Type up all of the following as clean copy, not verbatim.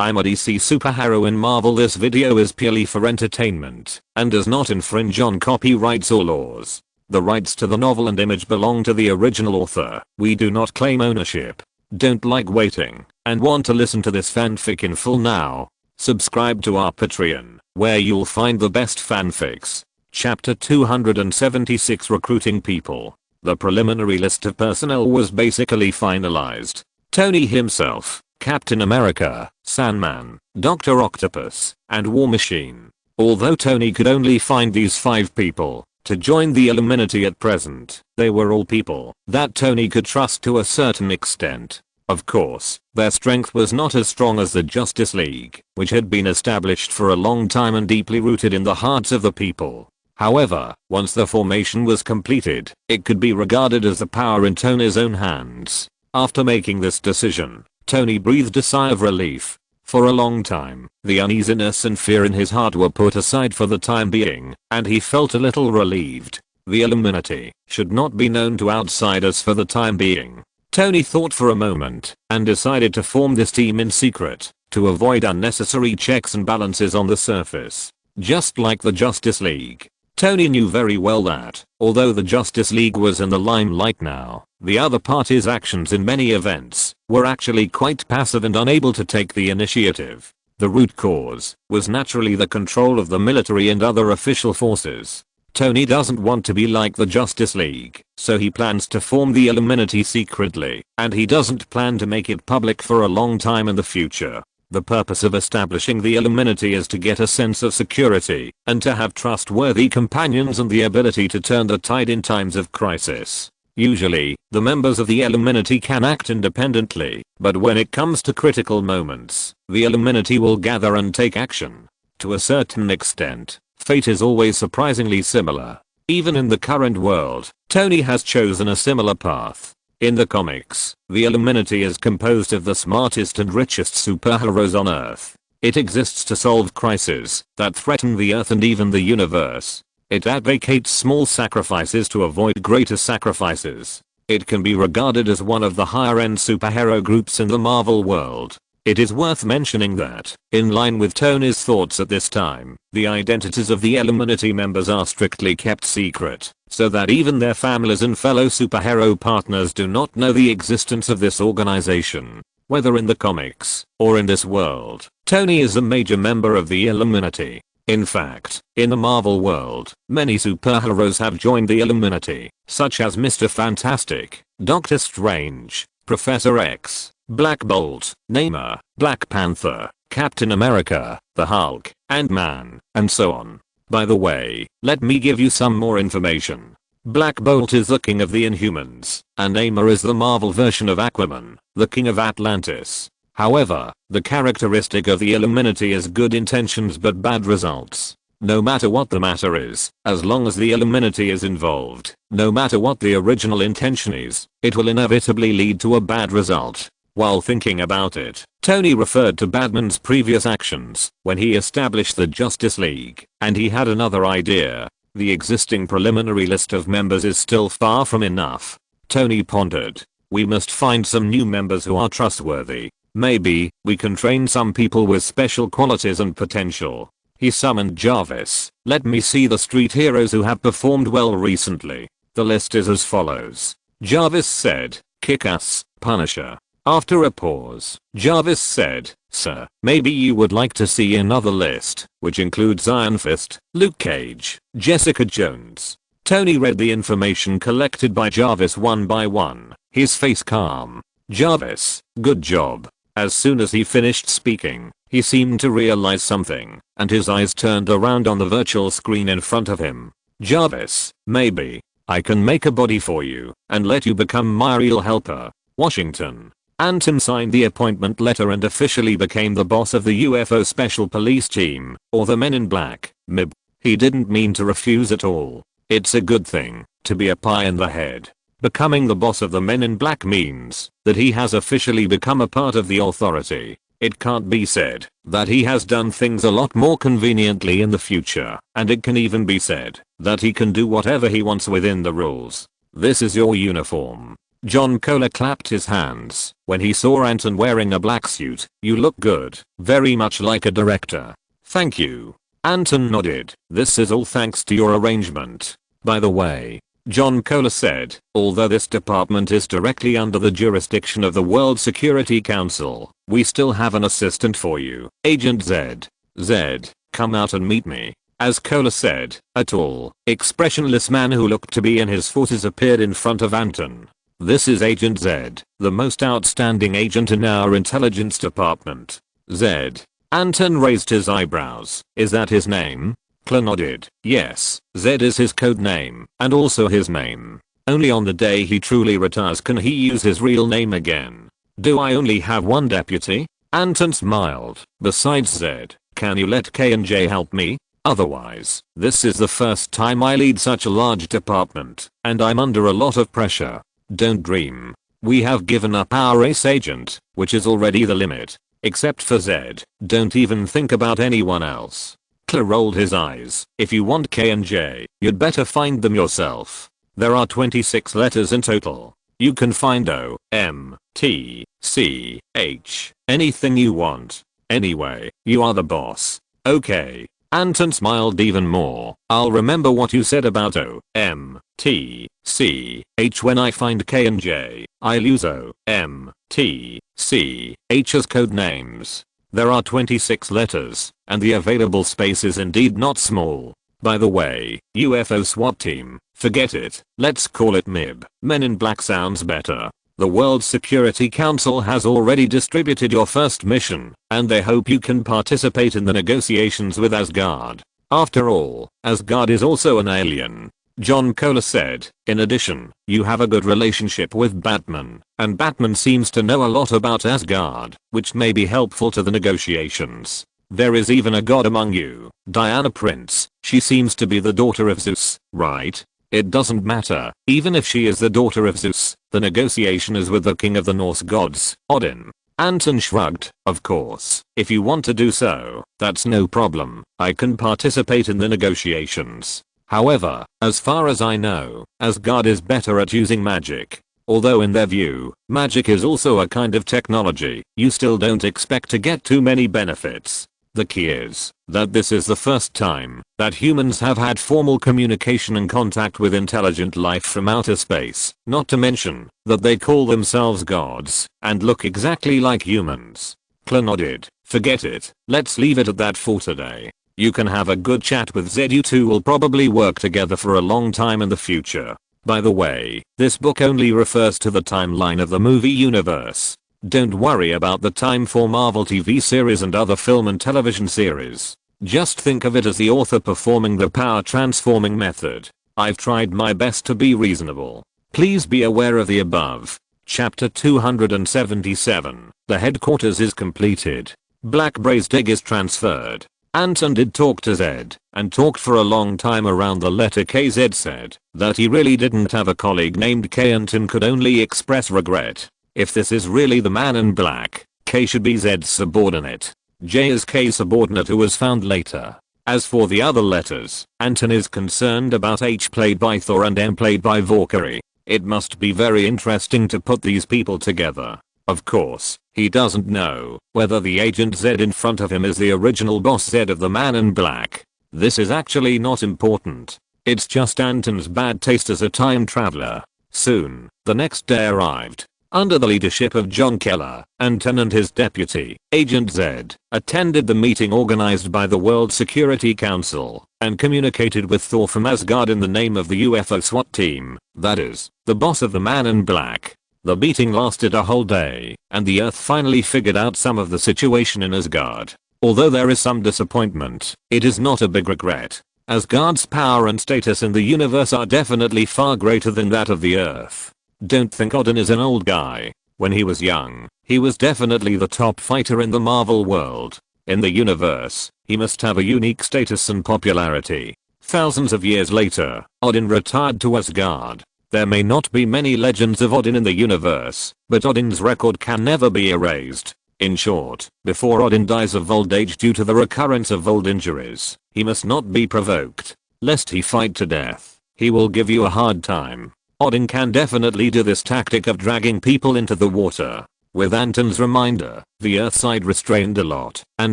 I'm a DC superhero in Marvel. This video is purely for entertainment and does not infringe on copyrights or laws. The rights to the novel and image belong to the original author. We do not claim ownership. Don't like waiting and want to listen to this fanfic in full now? Subscribe to our Patreon, where you'll find the best fanfics. Chapter 276, Recruiting People. The preliminary list of personnel was basically finalized. Tony himself, Captain America, Sandman, Dr. Octopus, and War Machine. Although Tony could only find these 5 people to join the Illuminati at present, they were all people that Tony could trust to a certain extent. Of course, their strength was not as strong as the Justice League, which had been established for a long time and deeply rooted in the hearts of the people. However, once the formation was completed, it could be regarded as the power in Tony's own hands. After making this decision, Tony breathed a sigh of relief. For a long time, the uneasiness and fear in his heart were put aside for the time being, and he felt a little relieved. The Illuminati should not be known to outsiders for the time being. Tony thought for a moment and decided to form this team in secret to avoid unnecessary checks and balances on the surface. Just like the Justice League, Tony knew very well that, although the Justice League was in the limelight now, the other party's actions in many events were actually quite passive and unable to take the initiative. The root cause was naturally the control of the military and other official forces. Tony doesn't want to be like the Justice League, so he plans to form the Illuminati secretly, and he doesn't plan to make it public for a long time in the future. The purpose of establishing the Illuminati is to get a sense of security and to have trustworthy companions and the ability to turn the tide in times of crisis. Usually, the members of the Illuminati can act independently, but when it comes to critical moments, the Illuminati will gather and take action. To a certain extent, fate is always surprisingly similar. Even in the current world, Tony has chosen a similar path. In the comics, the Illuminati is composed of the smartest and richest superheroes on Earth. It exists to solve crises that threaten the Earth and even the universe. It advocates small sacrifices to avoid greater sacrifices. It can be regarded as one of the higher-end superhero groups in the Marvel world. It is worth mentioning that, in line with Tony's thoughts at this time, the identities of the Illuminati members are strictly kept secret, so that even their families and fellow superhero partners do not know the existence of this organization. Whether in the comics or in this world, Tony is a major member of the Illuminati. In fact, in the Marvel world, many superheroes have joined the Illuminati, such as Mr. Fantastic, Doctor Strange, Professor X, Black Bolt, Namor, Black Panther, Captain America, the Hulk, Ant-Man, and so on. By the way, let me give you some more information. Black Bolt is the king of the Inhumans, and Namor is the Marvel version of Aquaman, the king of Atlantis. However, the characteristic of the Illuminati is good intentions but bad results. No matter what the matter is, as long as the Illuminati is involved, no matter what the original intention is, it will inevitably lead to a bad result. While thinking about it, Tony referred to Batman's previous actions when he established the Justice League, and he had another idea. The existing preliminary list of members is still far from enough. Tony pondered. We must find some new members who are trustworthy. Maybe we can train some people with special qualities and potential. He summoned Jarvis. Let me see the street heroes who have performed well recently. The list is as follows. Jarvis said, Kick-Ass, Punisher. After a pause, Jarvis said, Sir, maybe you would like to see another list, which includes Iron Fist, Luke Cage, Jessica Jones. Tony read the information collected by Jarvis one by one, his face calm. Jarvis, good job. As soon as he finished speaking, he seemed to realize something, and his eyes turned around on the virtual screen in front of him. Jarvis, maybe I can make a body for you and let you become my real helper. Washington. Anton signed the appointment letter and officially became the boss of the UFO Special Police Team, or the Men in Black, MIB. He didn't mean to refuse at all. It's a good thing to be a pie in the head. Becoming the boss of the Men in Black means that he has officially become a part of the authority. It can't be said that he has done things a lot more conveniently in the future, and it can even be said that he can do whatever he wants within the rules. This is your uniform. John Kohler clapped his hands when he saw Anton wearing a black suit. "You look good, very much like a director." "Thank you." Anton nodded. "This is all thanks to your arrangement. By the way," John Kohler said, "although this department is directly under the jurisdiction of the World Security Council, we still have an assistant for you, Agent Z. Z, come out and meet me." As Kohler said, a tall, expressionless man who looked to be in his 40s appeared in front of Anton. "This is Agent Z, the most outstanding agent in our intelligence department." Z. Anton raised his eyebrows. "Is that his name?" Kohler nodded. "Yes, Z is his code name, and also his name. Only on the day he truly retires can he use his real name again." "Do I only have one deputy?" Anton smiled. "Besides Z, can you let K and J help me? Otherwise, this is the first time I lead such a large department, and I'm under a lot of pressure." "Don't dream. We have given up our ace agent, which is already the limit. Except for Z, don't even think about anyone else." Kohler rolled his eyes. "If you want K and J, you'd better find them yourself. There are 26 letters in total. You can find O, M, T, C, H, anything you want. Anyway, you are the boss. Okay." Anton smiled even more. "I'll remember what you said about O, M, T, C, H when I find K and J. I'll use O, M, T, C, H as code names. There are 26 letters, and the available space is indeed not small. By the way, UFO SWAT team, forget it. Let's call it MIB. Men in Black sounds better. The World Security Council has already distributed your first mission, and they hope you can participate in the negotiations with Asgard. After all, Asgard is also an alien." John Kohler said. "In addition, you have a good relationship with Batman, and Batman seems to know a lot about Asgard, which may be helpful to the negotiations. There is even a god among you, Diana Prince. She seems to be the daughter of Zeus, right? It doesn't matter. Even if she is the daughter of Zeus, the negotiation is with the king of the Norse gods, Odin." Anton shrugged. "Of course, if you want to do so, that's no problem. I can participate in the negotiations. However, as far as I know, Asgard is better at using magic. Although in their view, magic is also a kind of technology, you still don't expect to get too many benefits. The key is that this is the first time that humans have had formal communication and contact with intelligent life from outer space, not to mention that they call themselves gods and look exactly like humans." Kohler nodded. "Forget it. Let's leave it at that for today. You can have a good chat with Z. You two will probably work together for a long time in the future. By the way, this book only refers to the timeline of the movie universe. Don't worry about the time for Marvel TV series and other film and television series. Just think of it as the author performing the power transforming method. I've tried my best to be reasonable. Please be aware of the above." Chapter 277. The headquarters is completed. Black Braised Egg is transferred. Anton did talk to Zed, and talked for a long time around the letter K. Zed said that he really didn't have a colleague named K. Anton could only express regret. If this is really the man in black, K should be Zed's subordinate. J is K's subordinate who was found later. As for the other letters, Anton is concerned about H played by Thor and M played by Valkyrie. It must be very interesting to put these people together. Of course, he doesn't know whether the Agent Z in front of him is the original boss Z of the Man in Black. This is actually not important. It's just Anton's bad taste as a time traveler. Soon, the next day arrived. Under the leadership of John Kohler, Anton and his deputy, Agent Z, attended the meeting organized by the World Security Council and communicated with Thor from Asgard in the name of the UFO SWAT team, that is, the boss of the Man in Black. The meeting lasted a whole day, and the Earth finally figured out some of the situation in Asgard. Although there is some disappointment, it is not a big regret. Asgard's power and status in the universe are definitely far greater than that of the Earth. Don't think Odin is an old guy. When he was young, he was definitely the top fighter in the Marvel world. In the universe, he must have a unique status and popularity. Thousands of years later, Odin retired to Asgard. There may not be many legends of Odin in the universe, but Odin's record can never be erased. In short, before Odin dies of old age due to the recurrence of old injuries, he must not be provoked, lest he fight to death. He will give you a hard time. Odin can definitely do this tactic of dragging people into the water. With Anton's reminder, the Earthside restrained a lot and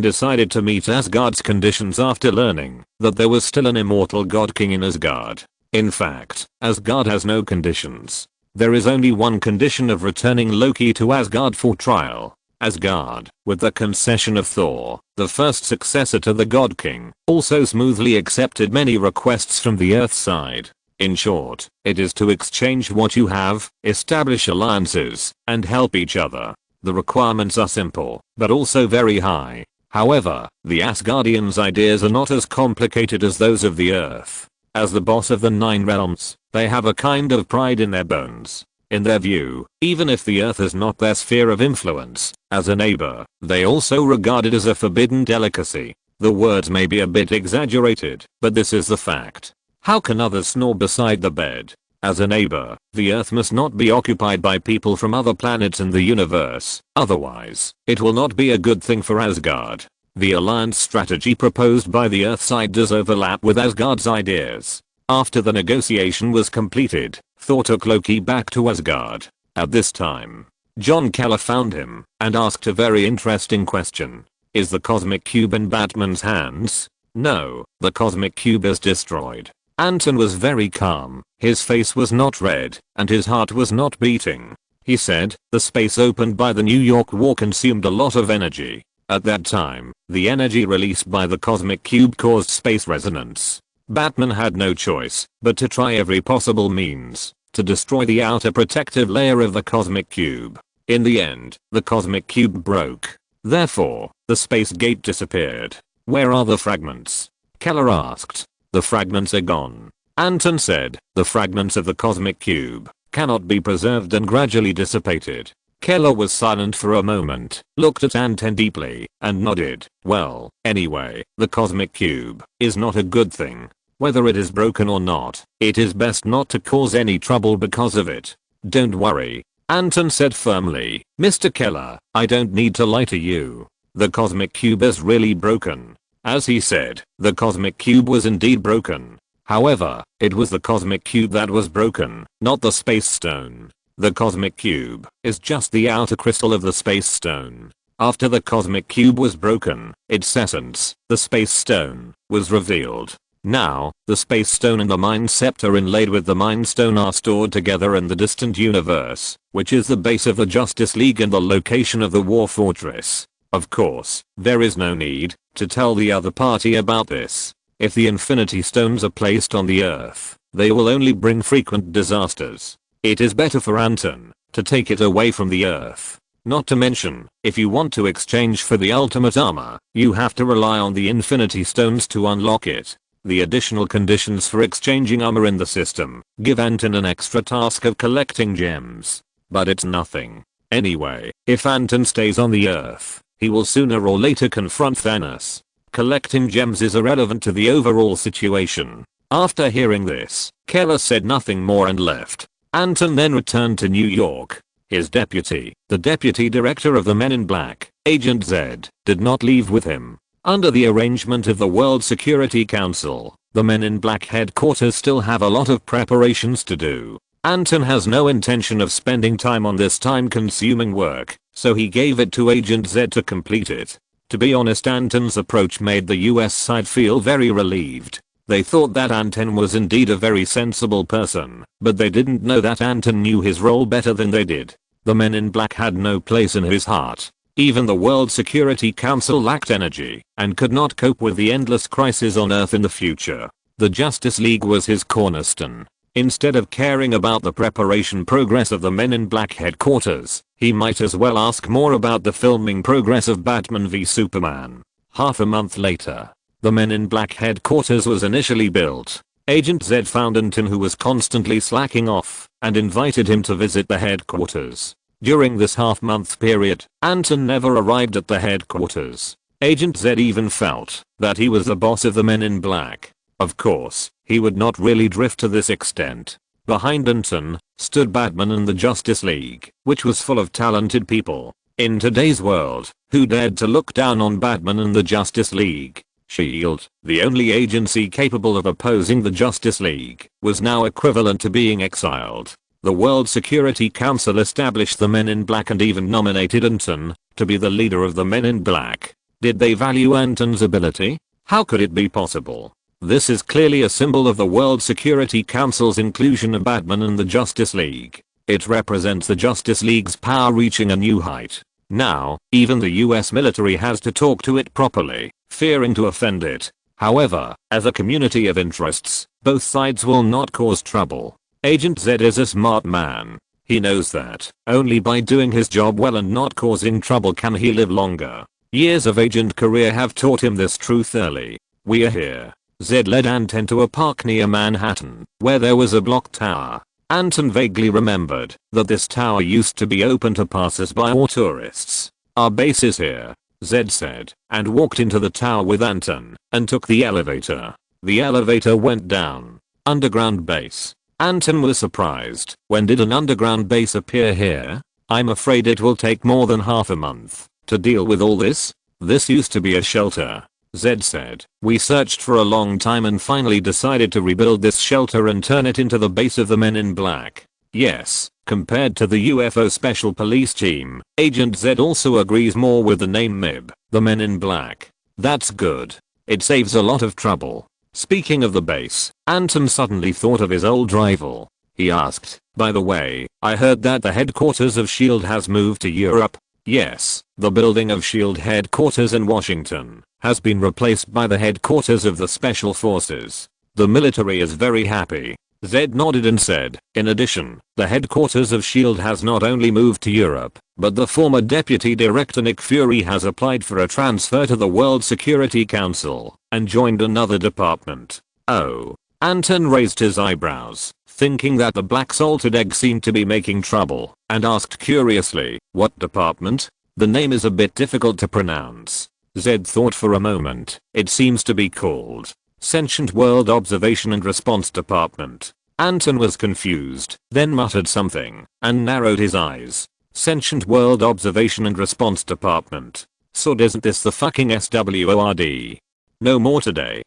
decided to meet Asgard's conditions after learning that there was still an immortal god king in Asgard. In fact, Asgard has no conditions. There is only one condition of returning Loki to Asgard for trial. Asgard, with the concession of Thor, the first successor to the God King, also smoothly accepted many requests from the Earthside. In short, it is to exchange what you have, establish alliances, and help each other. The requirements are simple, but also very high. However, the Asgardians' ideas are not as complicated as those of the Earth. As the boss of the 9 realms, they have a kind of pride in their bones. In their view, even if the Earth is not their sphere of influence, as a neighbor, they also regard it as a forbidden delicacy. The words may be a bit exaggerated, but this is the fact. How can others snore beside the bed? As a neighbor, the Earth must not be occupied by people from other planets in the universe, otherwise, it will not be a good thing for Asgard. The alliance strategy proposed by the Earthside does overlap with Asgard's ideas. After the negotiation was completed, Thor took Loki back to Asgard. At this time, John Keller found him and asked a very interesting question. Is the cosmic cube in Batman's hands? No, the cosmic cube is destroyed. Anton was very calm, his face was not red, and his heart was not beating. He said, the space opened by the New York War consumed a lot of energy. At that time, the energy released by the cosmic cube caused space resonance. Batman had no choice but to try every possible means to destroy the outer protective layer of the cosmic cube. In the end, the cosmic cube broke. Therefore, the space gate disappeared. Where are the fragments? Keller asked. The fragments are gone. Anton said, the fragments of the cosmic cube cannot be preserved and gradually dissipated. Keller was silent for a moment, looked at Anton deeply, and nodded. Well, anyway, the cosmic cube is not a good thing. Whether it is broken or not, it is best not to cause any trouble because of it. Don't worry. Anton said firmly, Mr. Keller, I don't need to lie to you. The cosmic cube is really broken. As he said, the cosmic cube was indeed broken. However, it was the cosmic cube that was broken, not the space stone. The cosmic cube is just the outer crystal of the space stone. After the cosmic cube was broken, its essence, the space stone, was revealed. Now, the space stone and the mind scepter inlaid with the mind stone are stored together in the distant universe, which is the base of the Justice League and the location of the War Fortress. Of course, there is no need to tell the other party about this. If the Infinity Stones are placed on the Earth, they will only bring frequent disasters. It is better for Anton to take it away from the Earth. Not to mention, if you want to exchange for the ultimate armor, you have to rely on the Infinity Stones to unlock it. The additional conditions for exchanging armor in the system give Anton an extra task of collecting gems. But it's nothing. Anyway, if Anton stays on the Earth, he will sooner or later confront Thanos. Collecting gems is irrelevant to the overall situation. After hearing this, Keller said nothing more and left. Anton then returned to New York. His deputy, the deputy director of the Men in Black, Agent Z, did not leave with him. Under the arrangement of the World Security Council, the Men in Black headquarters still have a lot of preparations to do. Anton has no intention of spending time on this time-consuming work, so he gave it to Agent Z to complete it. To be honest, Anton's approach made the US side feel very relieved. They thought that Anton was indeed a very sensible person, but they didn't know that Anton knew his role better than they did. The Men in Black had no place in his heart. Even the World Security Council lacked energy and could not cope with the endless crises on Earth in the future. The Justice League was his cornerstone. Instead of caring about the preparation progress of the Men in Black headquarters, he might as well ask more about the filming progress of Batman v Superman. Half a month later, the Men in Black headquarters was initially built. Agent Z found Anton, who was constantly slacking off, and invited him to visit the headquarters. During this half-month period, Anton never arrived at the headquarters. Agent Z even felt that he was the boss of the Men in Black. Of course, he would not really drift to this extent. Behind Anton stood Batman and the Justice League, which was full of talented people. In today's world, who dared to look down on Batman and the Justice League? S.H.I.E.L.D., the only agency capable of opposing the Justice League, was now equivalent to being exiled. The World Security Council established the Men in Black and even nominated Anton to be the leader of the Men in Black. Did they value Anton's ability? How could it be possible? This is clearly a symbol of the World Security Council's inclusion of Batman and the Justice League. It represents the Justice League's power reaching a new height. Now, even the US military has to talk to it properly, fearing to offend it. However, as a community of interests, both sides will not cause trouble. Agent Z is a smart man. He knows that only by doing his job well and not causing trouble can he live longer. Years of agent career have taught him this truth early. We are here. Z led Anton to a park near Manhattan, where there was a block tower. Anton vaguely remembered that this tower used to be open to passers-by or tourists. Our base is here, Z said, and walked into the tower with Anton, and took the elevator. The elevator went down. Underground base. Anton was surprised. When did an underground base appear here? I'm afraid it will take more than half a month to deal with all this. This used to be a shelter, Z said. We searched for a long time and finally decided to rebuild this shelter and turn it into the base of the Men in Black. Yes, compared to the UFO Special Police Team, Agent Z also agrees more with the name MIB, the Men in Black. That's good. It saves a lot of trouble. Speaking of the base, Anton suddenly thought of his old rival. He asked, by the way, I heard that the headquarters of S.H.I.E.L.D. has moved to Europe. Yes, the building of S.H.I.E.L.D. headquarters in Washington has been replaced by the headquarters of the Special Forces. The military is very happy. Z nodded and said, in addition, the headquarters of S.H.I.E.L.D. has not only moved to Europe, but the former deputy director Nick Fury has applied for a transfer to the World Security Council and joined another department. Oh. Anton raised his eyebrows, thinking that the black salted egg seemed to be making trouble, and asked curiously, what department? The name is a bit difficult to pronounce. Z thought for a moment. It seems to be called Sentient World Observation and Response Department. Anton was confused, then muttered something, and narrowed his eyes. Sentient World Observation and Response Department. So isn't this the fucking SWORD? No more today.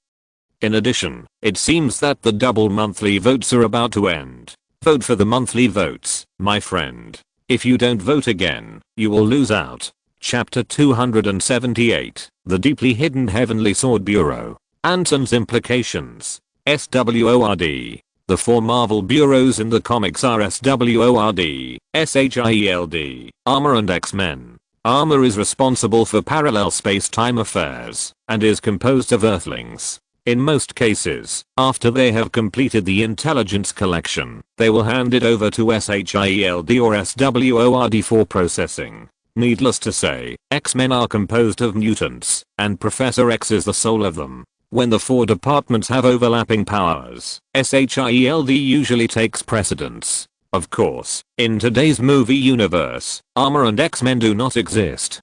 In addition, it seems that the double monthly votes are about to end. Vote for the monthly votes, my friend. If you don't vote again, you will lose out. Chapter 278, The Deeply Hidden Heavenly Sword Bureau. Anton's implications. SWORD. The four Marvel bureaus in the comics are SWORD, SHIELD, Armor and X-Men. Armor is responsible for parallel space-time affairs, and is composed of Earthlings. In most cases, after they have completed the intelligence collection, they will hand it over to SHIELD or SWORD for processing. Needless to say, X-Men are composed of mutants, and Professor X is the soul of them. When the four departments have overlapping powers, SHIELD usually takes precedence. Of course, in today's movie universe, Armor and X-Men do not exist.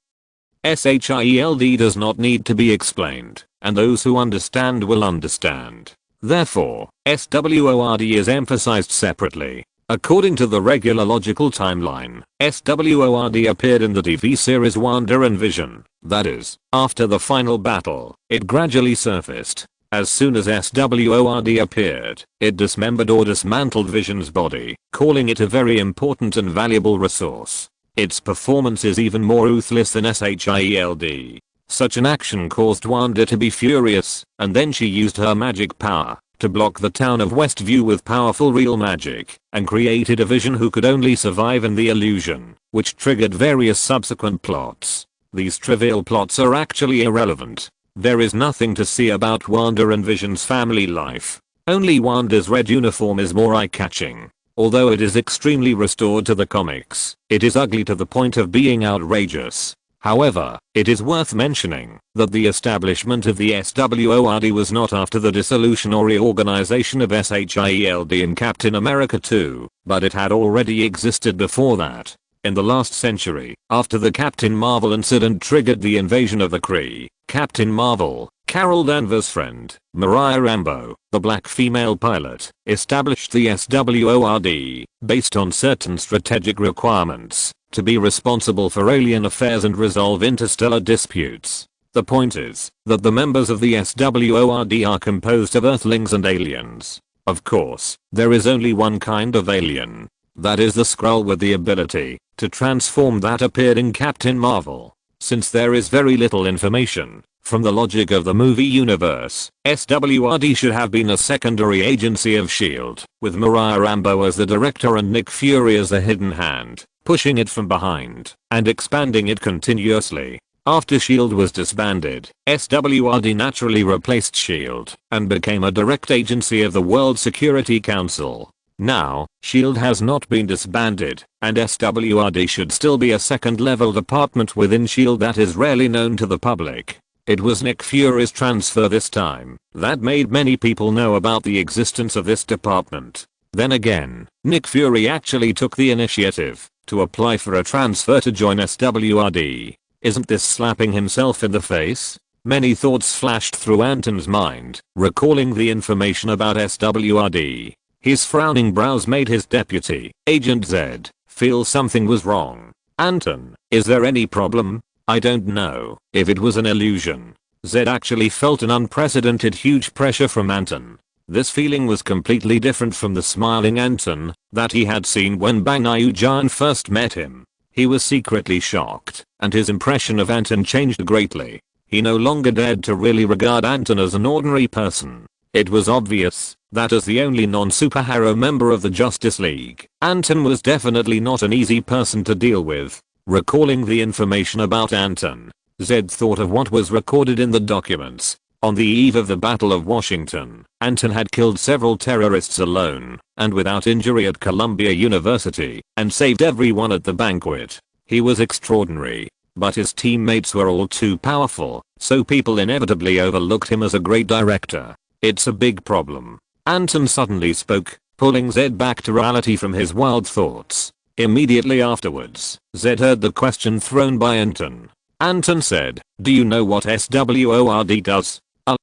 SHIELD does not need to be explained, and those who understand will understand. Therefore, SWORD is emphasized separately. According to the regular logical timeline, SWORD appeared in the TV series Wanda and Vision. That is, after the final battle, it gradually surfaced. As soon as SWORD appeared, it dismembered or dismantled Vision's body, calling it a very important and valuable resource. Its performance is even more ruthless than SHIELD. Such an action caused Wanda to be furious, and then she used her magic power to block the town of Westview with powerful real magic, and created a Vision who could only survive in the illusion, which triggered various subsequent plots. These trivial plots are actually irrelevant. There is nothing to see about Wanda and Vision's family life. Only Wanda's red uniform is more eye-catching. Although it is extremely restored to the comics, it is ugly to the point of being outrageous. However, it is worth mentioning that the establishment of the SWORD was not after the dissolution or reorganization of SHIELD in Captain America 2, but it had already existed before that. In the last century, after the Captain Marvel incident triggered the invasion of the Kree, Captain Marvel, Carol Danvers' friend, Mariah Rambeau, the black female pilot, established the SWORD, based on certain strategic requirements, to be responsible for alien affairs and resolve interstellar disputes. The point is that the members of the SWORD are composed of Earthlings and aliens. Of course, there is only one kind of alien. That is the Skrull with the ability to transform that appeared in Captain Marvel. Since there is very little information, from the logic of the movie universe, SWRD should have been a secondary agency of S.H.I.E.L.D., with Mariah Rambeau as the director and Nick Fury as the hidden hand, pushing it from behind and expanding it continuously. After S.H.I.E.L.D. was disbanded, SWRD naturally replaced S.H.I.E.L.D. and became a direct agency of the World Security Council. Now, S.H.I.E.L.D. has not been disbanded, and SWRD should still be a second-level department within S.H.I.E.L.D. that is rarely known to the public. It was Nick Fury's transfer this time that made many people know about the existence of this department. Then again, Nick Fury actually took the initiative to apply for a transfer to join SWRD. Isn't this slapping himself in the face? Many thoughts flashed through Anton's mind, recalling the information about SWRD. His frowning brows made his deputy, Agent Z, feel something was wrong. Anton, is there any problem? I don't know if it was an illusion. Z actually felt an unprecedented huge pressure from Anton. This feeling was completely different from the smiling Anton that he had seen when Bang Yu-jan first met him. He was secretly shocked, and his impression of Anton changed greatly. He no longer dared to really regard Anton as an ordinary person. It was obvious that as the only non-superhero member of the Justice League, Anton was definitely not an easy person to deal with. Recalling the information about Anton, Zed thought of what was recorded in the documents. On the eve of the Battle of Washington, Anton had killed several terrorists alone and without injury at Columbia University and saved everyone at the banquet. He was extraordinary, but his teammates were all too powerful, so people inevitably overlooked him as a great director. It's a big problem. Anton suddenly spoke, pulling Zed back to reality from his wild thoughts. Immediately afterwards, Zed heard the question thrown by Anton. Anton said, "Do you know what SWORD does?"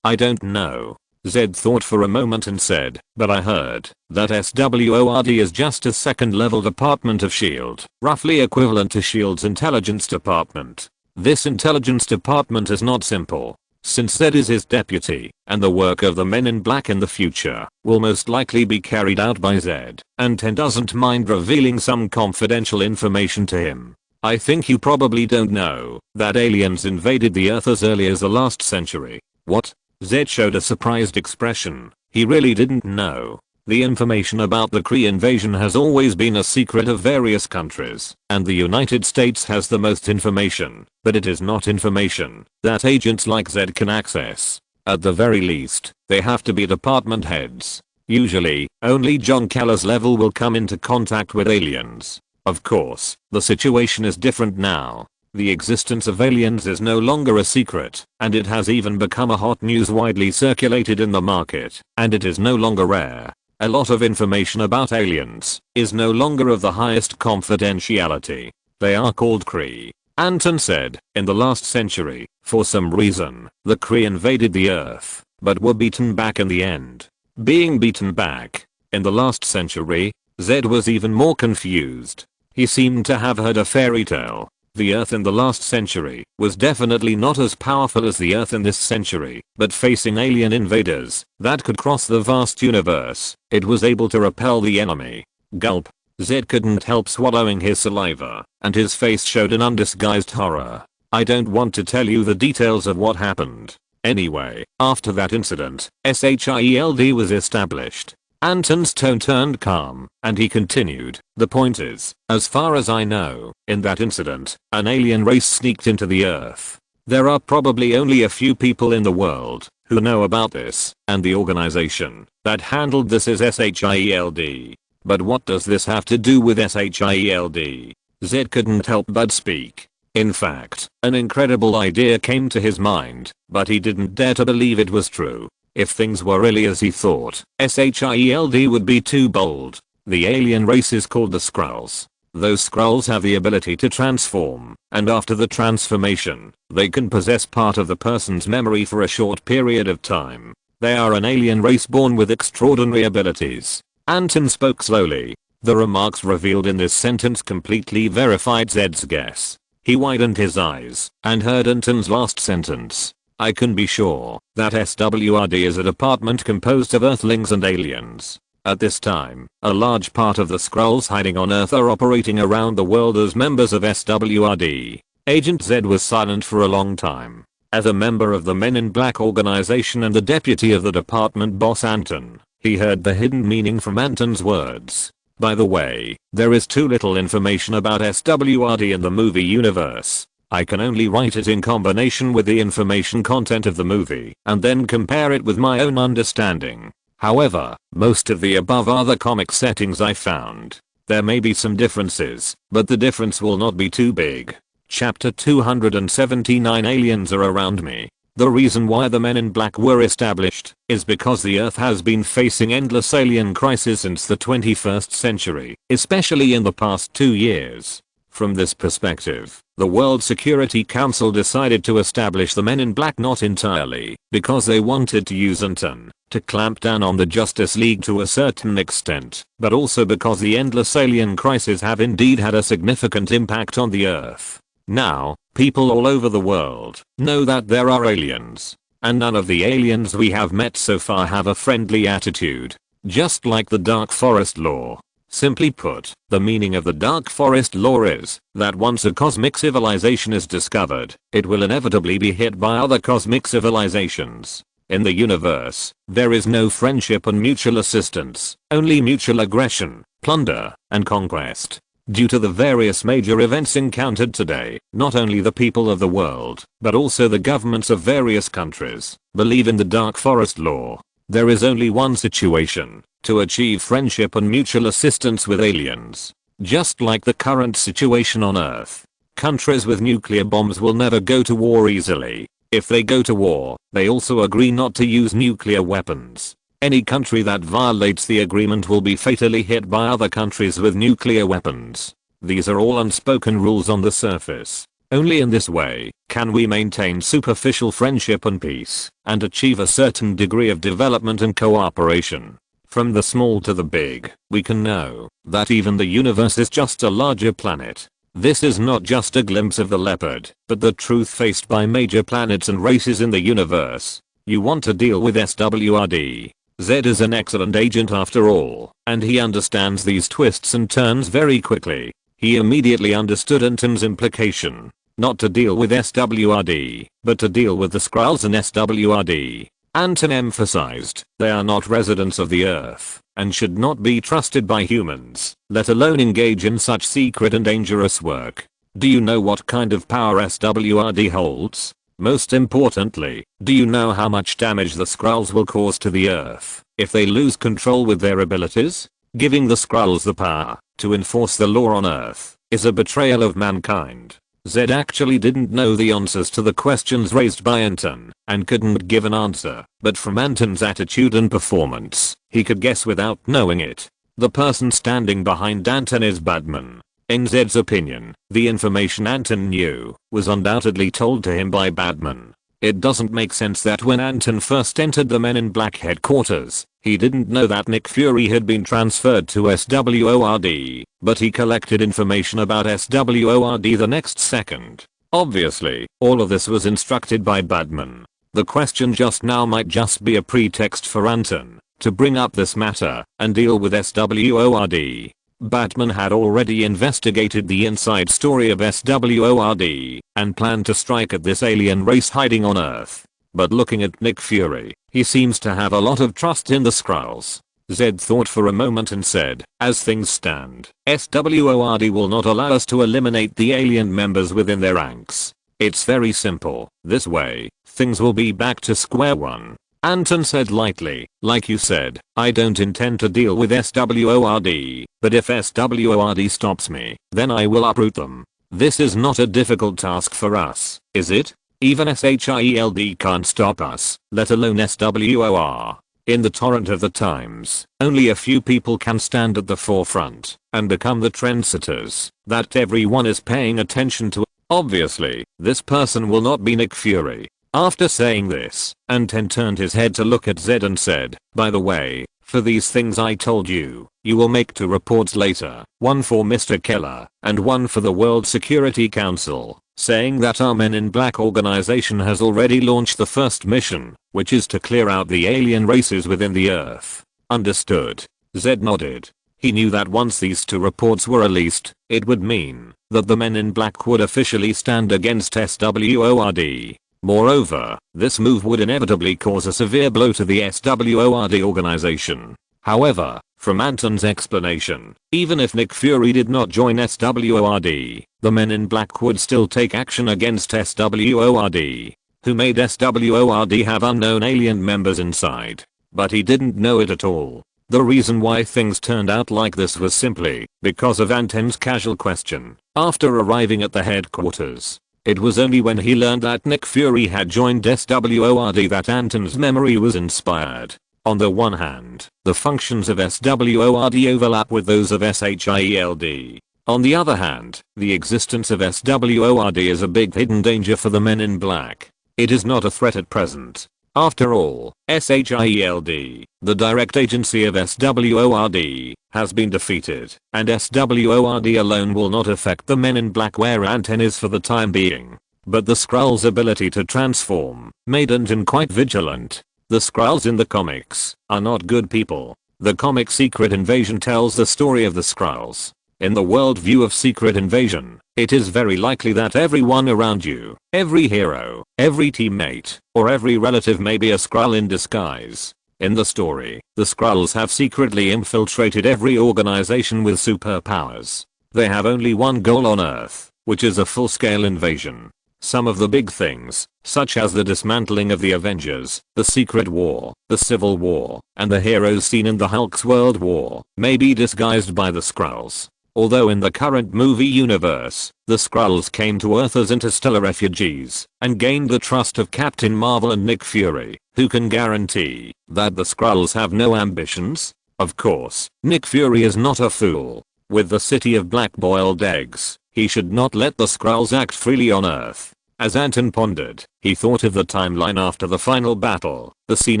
I don't know. Zed thought for a moment and said, "But I heard that SWORD is just a second-level department of S.H.I.E.L.D., roughly equivalent to S.H.I.E.L.D.'s intelligence department. This intelligence department is not simple. Since Zed is his deputy, and the work of the Men in Black in the future will most likely be carried out by Zed, Anton doesn't mind revealing some confidential information to him. I think you probably don't know that aliens invaded the Earth as early as the last century." What? Zed showed a surprised expression. He really didn't know. The information about the Kree invasion has always been a secret of various countries, and the United States has the most information, but it is not information that agents like Zed can access. At the very least, they have to be department heads. Usually, only John Keller's level will come into contact with aliens. Of course, the situation is different now. The existence of aliens is no longer a secret, and it has even become a hot news widely circulated in the market, and it is no longer rare. A lot of information about aliens is no longer of the highest confidentiality. They are called Kree. Anton said, in the last century, for some reason, the Kree invaded the Earth, but were beaten back in the end. Being beaten back in the last century, Zed was even more confused. He seemed to have heard a fairy tale. The Earth in the last century was definitely not as powerful as the Earth in this century, but facing alien invaders that could cross the vast universe, it was able to repel the enemy. Gulp. Zed couldn't help swallowing his saliva, and his face showed an undisguised horror. I don't want to tell you the details of what happened. Anyway, after that incident, SHIELD was established. Anton's tone turned calm, and he continued, "The point is, as far as I know, in that incident, an alien race sneaked into the Earth. There are probably only a few people in the world who know about this, and the organization that handled this is SHIELD. But what does this have to do with SHIELD?" Zed couldn't help but speak. In fact, an incredible idea came to his mind, but he didn't dare to believe it was true. If things were really as he thought, SHIELD would be too bold. The alien race is called the Skrulls. Those Skrulls have the ability to transform, and after the transformation, they can possess part of the person's memory for a short period of time. They are an alien race born with extraordinary abilities. Anton spoke slowly. The remarks revealed in this sentence completely verified Zed's guess. He widened his eyes and heard Anton's last sentence. I can be sure that SWRD is a department composed of Earthlings and aliens. At this time, a large part of the Skrulls hiding on Earth are operating around the world as members of SWRD. Agent Z was silent for a long time. As a member of the Men in Black organization and the deputy of the department boss Anton, he heard the hidden meaning from Anton's words. By the way, there is too little information about SWRD in the movie universe. I can only write it in combination with the information content of the movie and then compare it with my own understanding. However, most of the above are the comic settings I found. There may be some differences, but the difference will not be too big. Chapter 279 Aliens are around me. The reason why the Men in Black were established is because the Earth has been facing endless alien crises since the 21st century, especially in the past 2 years. From this perspective, the World Security Council decided to establish the Men in Black not entirely because they wanted to use Anton to clamp down on the Justice League to a certain extent, but also because the endless alien crises have indeed had a significant impact on the Earth. Now, people all over the world know that there are aliens, and none of the aliens we have met so far have a friendly attitude. Just like the Dark Forest Law. Simply put, the meaning of the Dark Forest Law is that once a cosmic civilization is discovered, it will inevitably be hit by other cosmic civilizations. In the universe, there is no friendship and mutual assistance, only mutual aggression, plunder, and conquest. Due to the various major events encountered today, not only the people of the world, but also the governments of various countries, believe in the Dark Forest Law. There is only one situation: to achieve friendship and mutual assistance with aliens. Just like the current situation on Earth. Countries with nuclear bombs will never go to war easily. If they go to war, they also agree not to use nuclear weapons. Any country that violates the agreement will be fatally hit by other countries with nuclear weapons. These are all unspoken rules on the surface. Only in this way can we maintain superficial friendship and peace, and achieve a certain degree of development and cooperation. From the small to the big, we can know that even the universe is just a larger planet. This is not just a glimpse of the leopard, but the truth faced by major planets and races in the universe. You want to deal with SWRD. Zed is an excellent agent after all, and he understands these twists and turns very quickly. He immediately understood Anton's implication. Not to deal with SWRD, but to deal with the Skrulls and SWRD. Anton emphasized, they are not residents of the Earth, and should not be trusted by humans, let alone engage in such secret and dangerous work. Do you know what kind of power SWRD holds? Most importantly, do you know how much damage the Skrulls will cause to the Earth if they lose control with their abilities? Giving the Skrulls the power to enforce the law on Earth is a betrayal of mankind. Zed actually didn't know the answers to the questions raised by Anton and couldn't give an answer, but from Anton's attitude and performance, he could guess without knowing it. The person standing behind Anton is Batman. In Zed's opinion, the information Anton knew was undoubtedly told to him by Batman. It doesn't make sense that when Anton first entered the Men in Black headquarters, he didn't know that Nick Fury had been transferred to SWORD, but he collected information about SWORD the next second. Obviously, all of this was instructed by Batman. The question just now might just be a pretext for Anton to bring up this matter and deal with SWORD. Batman had already investigated the inside story of SWORD and planned to strike at this alien race hiding on Earth. But looking at Nick Fury, he seems to have a lot of trust in the Skrulls. Zed thought for a moment and said, as things stand, SWORD will not allow us to eliminate the alien members within their ranks. It's very simple. This way, things will be back to square one. Anton said lightly, like you said, I don't intend to deal with SWORD, but if SWORD stops me, then I will uproot them. This is not a difficult task for us, is it? Even SHIELD can't stop us, let alone SWOR. In the torrent of the times, only a few people can stand at the forefront and become the trendsetters that everyone is paying attention to. Obviously, this person will not be Nick Fury. After saying this, Anton turned his head to look at Zed and said, by the way, for these things I told you, you will make 2 reports later, one for Mr. Keller, and one for the World Security Council, saying that our Men in Black organization has already launched the first mission, which is to clear out the alien races within the Earth. Understood. Zed nodded. He knew that once these two reports were released, it would mean that the Men in Black would officially stand against SWORD. Moreover, this move would inevitably cause a severe blow to the SWORD organization. However, from Anton's explanation, even if Nick Fury did not join SWORD, the Men in Black would still take action against SWORD. Who made SWORD have unknown alien members inside. But he didn't know it at all. The reason why things turned out like this was simply because of Anton's casual question after arriving at the headquarters. It was only when he learned that Nick Fury had joined SWORD that Anton's memory was inspired. On the one hand, the functions of SWORD overlap with those of SHIELD. On the other hand, the existence of SWORD is a big hidden danger for the Men in Black. It is not a threat at present. After all, SHIELD, the direct agency of SWORD, has been defeated, and SWORD alone will not affect the Men in Black where Anton is for the time being. But the Skrulls' ability to transform made Anton quite vigilant. The Skrulls in the comics are not good people. The comic Secret Invasion tells the story of the Skrulls. In the worldview of Secret Invasion, it is very likely that everyone around you, every hero, every teammate, or every relative may be a Skrull in disguise. In the story, the Skrulls have secretly infiltrated every organization with superpowers. They have only one goal on Earth, which is a full-scale invasion. Some of the big things, such as the dismantling of the Avengers, the Secret War, the Civil War, and the heroes seen in the Hulk's World War, may be disguised by the Skrulls. Although in the current movie universe, the Skrulls came to Earth as interstellar refugees and gained the trust of Captain Marvel and Nick Fury, who can guarantee that the Skrulls have no ambitions? Of course, Nick Fury is not a fool. With the city of black-boiled eggs, he should not let the Skrulls act freely on Earth. As Anton pondered, he thought of the timeline after the final battle, the scene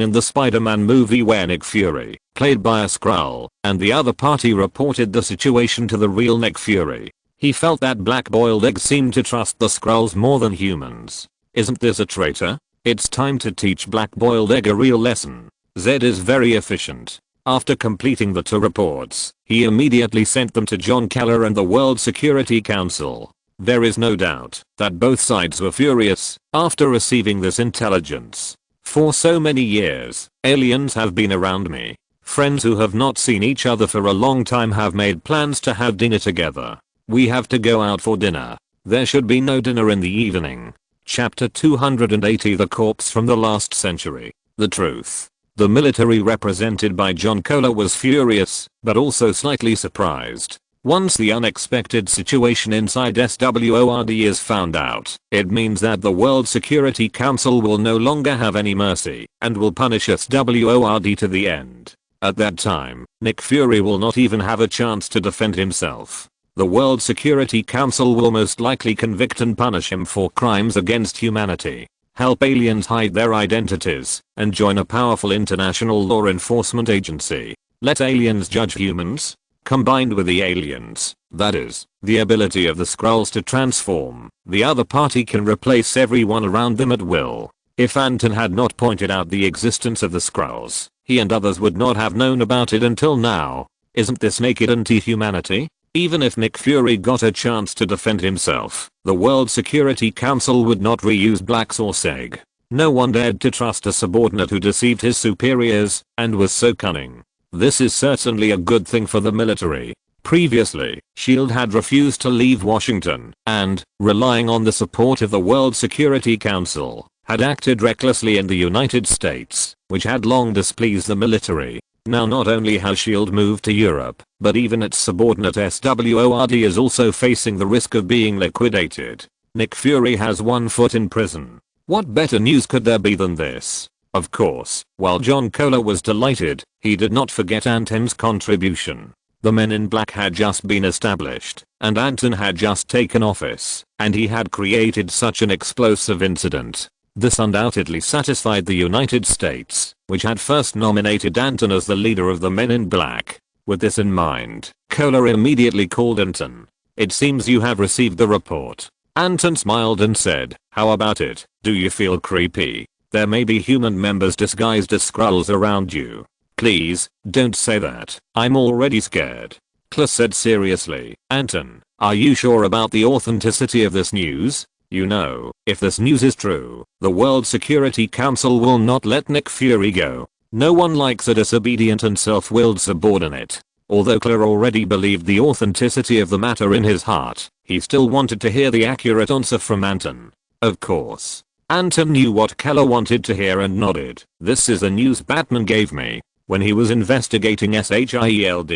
in the Spider-Man movie where Nick Fury, played by a Skrull, and the other party reported the situation to the real Nick Fury. He felt that black-boiled eggs seemed to trust the Skrulls more than humans. Isn't this a traitor? It's time to teach black-boiled egg a real lesson. Zed is very efficient. After completing the two reports, he immediately sent them to John Keller and the World Security Council. There is no doubt that both sides were furious after receiving this intelligence. For so many years, aliens have been around me. Friends who have not seen each other for a long time have made plans to have dinner together. We have to go out for dinner. There should be no dinner in the evening. Chapter 280 The Corpse from the Last Century. The Truth. The military represented by John Kohler was furious, but also slightly surprised. Once the unexpected situation inside SWORD is found out, it means that the World Security Council will no longer have any mercy and will punish SWORD to the end. At that time, Nick Fury will not even have a chance to defend himself. The World Security Council will most likely convict and punish him for crimes against humanity, help aliens hide their identities, and join a powerful international law enforcement agency. Let aliens judge humans? Combined with the aliens, that is, the ability of the Skrulls to transform, the other party can replace everyone around them at will. If Anton had not pointed out the existence of the Skrulls, he and others would not have known about it until now. Isn't this naked anti-humanity? Even if Nick Fury got a chance to defend himself, the World Security Council would not reuse Black's or Seg. No one dared to trust a subordinate who deceived his superiors and was so cunning. This is certainly a good thing for the military. Previously, S.H.I.E.L.D. had refused to leave Washington and, relying on the support of the World Security Council, had acted recklessly in the United States, which had long displeased the military. Now not only has S.H.I.E.L.D. moved to Europe, but even its subordinate SWORD is also facing the risk of being liquidated. Nick Fury has one foot in prison. What better news could there be than this? Of course, while John Kohler was delighted, he did not forget Anton's contribution. The Men in Black had just been established, and Anton had just taken office, and he had created such an explosive incident. This undoubtedly satisfied the United States, which had first nominated Anton as the leader of the Men in Black. With this in mind, Kohler immediately called Anton. "It seems you have received the report." Anton smiled and said, "How about it? Do you feel creepy? There may be human members disguised as Skrulls around you." Please, don't say that. I'm already scared. Claire said seriously. Anton, are you sure about the authenticity of this news? You know, if this news is true, the World Security Council will not let Nick Fury go. No one likes a disobedient and self-willed subordinate. Although Claire already believed the authenticity of the matter in his heart, he still wanted to hear the accurate answer from Anton. Of course. Anton knew what Keller wanted to hear and nodded. This is the news Batman gave me. When he was investigating SHIELD,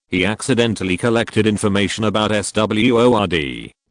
he accidentally collected information about SWORD.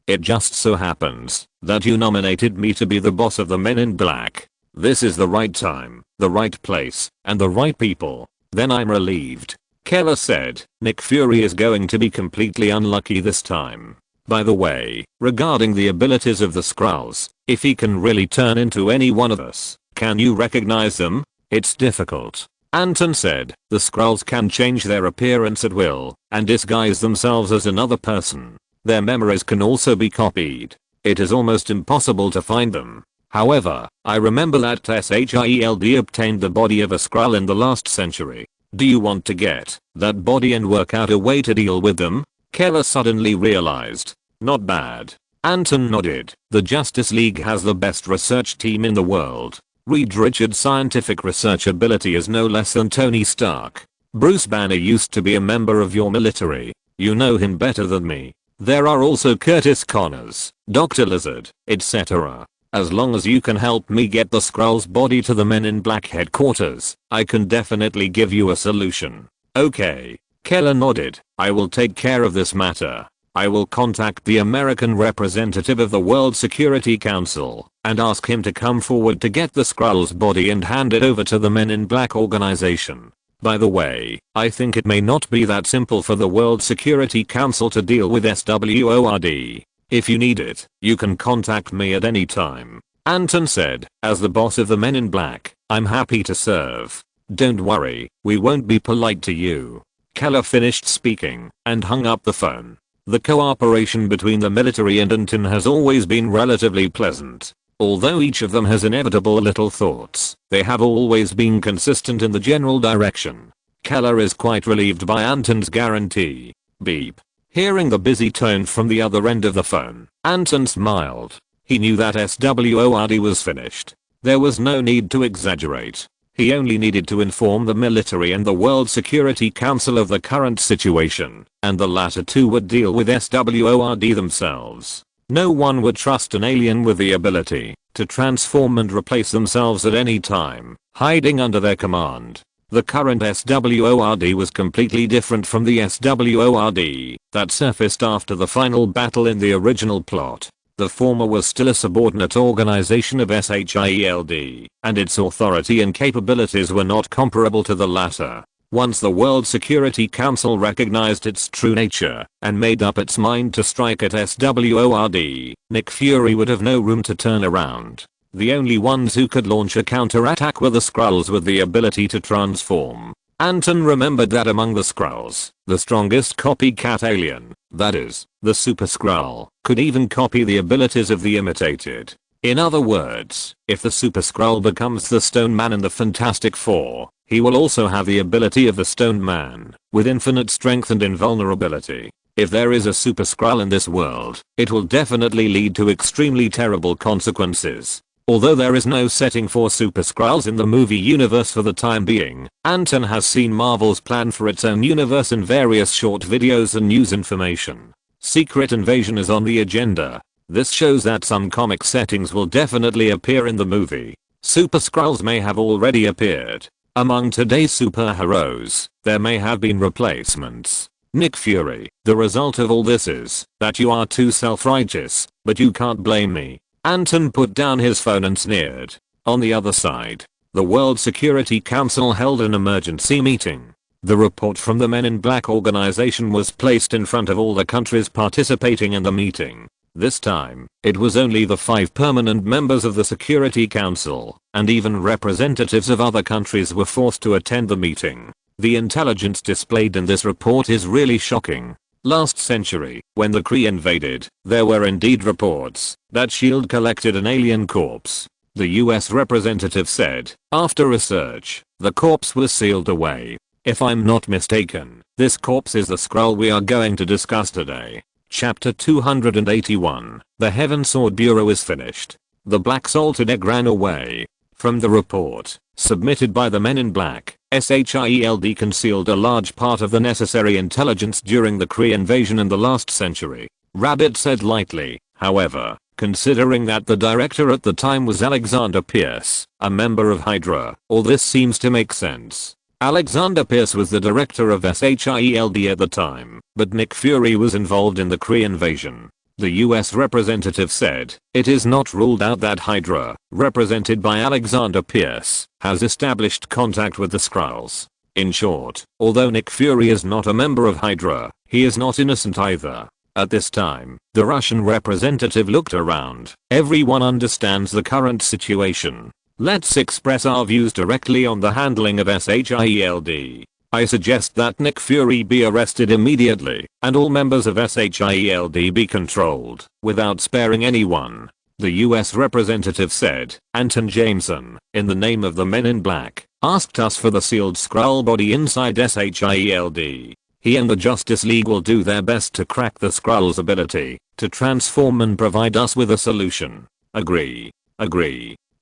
It just so happens that you nominated me to be the boss of the Men in Black. This is the right time, the right place, and the right people. Then I'm relieved. Keller said, Nick Fury is going to be completely unlucky this time. By the way, regarding the abilities of the Skrulls, if he can really turn into any one of us, can you recognize them? It's difficult. Anton said, the Skrulls can change their appearance at will and disguise themselves as another person. Their memories can also be copied. It is almost impossible to find them. However, I remember that SHIELD obtained the body of a Skrull in the last century. Do you want to get that body and work out a way to deal with them? Keller suddenly realized. Not bad. Anton nodded. The Justice League has the best research team in the world. Reed Richards' scientific research ability is no less than Tony Stark. Bruce Banner used to be a member of your military. You know him better than me. There are also Curtis Connors, Dr. Lizard, etc. As long as you can help me get the Skrull's body to the Men in Black headquarters, I can definitely give you a solution. Okay. Keller nodded. I will take care of this matter. I will contact the American representative of the World Security Council and ask him to come forward to get the Skrull's body and hand it over to the Men in Black organization. By the way, I think it may not be that simple for the World Security Council to deal with SWORD. If you need it, you can contact me at any time. Anton said, as the boss of the Men in Black, I'm happy to serve. Don't worry, we won't be polite to you. Keller finished speaking and hung up the phone. The cooperation between the military and Anton has always been relatively pleasant. Although each of them has inevitable little thoughts, they have always been consistent in the general direction. Keller is quite relieved by Anton's guarantee. Beep. Hearing the busy tone from the other end of the phone, Anton smiled. He knew that SWORD was finished. There was no need to exaggerate. He only needed to inform the military and the World Security Council of the current situation, and the latter two would deal with SWORD themselves. No one would trust an alien with the ability to transform and replace themselves at any time, hiding under their command. The current SWORD was completely different from the SWORD that surfaced after the final battle in the original plot. The former was still a subordinate organization of SHIELD, and its authority and capabilities were not comparable to the latter. Once the World Security Council recognized its true nature and made up its mind to strike at SWORD, Nick Fury would have no room to turn around. The only ones who could launch a counterattack were the Skrulls with the ability to transform. Anton remembered that among the Skrulls, the strongest copycat alien, that is, the Super Skrull, could even copy the abilities of the imitated. In other words, if the Super Skrull becomes the Stone Man in the Fantastic Four, he will also have the ability of the Stone Man, with infinite strength and invulnerability. If there is a Super Skrull in this world, it will definitely lead to extremely terrible consequences. Although there is no setting for Super Skrulls in the movie universe for the time being, Anton has seen Marvel's plan for its own universe in various short videos and news information. Secret Invasion is on the agenda. This shows that some comic settings will definitely appear in the movie. Super Skrulls may have already appeared. Among today's superheroes, there may have been replacements. Nick Fury, the result of all this is that you are too self-righteous, but you can't blame me. Anton put down his phone and sneered. On the other side, the World Security Council held an emergency meeting. The report from the Men in Black organization was placed in front of all the countries participating in the meeting. This time, it was only the 5 permanent members of the Security Council, and even representatives of other countries were forced to attend the meeting. The intelligence displayed in this report is really shocking. Last century, when the Kree invaded, there were indeed reports that S.H.I.E.L.D. collected an alien corpse. The US representative said, after research, the corpse was sealed away. If I'm not mistaken, this corpse is the Skrull we are going to discuss today. Chapter 281. The Heaven Sword Bureau is finished. The Black Salted Egg ran away. From the report, submitted by the Men in Black, SHIELD concealed a large part of the necessary intelligence during the Kree invasion in the last century. Rabbit said lightly, however, considering that the director at the time was Alexander Pierce, a member of Hydra, all this seems to make sense. Alexander Pierce was the director of SHIELD at the time, but Nick Fury was involved in the Kree invasion. The US representative said, it is not ruled out that Hydra, represented by Alexander Pierce, has established contact with the Skrulls. In short, although Nick Fury is not a member of Hydra, he is not innocent either. At this time, the Russian representative looked around. Everyone understands the current situation. Let's express our views directly on the handling of SHIELD. I suggest that Nick Fury be arrested immediately, and all members of SHIELD be controlled, without sparing anyone. The US representative said. Anton Jameson, in the name of the Men in Black, asked us for the sealed Skrull body inside SHIELD. He and the Justice League will do their best to crack the Skrull's ability to transform and provide us with a solution. Agree.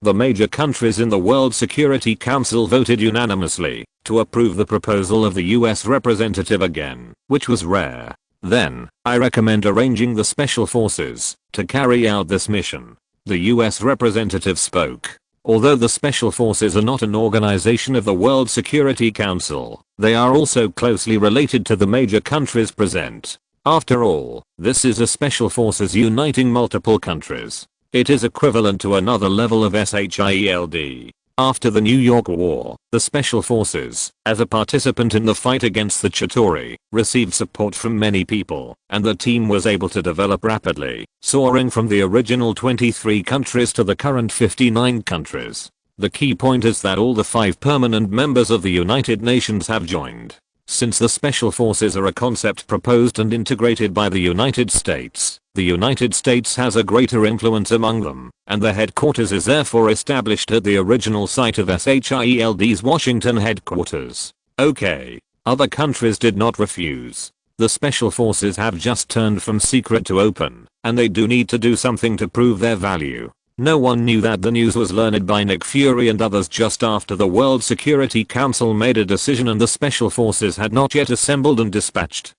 The major countries in the World Security Council voted unanimously to approve the proposal of the US representative again, which was rare. Then, I recommend arranging the special forces to carry out this mission. The US representative spoke. Although the special forces are not an organization of the World Security Council, they are also closely related to the major countries present. After all, this is a special forces uniting multiple countries. It is equivalent to another level of SHIELD. After the New York War, the Special Forces, as a participant in the fight against the Chitauri, received support from many people, and the team was able to develop rapidly, soaring from the original 23 countries to the current 59 countries. The key point is that all the 5 permanent members of the United Nations have joined. Since the Special Forces are a concept proposed and integrated by the United States has a greater influence among them, and the headquarters is therefore established at the original site of SHIELD's Washington headquarters. Okay. Other countries did not refuse. The Special Forces have just turned from secret to open, and they do need to do something to prove their value. No one knew that the news was learned by Nick Fury and others just after the World Security Council made a decision and the Special Forces had not yet assembled and dispatched.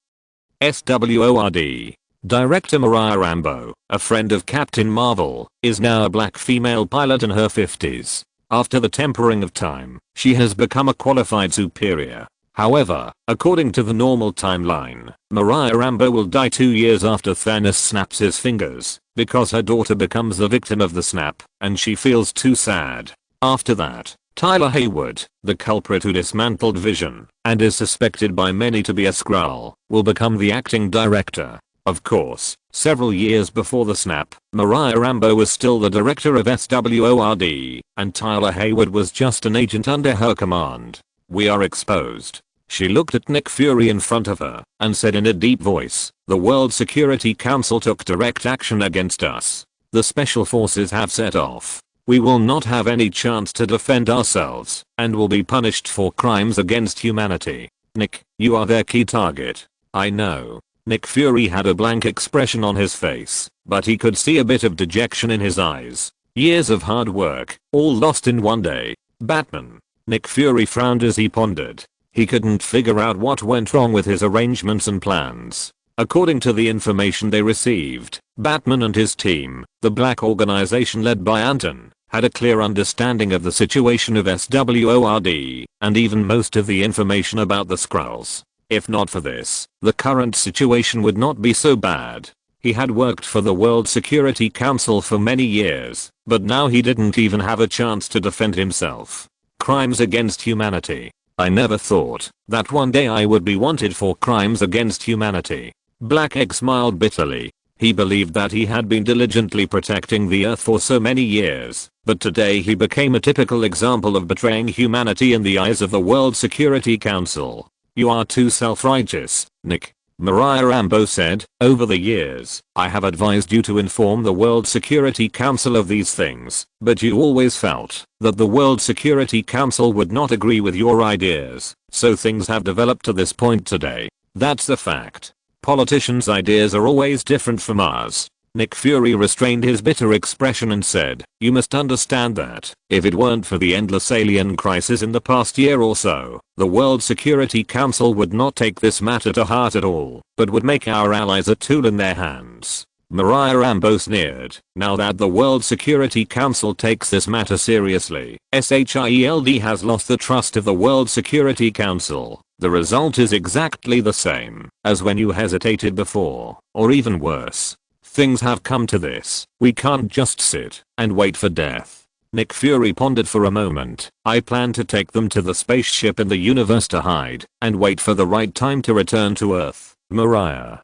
SWORD. Director Mariah Rambeau, a friend of Captain Marvel, is now a black female pilot in her 50s. After the tempering of time, she has become a qualified superior. However, according to the normal timeline, Mariah Rambeau will die 2 years after Thanos snaps his fingers, because her daughter becomes the victim of the snap, and she feels too sad. After that, Tyler Hayward, the culprit who dismantled Vision, and is suspected by many to be a Skrull, will become the acting director. Of course, several years before the snap, Mariah Rambeau was still the director of SWORD, and Tyler Hayward was just an agent under her command. We are exposed. She looked at Nick Fury in front of her and said in a deep voice, the World Security Council took direct action against us. The Special Forces have set off. We will not have any chance to defend ourselves and will be punished for crimes against humanity. Nick, you are their key target. I know. Nick Fury had a blank expression on his face, but he could see a bit of dejection in his eyes. Years of hard work, all lost in one day. Batman. Nick Fury frowned as he pondered. He couldn't figure out what went wrong with his arrangements and plans. According to the information they received, Batman and his team, the Black Organization led by Anton, had a clear understanding of the situation of SWORD, and even most of the information about the Skrulls. If not for this, the current situation would not be so bad. He had worked for the World Security Council for many years, but now he didn't even have a chance to defend himself. Crimes against humanity. I never thought that one day I would be wanted for crimes against humanity. Black Egg smiled bitterly. He believed that he had been diligently protecting the Earth for so many years, but today he became a typical example of betraying humanity in the eyes of the World Security Council. You are too self-righteous, Nick. Mariah Rambeau said, over the years, I have advised you to inform the World Security Council of these things, but you always felt that the World Security Council would not agree with your ideas, So things have developed to this point today. That's a fact. Politicians' ideas are always different from ours. Nick Fury restrained his bitter expression and said, "You must understand that, if it weren't for the endless alien crisis in the past year or so, the World Security Council would not take this matter to heart at all, but would make our allies a tool in their hands." Mariah Rambeau sneered. Now that the World Security Council takes this matter seriously, SHIELD has lost the trust of the World Security Council. The result is exactly the same as when you hesitated before, or even worse. Things have come to this. We can't just sit and wait for death. Nick Fury pondered for a moment. I plan to take them to the spaceship in the universe to hide and wait for the right time to return to Earth. Mariah,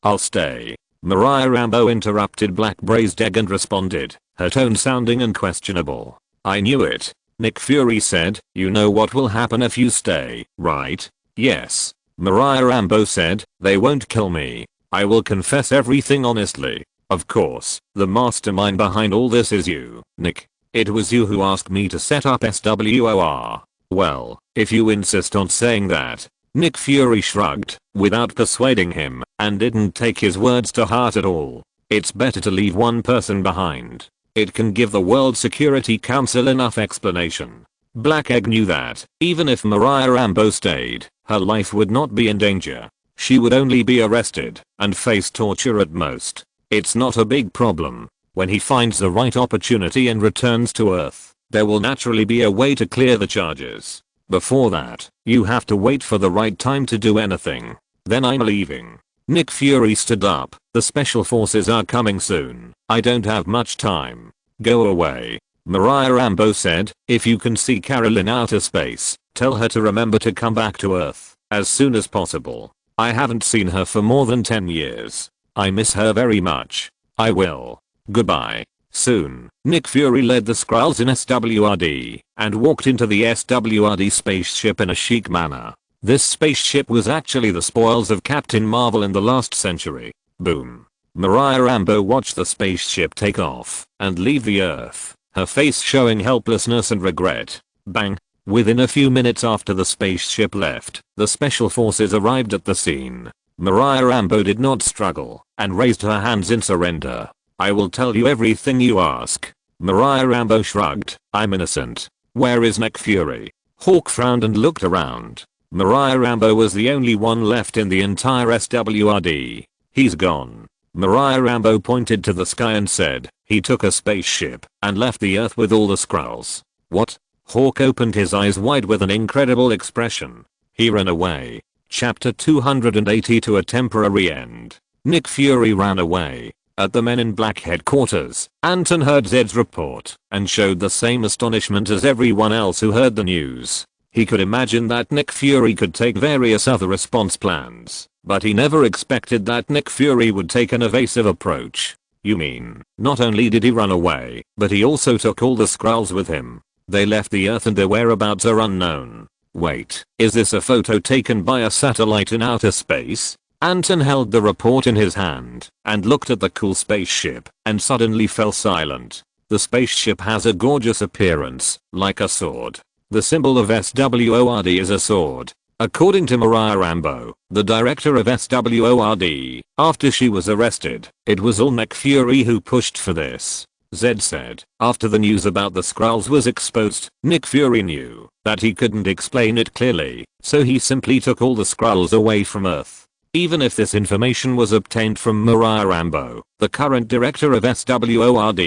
I'll stay. Mariah Rambeau interrupted Black Braised Egg and responded, her tone sounding unquestionable. I knew it. Nick Fury said, you know what will happen if you stay, right? Yes. Mariah Rambeau said, they won't kill me. I will confess everything honestly. Of course, the mastermind behind all this is you, Nick. It was you who asked me to set up SWOR. Well, if you insist on saying that. Nick Fury shrugged, without persuading him, and didn't take his words to heart at all. It's better to leave one person behind. It can give the World Security Council enough explanation. Black Egg knew that, even if Mariah Rambeau stayed, her life would not be in danger. She would only be arrested and face torture at most. It's not a big problem. When he finds the right opportunity and returns to Earth, there will naturally be a way to clear the charges. Before that, you have to wait for the right time to do anything. Then I'm leaving. Nick Fury stood up. The special forces are coming soon. I don't have much time. Go away. Mariah Rambeau said, if you can see Carol in outer space, tell her to remember to come back to Earth as soon as possible. I haven't seen her for more than 10 years. I miss her very much. I will. Goodbye. Soon, Nick Fury led the Skrulls in SWRD and walked into the SWRD spaceship in a chic manner. This spaceship was actually the spoils of Captain Marvel in the last century. Boom. Mariah Rambeau watched the spaceship take off and leave the Earth, her face showing helplessness and regret. Bang. Within a few minutes after the spaceship left, the special forces arrived at the scene. Mariah Rambeau did not struggle and raised her hands in surrender. I will tell you everything you ask. Mariah Rambeau shrugged. I'm innocent. Where is Nick Fury? Hawk frowned and looked around. Mariah Rambeau was the only one left in the entire SWRD. He's gone. Mariah Rambeau pointed to the sky and said, he took a spaceship and left the Earth with all the Skrulls. What? Hawk opened his eyes wide with an incredible expression. He ran away. Chapter 280 to a temporary end. Nick Fury ran away. At the Men in Black headquarters, Anton heard Zed's report and showed the same astonishment as everyone else who heard the news. He could imagine that Nick Fury could take various other response plans, but he never expected that Nick Fury would take an evasive approach. You mean, not only did he run away, but he also took all the Skrulls with him. They left the Earth and their whereabouts are unknown. Wait, is this a photo taken by a satellite in outer space? Anton held the report in his hand and looked at the cool spaceship and suddenly fell silent. The spaceship has a gorgeous appearance, like a sword. The symbol of SWORD is a sword. According to Mariah Rambeau, the director of SWORD, after she was arrested, it was all Nick Fury who pushed for this. Zed said, after the news about the Skrulls was exposed, Nick Fury knew that he couldn't explain it clearly, so he simply took all the Skrulls away from Earth. Even if this information was obtained from Mariah Rambeau, the current director of SWORD,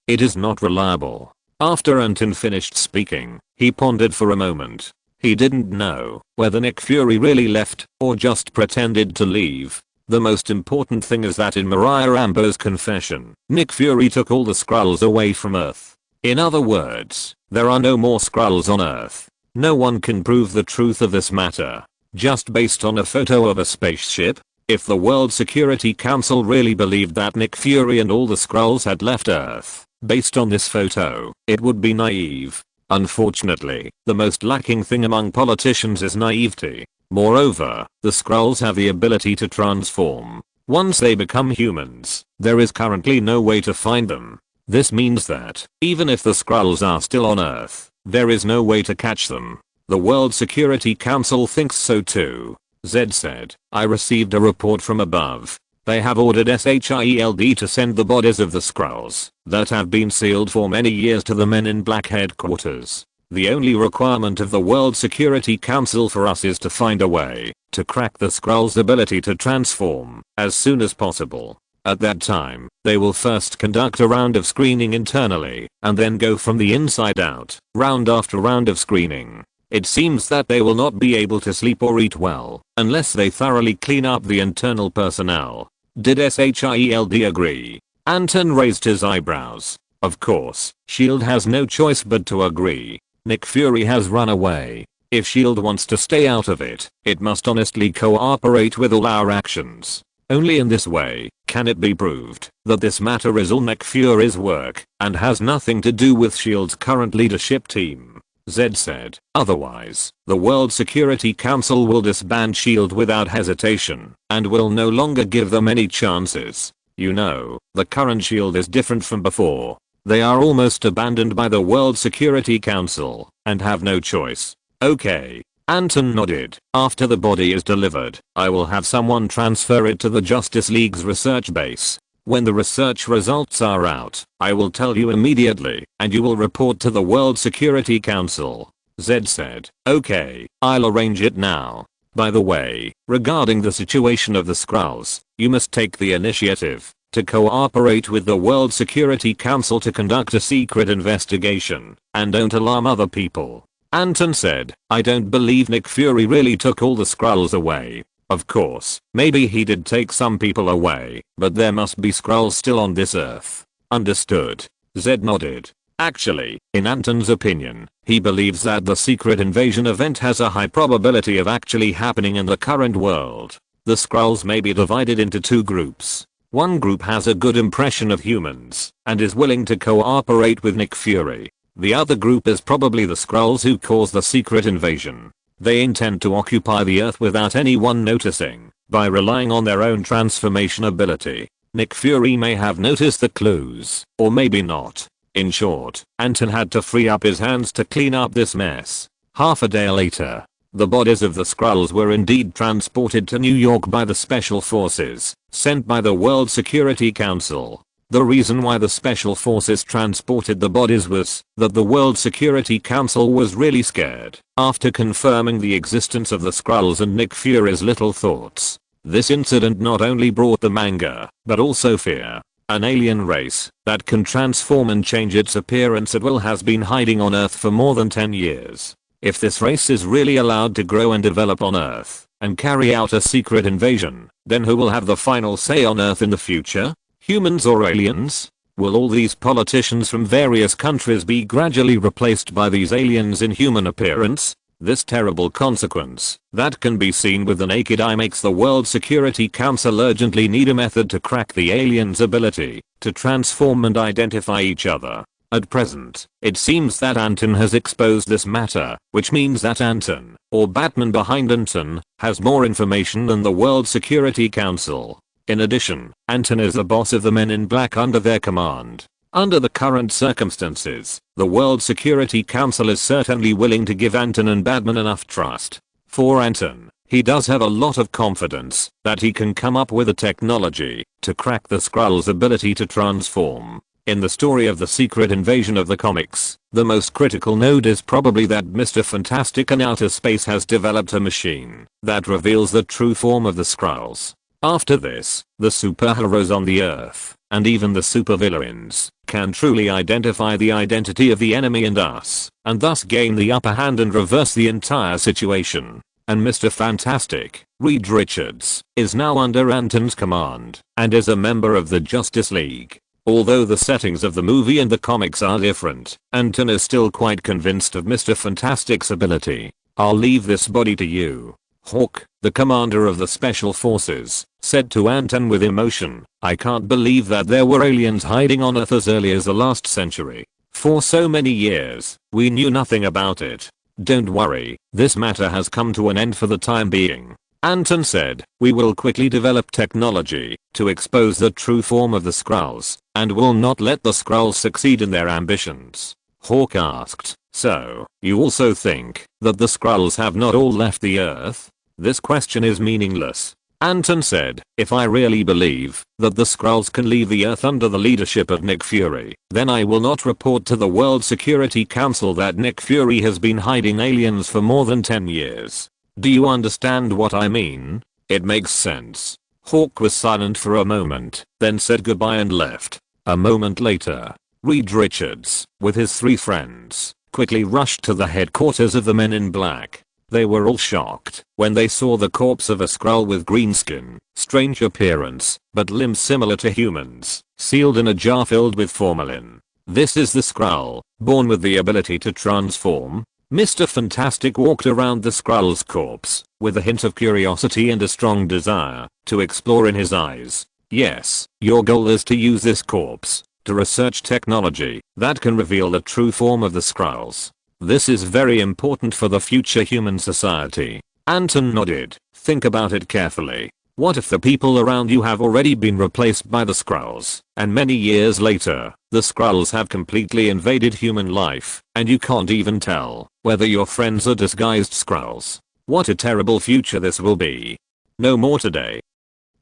it is not reliable. After Anton finished speaking, he pondered for a moment. He didn't know whether Nick Fury really left or just pretended to leave. The most important thing is that in Mariah Rambeau's confession, Nick Fury took all the Skrulls away from Earth. In other words, there are no more Skrulls on Earth. No one can prove the truth of this matter. Just based on a photo of a spaceship? If the World Security Council really believed that Nick Fury and all the Skrulls had left Earth, based on this photo, it would be naive. Unfortunately, the most lacking thing among politicians is naivety. Moreover, the Skrulls have the ability to transform. Once they become humans, there is currently no way to find them. This means that, even if the Skrulls are still on Earth, there is no way to catch them. The World Security Council thinks so too. Zed said, I received a report from above. They have ordered SHIELD to send the bodies of the Skrulls that have been sealed for many years to the Men in Black headquarters. The only requirement of the World Security Council for us is to find a way to crack the Skrulls' ability to transform as soon as possible. At that time, they will first conduct a round of screening internally and then go from the inside out, round after round of screening. It seems that they will not be able to sleep or eat well unless they thoroughly clean up the internal personnel. Did SHIELD agree? Anton raised his eyebrows. Of course, SHIELD has no choice but to agree. Nick Fury has run away. If SHIELD wants to stay out of it, it must honestly cooperate with all our actions. Only in this way can it be proved that this matter is all Nick Fury's work and has nothing to do with SHIELD's current leadership team. Zed said, otherwise, the World Security Council will disband SHIELD without hesitation and will no longer give them any chances. You know, the current SHIELD is different from before. They are almost abandoned by the World Security Council and have no choice. Okay. Anton nodded. After the body is delivered, I will have someone transfer it to the Justice League's research base. When the research results are out, I will tell you immediately and you will report to the World Security Council. Zed said, okay, I'll arrange it now. By the way, regarding the situation of the Skrulls, you must take the initiative to cooperate with the World Security Council to conduct a secret investigation and don't alarm other people. Anton said, I don't believe Nick Fury really took all the Skrulls away. Of course, maybe he did take some people away, but there must be Skrulls still on this earth. Understood. Zed nodded. Actually, in Anton's opinion, he believes that the secret invasion event has a high probability of actually happening in the current world. The Skrulls may be divided into two groups. One group has a good impression of humans and is willing to cooperate with Nick Fury. The other group is probably the Skrulls who caused the secret invasion. They intend to occupy the earth without anyone noticing by relying on their own transformation ability. Nick Fury may have noticed the clues, or maybe not. In short, Anton had to free up his hands to clean up this mess. Half a day later, the bodies of the Skrulls were indeed transported to New York by the Special Forces, sent by the World Security Council. The reason why the Special Forces transported the bodies was that the World Security Council was really scared after confirming the existence of the Skrulls and Nick Fury's little thoughts. This incident not only brought them anger, but also fear. An alien race that can transform and change its appearance at will has been hiding on Earth for more than 10 years. If this race is really allowed to grow and develop on Earth and carry out a secret invasion, then who will have the final say on Earth in the future? Humans or aliens? Will all these politicians from various countries be gradually replaced by these aliens in human appearance? This terrible consequence that can be seen with the naked eye makes the World Security Council urgently need a method to crack the aliens' ability to transform and identify each other. At present, it seems that Anton has exposed this matter, which means that Anton, or Batman behind Anton, has more information than the World Security Council. In addition, Anton is the boss of the Men in Black under their command. Under the current circumstances, the World Security Council is certainly willing to give Anton and Batman enough trust. For Anton, he does have a lot of confidence that he can come up with a technology to crack the Skrulls' ability to transform. In the story of the secret invasion of the comics, the most critical node is probably that Mr. Fantastic in outer space has developed a machine that reveals the true form of the Skrulls. After this, the superheroes on the Earth, and even the supervillains, can truly identify the identity of the enemy and us, and thus gain the upper hand and reverse the entire situation. And Mr. Fantastic, Reed Richards, is now under Anton's command, and is a member of the Justice League. Although the settings of the movie and the comics are different, Anton is still quite convinced of Mr. Fantastic's ability. I'll leave this body to you. Hawk, the commander of the Special Forces, said to Anton with emotion, I can't believe that there were aliens hiding on Earth as early as the last century. For so many years, we knew nothing about it. Don't worry, this matter has come to an end for the time being. Anton said, we will quickly develop technology to expose the true form of the Skrulls, and will not let the Skrulls succeed in their ambitions. Hawk asked, So, you also think that the Skrulls have not all left the Earth? This question is meaningless. Anton said, if I really believe that the Skrulls can leave the Earth under the leadership of Nick Fury, then I will not report to the World Security Council that Nick Fury has been hiding aliens for more than 10 years. Do you understand what I mean? It makes sense. Hawk was silent for a moment, then said goodbye and left. A moment later, Reed Richards, with his 3 friends, quickly rushed to the headquarters of the Men in Black. They were all shocked when they saw the corpse of a Skrull with green skin, strange appearance, but limbs similar to humans, sealed in a jar filled with formalin. This is the Skrull, born with the ability to transform. Mr. Fantastic walked around the Skrull's corpse, with a hint of curiosity and a strong desire to explore in his eyes. Yes, your goal is to use this corpse to research technology that can reveal the true form of the Skrulls. This is very important for the future human society. Anton nodded. Think about it carefully. What if the people around you have already been replaced by the Skrulls, and many years later, the Skrulls have completely invaded human life, and you can't even tell whether your friends are disguised Skrulls? What a terrible future this will be. No more today.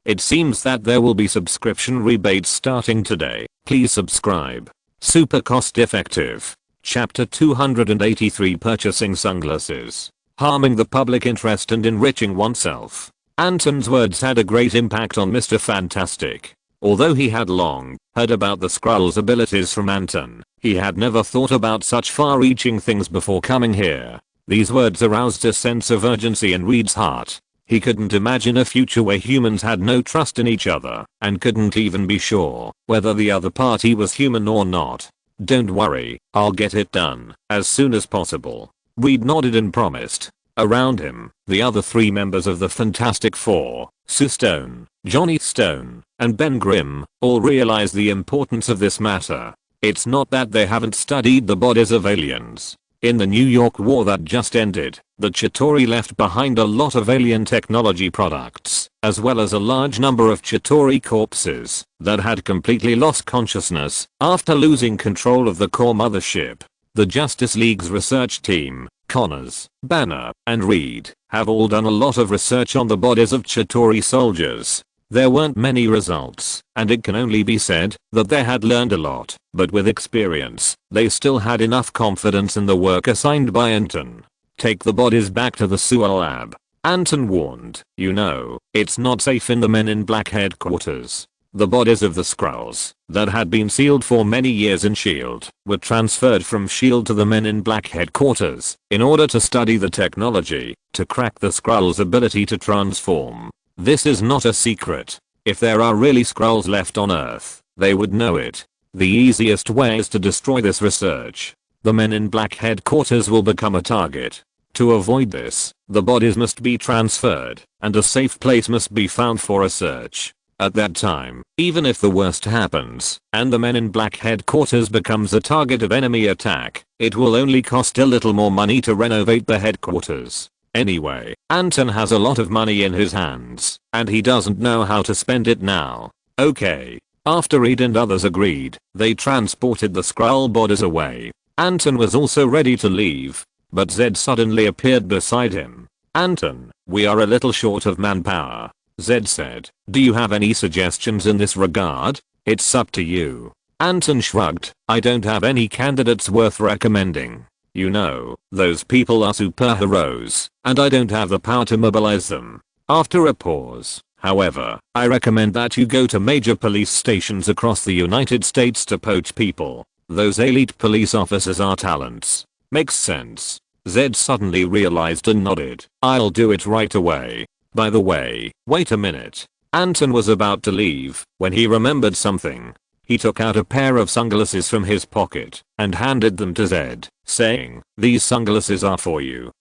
It seems that there will be subscription rebates starting today. Please subscribe. Super cost effective. Chapter 283 Purchasing Sunglasses. Harming the public interest and enriching oneself. Anton's words had a great impact on Mr. Fantastic. Although he had long heard about the Skrull's abilities from Anton, he had never thought about such far-reaching things before coming here. These words aroused a sense of urgency in Reed's heart. He couldn't imagine a future where humans had no trust in each other and couldn't even be sure whether the other party was human or not. Don't worry, I'll get it done as soon as possible. Reed nodded and promised. Around him, the other 3 members of the Fantastic Four, Sue Stone, Johnny Stone, and Ben Grimm, all realized the importance of this matter. It's not that they haven't studied the bodies of aliens. In the New York War that just ended, the Chitauri left behind a lot of alien technology products, as well as a large number of Chitauri corpses that had completely lost consciousness after losing control of the core mothership. The Justice League's research team, Connors, Banner, and Reed, have all done a lot of research on the bodies of Chitauri soldiers. There weren't many results, and it can only be said that they had learned a lot, but with experience, they still had enough confidence in the work assigned by Anton. Take the bodies back to the sewer lab. Anton warned. You know, it's not safe in the Men in Black headquarters. The bodies of the Skrulls that had been sealed for many years in S.H.I.E.L.D. were transferred from S.H.I.E.L.D. to the Men in Black headquarters in order to study the technology to crack the Skrulls' ability to transform. This is not a secret. If there are really Skrulls left on Earth, they would know it. The easiest way is to destroy this research. The Men in Black headquarters will become a target. To avoid this, the bodies must be transferred, and a safe place must be found for a search. At that time, even if the worst happens, and the Men in Black headquarters becomes a target of enemy attack, it will only cost a little more money to renovate the headquarters. Anyway, Anton has a lot of money in his hands, and he doesn't know how to spend it now. Okay. After Reed and others agreed, they transported the Skrull bodies away. Anton was also ready to leave, but Zed suddenly appeared beside him. Anton, we are a little short of manpower, Zed said. Do you have any suggestions in this regard? It's up to you. Anton shrugged. I don't have any candidates worth recommending. You know, those people are superheroes, and I don't have the power to mobilize them. After a pause, however, I recommend that you go to major police stations across the United States to poach people. Those elite police officers are talents. Makes sense. Zed suddenly realized and nodded. I'll do it right away. By the way, wait a minute. Anton was about to leave when he remembered something. He took out a pair of sunglasses from his pocket and handed them to Zed, saying, these sunglasses are for you.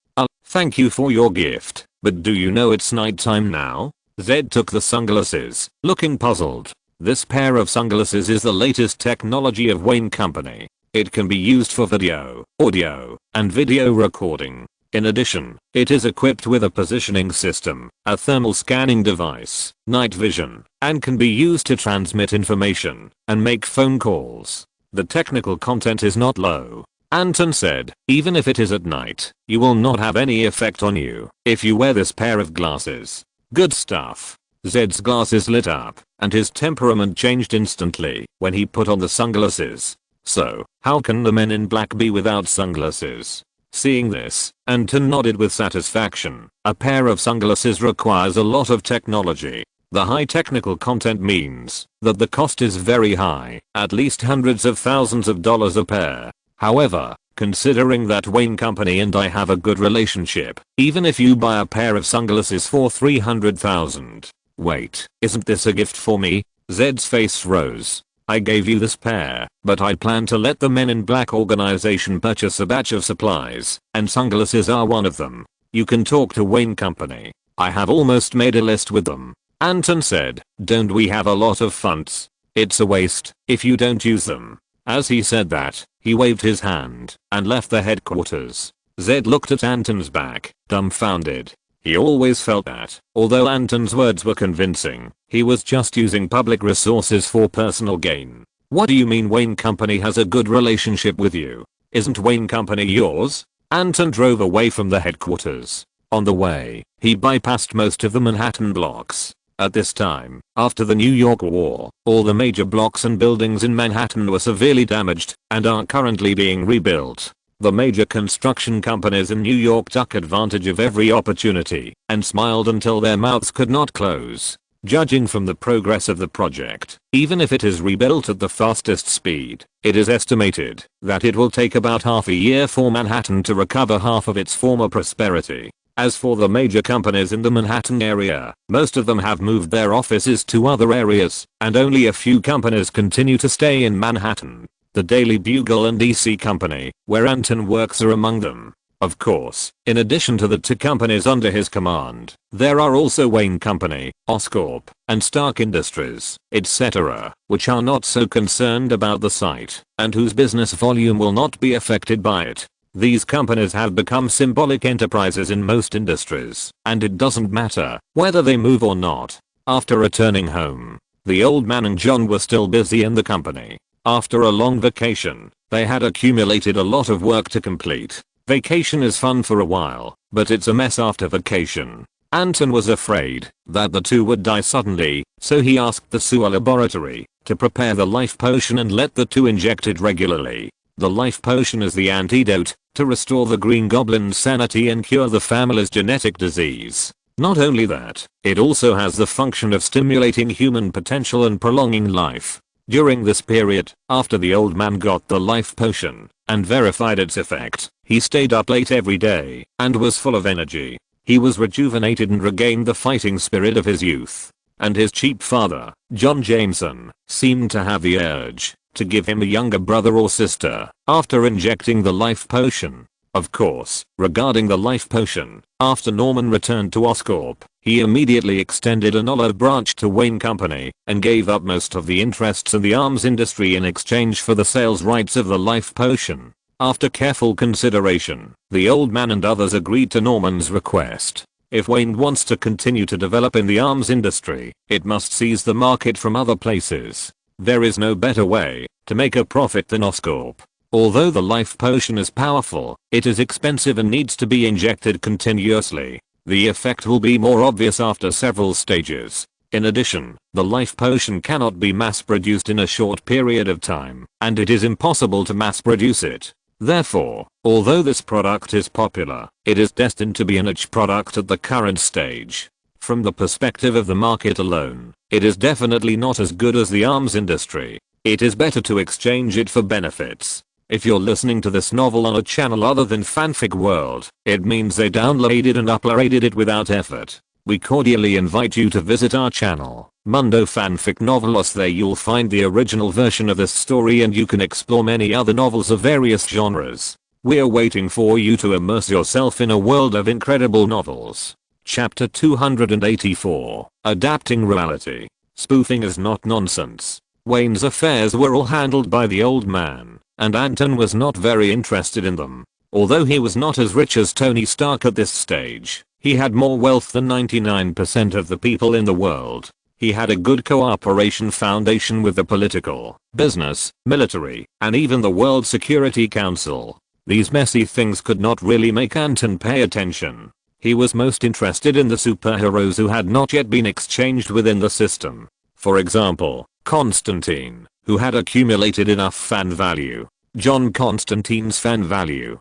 Thank you for your gift, but do you know it's nighttime now? Zed took the sunglasses, looking puzzled. This pair of sunglasses is the latest technology of Wayne Company. It can be used for video, audio, and video recording. In addition, it is equipped with a positioning system, a thermal scanning device, night vision, and can be used to transmit information and make phone calls. The technical content is not low. Anton said, even if it is at night, you will not have any effect on you if you wear this pair of glasses. Good stuff. Zed's glasses lit up, and his temperament changed instantly when he put on the sunglasses. So, how can the men in black be without sunglasses? Seeing this, Anton nodded with satisfaction. A pair of sunglasses requires a lot of technology. The high technical content means that the cost is very high, at least hundreds of thousands of dollars a pair. However, considering that Wayne Company and I have a good relationship, even if you buy a pair of sunglasses for $300,000. Wait, isn't this a gift for me? Zed's face rose. I gave you this pair, but I plan to let the Men in Black organization purchase a batch of supplies, and sunglasses are one of them. You can talk to Wayne Company. I have almost made a list with them. Anton said, don't we have a lot of funds? It's a waste if you don't use them. As he said that, he waved his hand and left the headquarters. Zed looked at Anton's back, dumbfounded. He always felt that, although Anton's words were convincing, he was just using public resources for personal gain. What do you mean Wayne Company has a good relationship with you? Isn't Wayne Company yours? Anton drove away from the headquarters. On the way, he bypassed most of the Manhattan blocks. At this time, after the New York War, all the major blocks and buildings in Manhattan were severely damaged and are currently being rebuilt. The major construction companies in New York took advantage of every opportunity and smiled until their mouths could not close. Judging from the progress of the project, even if it is rebuilt at the fastest speed, it is estimated that it will take about half a year for Manhattan to recover half of its former prosperity. As for the major companies in the Manhattan area, most of them have moved their offices to other areas, and only a few companies continue to stay in Manhattan. The Daily Bugle and DC Company, where Anton works, are among them. Of course, in addition to the two companies under his command, there are also Wayne Company, Oscorp, and Stark Industries, etc., which are not so concerned about the site, and whose business volume will not be affected by it. These companies have become symbolic enterprises in most industries, and it doesn't matter whether they move or not. After returning home, the old man and John were still busy in the company. After a long vacation, they had accumulated a lot of work to complete. Vacation is fun for a while, but it's a mess after vacation. Anton was afraid that the two would die suddenly, so he asked the sewer laboratory to prepare the life potion and let the two inject it regularly. The life potion is the antidote to restore the Green Goblin's sanity and cure the family's genetic disease. Not only that, it also has the function of stimulating human potential and prolonging life. During this period, after the old man got the life potion and verified its effect, he stayed up late every day and was full of energy. He was rejuvenated and regained the fighting spirit of his youth. And his cheap father, John Jameson, seemed to have the urge to give him a younger brother or sister after injecting the life potion. Of course, regarding the life potion, after Norman returned to Oscorp, he immediately extended an olive branch to Wayne Company and gave up most of the interests in the arms industry in exchange for the sales rights of the life potion. After careful consideration, the old man and others agreed to Norman's request. If Wayne wants to continue to develop in the arms industry, it must seize the market from other places. There is no better way to make a profit than Oscorp. Although the life potion is powerful, it is expensive and needs to be injected continuously. The effect will be more obvious after several stages. In addition, the life potion cannot be mass produced in a short period of time, and it is impossible to mass produce it. Therefore, although this product is popular, it is destined to be a niche product at the current stage. From the perspective of the market alone, it is definitely not as good as the arms industry. It is better to exchange it for benefits. If you're listening to this novel on a channel other than Fanfic World, it means they downloaded and uploaded it without effort. We cordially invite you to visit our channel, Mundo Fanfic Novelos. There you'll find the original version of this story and you can explore many other novels of various genres. We're waiting for you to immerse yourself in a world of incredible novels. Chapter 284, Adapting Reality. Spoofing is not nonsense. Wayne's affairs were all handled by the old man, and Anton was not very interested in them. Although he was not as rich as Tony Stark at this stage, he had more wealth than 99% of the people in the world. He had a good cooperation foundation with the political, business, military, and even the World Security Council. These messy things could not really make Anton pay attention. He was most interested in the superheroes who had not yet been exchanged within the system. For example, Constantine, who had accumulated enough fan value. John Constantine's fan value: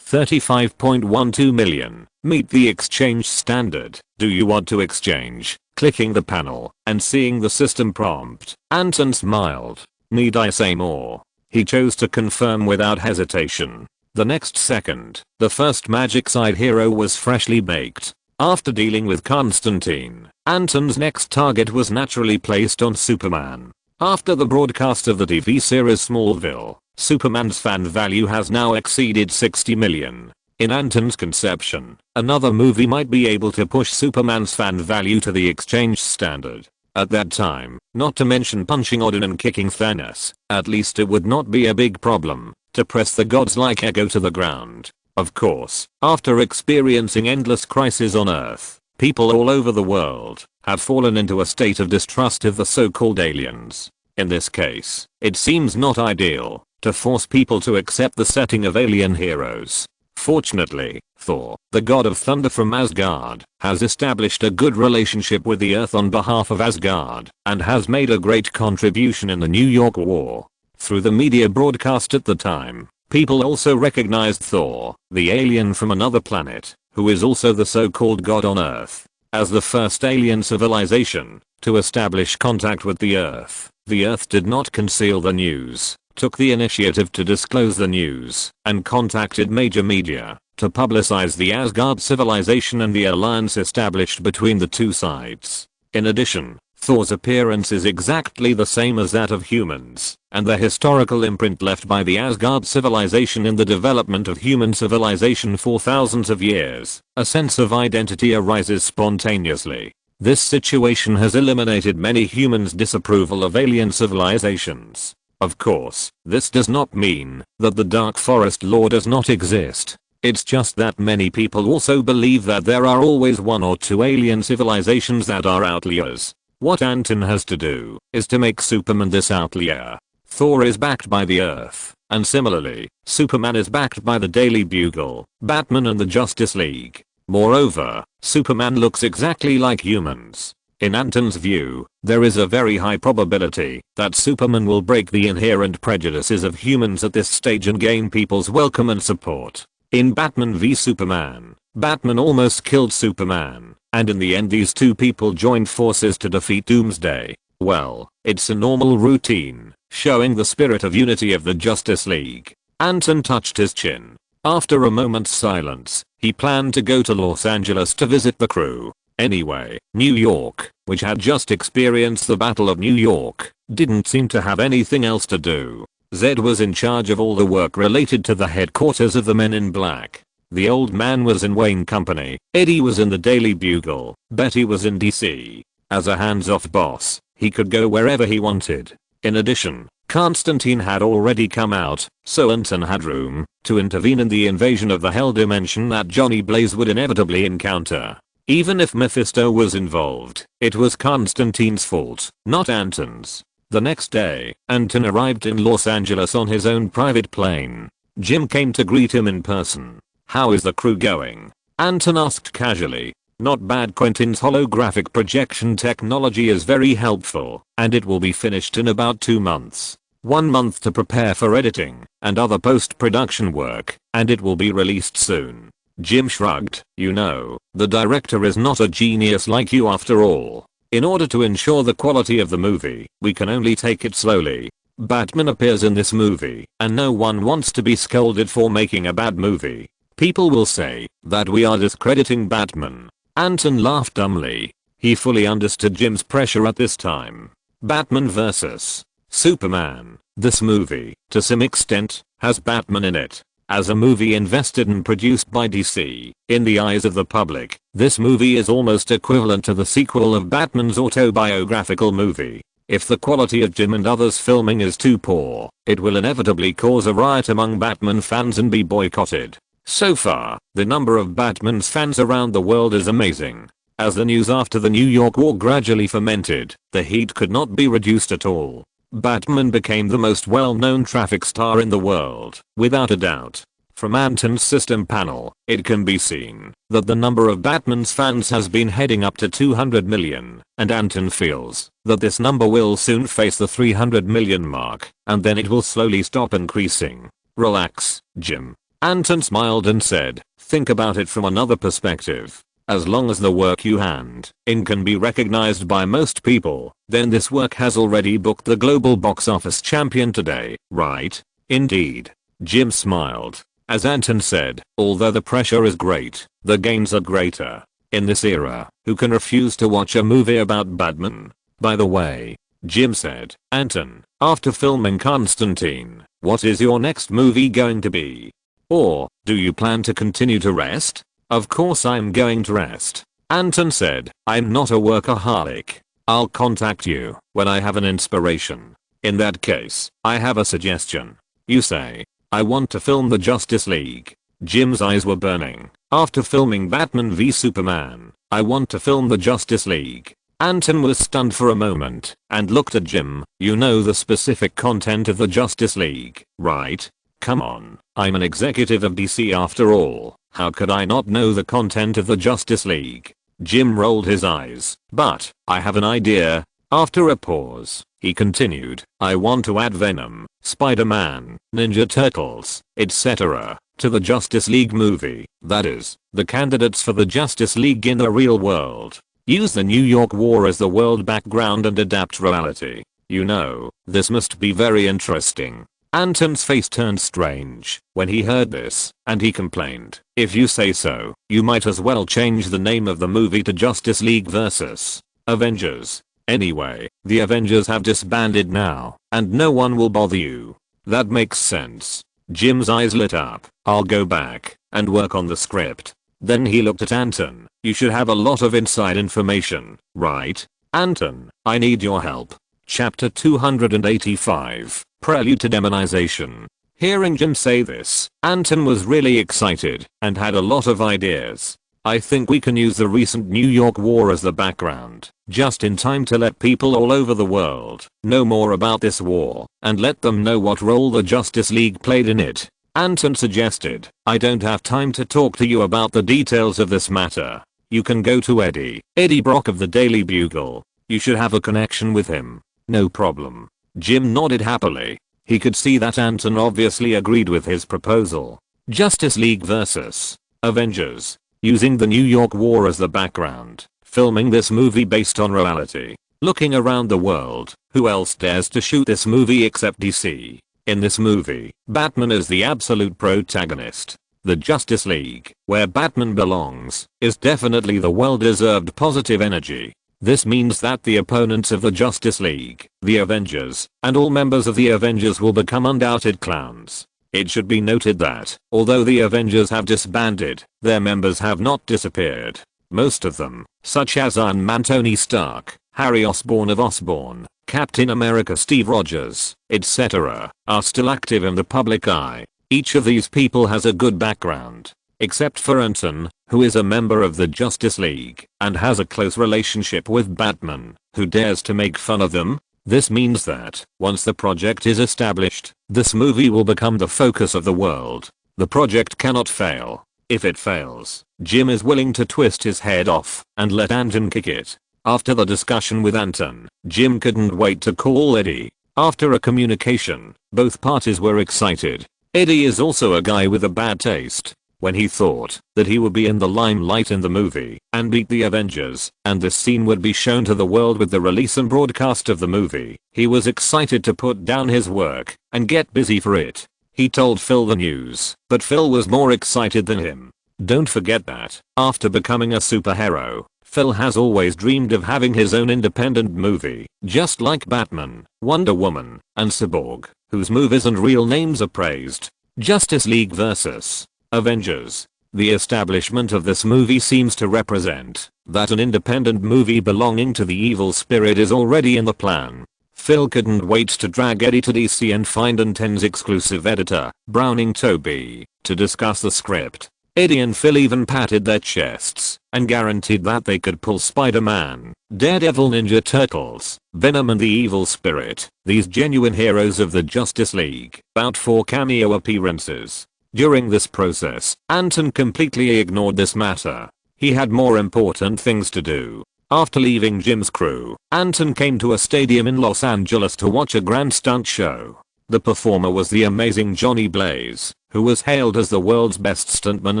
35.12 million. Meet the exchange standard. Do you want to exchange? Clicking the panel and seeing the system prompt, Anton smiled. Need I say more? He chose to confirm without hesitation. The next second, the first magic side hero was freshly baked. After dealing with Constantine, Anton's next target was naturally placed on Superman. After the broadcast of the TV series Smallville, Superman's fan value has now exceeded 60 million. In Anton's conception, another movie might be able to push Superman's fan value to the exchange standard. At that time, not to mention punching Odin and kicking Thanos, at least it would not be a big problem to press the gods like Ego to the ground. Of course, after experiencing endless crises on Earth, people all over the world have fallen into a state of distrust of the so-called aliens. In this case, it seems not ideal to force people to accept the setting of alien heroes. Fortunately, Thor, the god of thunder from Asgard, has established a good relationship with the Earth on behalf of Asgard, and has made a great contribution in the New York War. Through the media broadcast at the time, people also recognized Thor, the alien from another planet, who is also the so-called god on Earth, as the first alien civilization to establish contact with the Earth. The Earth did not conceal the news, took the initiative to disclose the news, and contacted major media to publicize the Asgard civilization and the alliance established between the two sides. In addition, Thor's appearance is exactly the same as that of humans, and the historical imprint left by the Asgard civilization in the development of human civilization for thousands of years. A sense of identity arises spontaneously. This situation has eliminated many humans' disapproval of alien civilizations. Of course, this does not mean that the Dark Forest law does not exist. It's just that many people also believe that there are always one or two alien civilizations that are outliers. What Anton has to do is to make Superman this outlier. Thor is backed by the Earth, and similarly, Superman is backed by the Daily Bugle, Batman and the Justice League. Moreover, Superman looks exactly like humans. In Anton's view, there is a very high probability that Superman will break the inherent prejudices of humans at this stage and gain people's welcome and support. In Batman v Superman, Batman almost killed Superman, and in the end these two people joined forces to defeat Doomsday. Well, it's a normal routine, showing the spirit of unity of the Justice League. Anton touched his chin. After a moment's silence, he planned to go to Los Angeles to visit the crew. Anyway, New York, which had just experienced the Battle of New York, didn't seem to have anything else to do. Zed was in charge of all the work related to the headquarters of the Men in Black. The old man was in Wayne Company, Eddie was in the Daily Bugle, Betty was in DC. As a hands-off boss, he could go wherever he wanted. In addition, Constantine had already come out, so Anton had room to intervene in the invasion of the Hell Dimension that Johnny Blaze would inevitably encounter. Even if Mephisto was involved, it was Constantine's fault, not Anton's. The next day, Anton arrived in Los Angeles on his own private plane. Jim came to greet him in person. "How is the crew going?" Anton asked casually. "Not bad. Quentin's holographic projection technology is very helpful, and it will be finished in about 2 months. 1 month to prepare for editing and other post-production work, and it will be released soon." Jim shrugged. "You know, the director is not a genius like you after all. In order to ensure the quality of the movie, we can only take it slowly. Batman appears in this movie, and no one wants to be scolded for making a bad movie. People will say that we are discrediting Batman." Anton laughed dumbly. He fully understood Jim's pressure at this time. Batman vs. Superman. This movie, to some extent, has Batman in it. As a movie invested and produced by DC, in the eyes of the public, this movie is almost equivalent to the sequel of Batman's autobiographical movie. If the quality of Jim and others' filming is too poor, it will inevitably cause a riot among Batman fans and be boycotted. So far, the number of Batman's fans around the world is amazing. As the news after the New York War gradually fermented, the heat could not be reduced at all. Batman became the most well-known traffic star in the world, without a doubt. From Anton's system panel, it can be seen that the number of Batman's fans has been heading up to 200 million, and Anton feels that this number will soon face the 300 million mark, and then it will slowly stop increasing. Relax, Jim. Anton smiled and said, think about it from another perspective. As long as the work you hand in can be recognized by most people, then this work has already booked the global box office champion today, right? Indeed. Jim smiled. As Anton said, although the pressure is great, the gains are greater. In this era, who can refuse to watch a movie about Batman? By the way, Jim said, Anton, after filming Constantine, what is your next movie going to be? Or, do you plan to continue to rest? Of course I'm going to rest. Anton said, I'm not a workaholic. I'll contact you when I have an inspiration. In that case, I have a suggestion. You say, I want to film the Justice League. Jim's eyes were burning. After filming Batman v Superman, I want to film the Justice League. Anton was stunned for a moment and looked at Jim. You know the specific content of the Justice League, right? Come on, I'm an executive of DC after all. How could I not know the content of the Justice League? Jim rolled his eyes. But, I have an idea. After a pause, he continued, I want to add Venom, Spider-Man, Ninja Turtles, etc. to the Justice League movie. That is, the candidates for the Justice League in the real world. Use the New York War as the world background and adapt reality. You know, this must be very interesting. Anton's face turned strange when he heard this, and he complained, if you say so, you might as well change the name of the movie to Justice League vs. Avengers. Anyway, the Avengers have disbanded now, and no one will bother you. That makes sense. Jim's eyes lit up. I'll go back and work on the script. Then he looked at Anton. You should have a lot of inside information, right? Anton, I need your help. Chapter 285, Prelude to Demonization. Hearing Jim say this, Anton was really excited and had a lot of ideas. I think we can use the recent New York War as the background, just in time to let people all over the world know more about this war, and let them know what role the Justice League played in it. Anton suggested, I don't have time to talk to you about the details of this matter. You can go to Eddie Brock of the Daily Bugle. You should have a connection with him. No problem. Jim nodded happily. He could see that Anton obviously agreed with his proposal. Justice League vs. Avengers. Using the New York War as the background. Filming this movie based on reality. Looking around the world, who else dares to shoot this movie except DC? In this movie, Batman is the absolute protagonist. The Justice League, where Batman belongs, is definitely the well-deserved positive energy. This means that the opponents of the Justice League, the Avengers, and all members of the Avengers will become undoubted clowns. It should be noted that, although the Avengers have disbanded, their members have not disappeared. Most of them, such as Iron Man Tony Stark, Harry Osborn of Osborn, Captain America Steve Rogers, etc., are still active in the public eye. Each of these people has a good background. Except for Anton, who is a member of the Justice League, and has a close relationship with Batman, who dares to make fun of them. This means that, once the project is established, this movie will become the focus of the world. The project cannot fail. If it fails, Jim is willing to twist his head off and let Anton kick it. After the discussion with Anton, Jim couldn't wait to call Eddie. After a communication, both parties were excited. Eddie is also a guy with a bad taste. When he thought that he would be in the limelight in the movie and beat the Avengers, and this scene would be shown to the world with the release and broadcast of the movie, he was excited to put down his work and get busy for it. He told Phil the news, but Phil was more excited than him. Don't forget that, after becoming a superhero, Phil has always dreamed of having his own independent movie, just like Batman, Wonder Woman, and Cyborg, whose movies and real names are praised. Justice League vs. Avengers. The establishment of this movie seems to represent that an independent movie belonging to the evil spirit is already in the plan. Phil couldn't wait to drag Eddie to DC and find Anton's exclusive editor, Browning Toby, to discuss the script. Eddie and Phil even patted their chests and guaranteed that they could pull Spider-Man, Daredevil, Ninja Turtles, Venom and the Evil Spirit, these genuine heroes of the Justice League, out for cameo appearances. During this process, Anton completely ignored this matter. He had more important things to do. After leaving Jim's crew, Anton came to a stadium in Los Angeles to watch a grand stunt show. The performer was the amazing Johnny Blaze, who was hailed as the world's best stuntman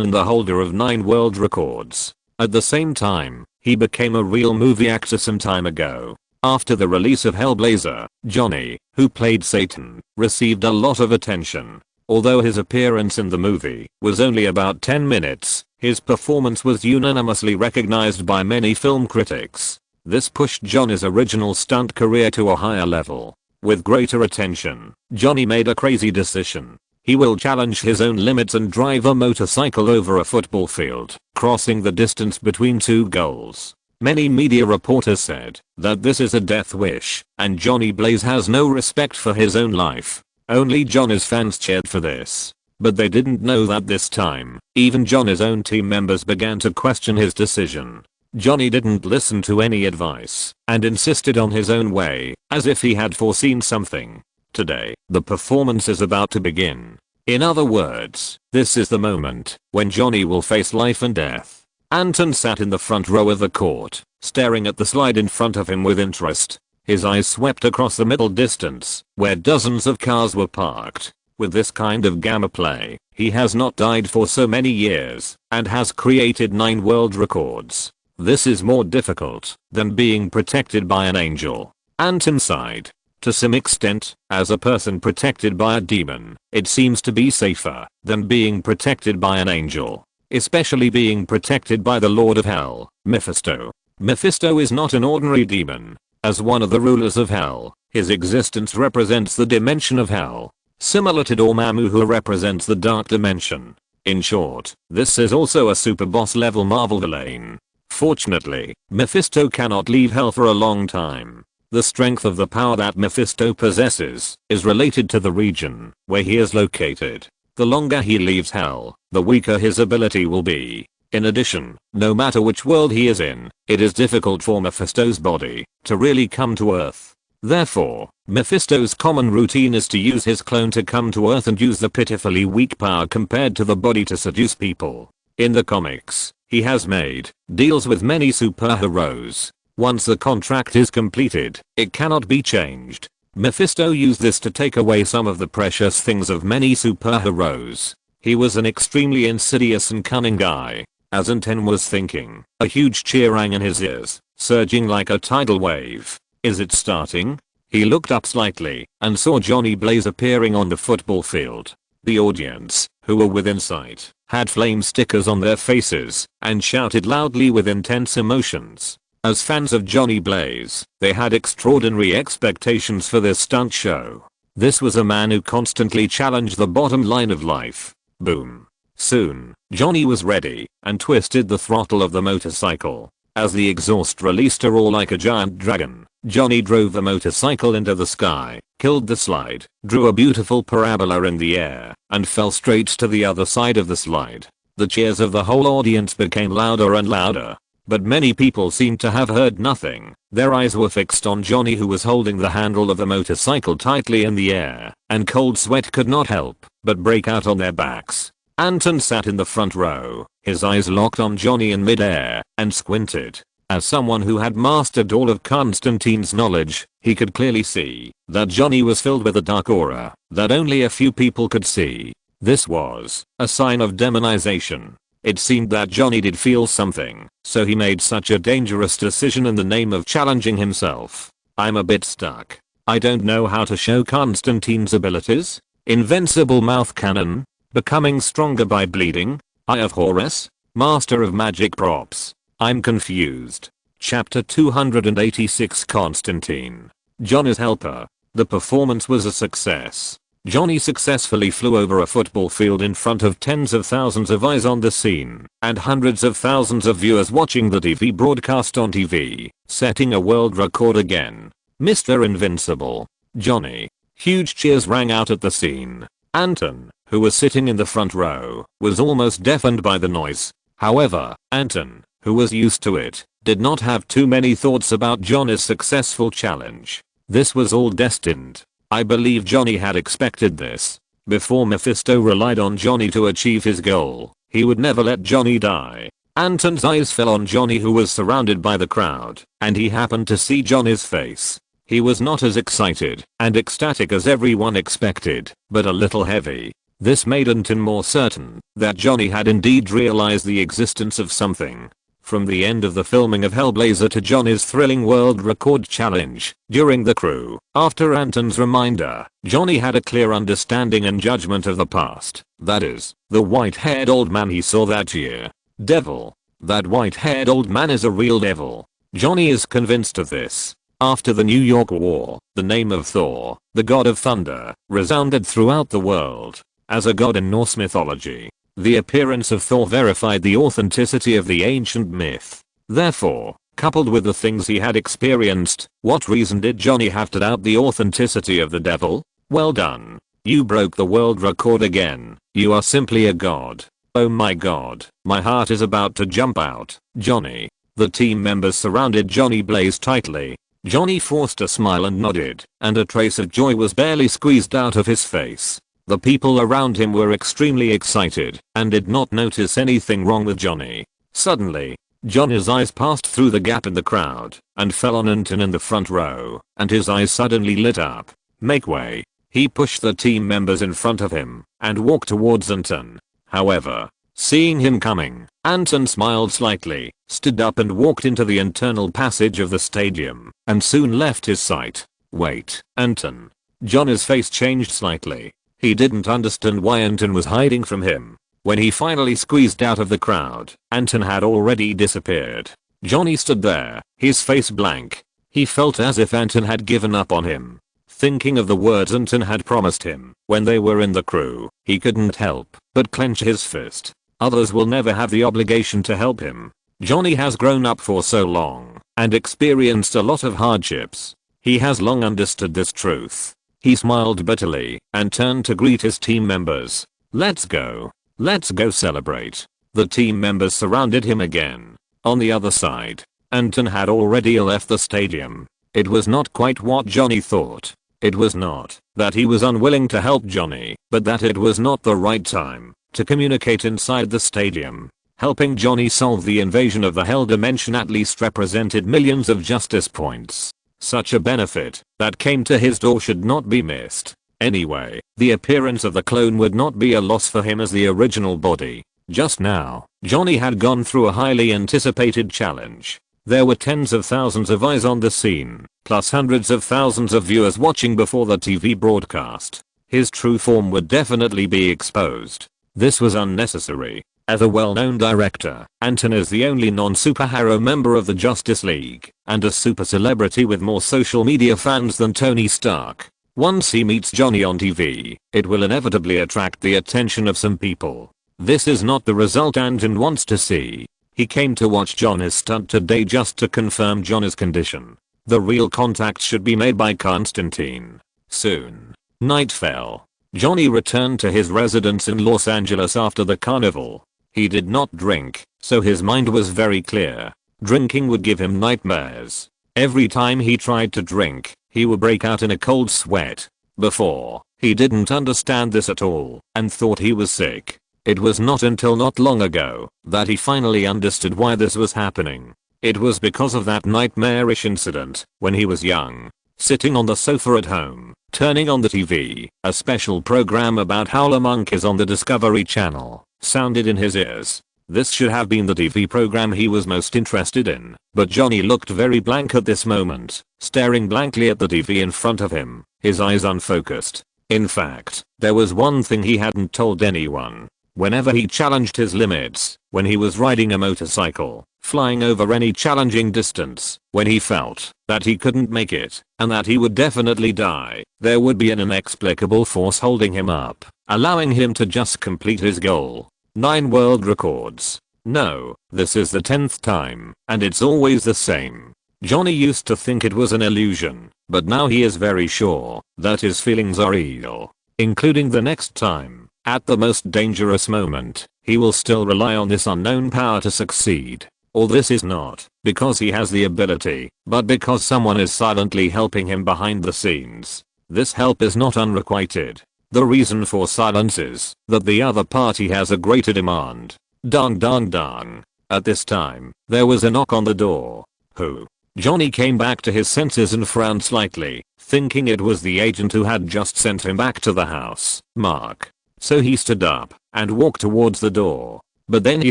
and the holder of 9 world records. At the same time, he became a real movie actor some time ago. After the release of Hellblazer, Johnny, who played Satan, received a lot of attention. Although his appearance in the movie was only about 10 minutes, his performance was unanimously recognized by many film critics. This pushed Johnny's original stunt career to a higher level. With greater attention, Johnny made a crazy decision. He will challenge his own limits and drive a motorcycle over a football field, crossing the distance between 2 goals. Many media reporters said that this is a death wish, and Johnny Blaze has no respect for his own life. Only Johnny's fans cheered for this. But they didn't know that this time, even Johnny's own team members began to question his decision. Johnny didn't listen to any advice and insisted on his own way, as if he had foreseen something. Today, the performance is about to begin. In other words, this is the moment when Johnny will face life and death. Anton sat in the front row of the court, staring at the slide in front of him with interest. His eyes swept across the middle distance, where dozens of cars were parked. With this kind of gamma play, he has not died for so many years, and has created 9 world records. This is more difficult than being protected by an angel. Anton sighed. To some extent, as a person protected by a demon, it seems to be safer than being protected by an angel. Especially being protected by the Lord of Hell, Mephisto. Mephisto is not an ordinary demon. As one of the rulers of Hell, his existence represents the dimension of Hell. Similar to Dormammu, who represents the dark dimension. In short, this is also a super boss level Marvel villain. Fortunately, Mephisto cannot leave Hell for a long time. The strength of the power that Mephisto possesses is related to the region where he is located. The longer he leaves Hell, the weaker his ability will be. In addition, no matter which world he is in, it is difficult for Mephisto's body to really come to Earth. Therefore, Mephisto's common routine is to use his clone to come to Earth and use the pitifully weak power compared to the body to seduce people. In the comics, he has made deals with many superheroes. Once the contract is completed, it cannot be changed. Mephisto used this to take away some of the precious things of many superheroes. He was an extremely insidious and cunning guy. As Anton was thinking, a huge cheer rang in his ears, surging like a tidal wave. Is it starting? He looked up slightly and saw Johnny Blaze appearing on the football field. The audience, who were within sight, had flame stickers on their faces and shouted loudly with intense emotions. As fans of Johnny Blaze, they had extraordinary expectations for this stunt show. This was a man who constantly challenged the bottom line of life. Boom. Soon, Johnny was ready and twisted the throttle of the motorcycle. As the exhaust released a roar like a giant dragon, Johnny drove the motorcycle into the sky, killed the slide, drew a beautiful parabola in the air, and fell straight to the other side of the slide. The cheers of the whole audience became louder and louder. But many people seemed to have heard nothing. Their eyes were fixed on Johnny, who was holding the handle of the motorcycle tightly in the air, and cold sweat could not help but break out on their backs. Anton sat in the front row, his eyes locked on Johnny in midair, and squinted. As someone who had mastered all of Constantine's knowledge, he could clearly see that Johnny was filled with a dark aura that only a few people could see. This was a sign of demonization. It seemed that Johnny did feel something, so he made such a dangerous decision in the name of challenging himself. I'm a bit stuck. I don't know how to show Constantine's abilities. Invincible mouth cannon. Becoming stronger by bleeding. Eye of Horus. Master of magic props. I'm confused. Chapter 286 Constantine. Johnny's helper. The performance was a success. Johnny successfully flew over a football field in front of tens of thousands of eyes on the scene, and hundreds of thousands of viewers watching the TV broadcast on TV, setting a world record again. Mr. Invincible. Johnny. Huge cheers rang out at the scene. Anton, who was sitting in the front row, was almost deafened by the noise. However, Anton, who was used to it, did not have too many thoughts about Johnny's successful challenge. This was all destined. I believe Johnny had expected this. Before Mephisto relied on Johnny to achieve his goal, he would never let Johnny die. Anton's eyes fell on Johnny, who was surrounded by the crowd, and he happened to see Johnny's face. He was not as excited and ecstatic as everyone expected, but a little heavy. This made Anton more certain that Johnny had indeed realized the existence of something. From the end of the filming of Hellblazer to Johnny's thrilling world record challenge, during the crew, after Anton's reminder, Johnny had a clear understanding and judgment of the past. That is, the white-haired old man he saw that year. Devil. That white-haired old man is a real devil. Johnny is convinced of this. After the New York War, the name of Thor, the god of thunder, resounded throughout the world. As a god in Norse mythology, the appearance of Thor verified the authenticity of the ancient myth. Therefore, coupled with the things he had experienced, what reason did Johnny have to doubt the authenticity of the devil? Well done. You broke the world record again. You are simply a god. Oh my god, my heart is about to jump out. Johnny. The team members surrounded Johnny Blaze tightly. Johnny forced a smile and nodded, and a trace of joy was barely squeezed out of his face. The people around him were extremely excited and did not notice anything wrong with Johnny. Suddenly, Johnny's eyes passed through the gap in the crowd and fell on Anton in the front row, and his eyes suddenly lit up. Make way. He pushed the team members in front of him and walked towards Anton. However, seeing him coming, Anton smiled slightly, stood up and walked into the internal passage of the stadium, and soon left his sight. Wait, Anton. Johnny's face changed slightly. He didn't understand why Anton was hiding from him. When he finally squeezed out of the crowd, Anton had already disappeared. Johnny stood there, his face blank. He felt as if Anton had given up on him. Thinking of the words Anton had promised him when they were in the crew, he couldn't help but clench his fist. Others will never have the obligation to help him. Johnny has grown up for so long and experienced a lot of hardships. He has long understood this truth. He smiled bitterly and turned to greet his team members. Let's go. Let's go celebrate. The team members surrounded him again. On the other side, Anton had already left the stadium. It was not quite what Johnny thought. It was not that he was unwilling to help Johnny, but that it was not the right time to communicate inside the stadium. Helping Johnny solve the invasion of the Hell Dimension at least represented millions of justice points. Such a benefit that came to his door should not be missed. Anyway, the appearance of the clone would not be a loss for him as the original body. Just now, Johnny had gone through a highly anticipated challenge. There were tens of thousands of eyes on the scene, plus hundreds of thousands of viewers watching before the TV broadcast. His true form would definitely be exposed. This was unnecessary. As a well-known director, Anton is the only non-superhero member of the Justice League, and a super celebrity with more social media fans than Tony Stark. Once he meets Johnny on TV, it will inevitably attract the attention of some people. This is not the result Anton wants to see. He came to watch Johnny's stunt today just to confirm Johnny's condition. The real contact should be made by Constantine. Soon. Night fell. Johnny returned to his residence in Los Angeles after the carnival. He did not drink, so his mind was very clear. Drinking would give him nightmares. Every time he tried to drink, he would break out in a cold sweat. Before, he didn't understand this at all and thought he was sick. It was not until not long ago that he finally understood why this was happening. It was because of that nightmarish incident when he was young. Sitting on the sofa at home, turning on the TV, a special program about howler monkeys on the Discovery Channel sounded in his ears. This should have been the TV program he was most interested in, but Johnny looked very blank at this moment, staring blankly at the TV in front of him, his eyes unfocused. In fact, there was one thing he hadn't told anyone. Whenever he challenged his limits, when he was riding a motorcycle, flying over any challenging distance, when he felt that he couldn't make it, and that he would definitely die, there would be an inexplicable force holding him up, allowing him to just complete his goal. 9 world records. No, this is the 10th time, and it's always the same. Johnny used to think it was an illusion, but now he is very sure that his feelings are real, including the next time At the most dangerous moment, he will still rely on this unknown power to succeed. All this is not because he has the ability, but because someone is silently helping him behind the scenes. This help is not unrequited. The reason for silence is that the other party has a greater demand. Dang dang dang. At this time, there was a knock on the door. Who? Johnny came back to his senses and frowned slightly, thinking it was the agent who had just sent him back to the house, Mark. So he stood up and walked towards the door. But then he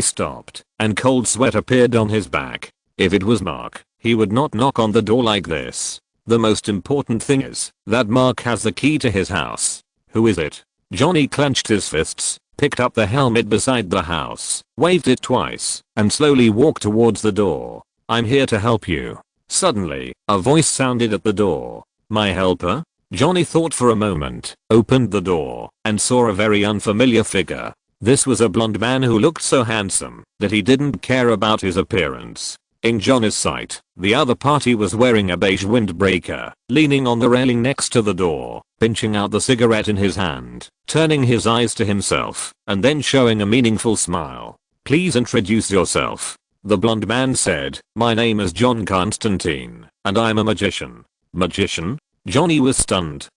stopped, and cold sweat appeared on his back. If it was Mark, he would not knock on the door like this. The most important thing is that Mark has the key to his house. Who is it? Johnny clenched his fists, picked up the helmet beside the house, waved it twice, and slowly walked towards the door. I'm here to help you. Suddenly, a voice sounded at the door. My helper? Johnny thought for a moment, opened the door, and saw a very unfamiliar figure. This was a blonde man who looked so handsome that he didn't care about his appearance. In Johnny's sight, the other party was wearing a beige windbreaker, leaning on the railing next to the door, pinching out the cigarette in his hand, turning his eyes to himself, and then showing a meaningful smile. Please introduce yourself. The blonde man said, my name is John Constantine, and I'm a magician. Magician? Johnny was stunned.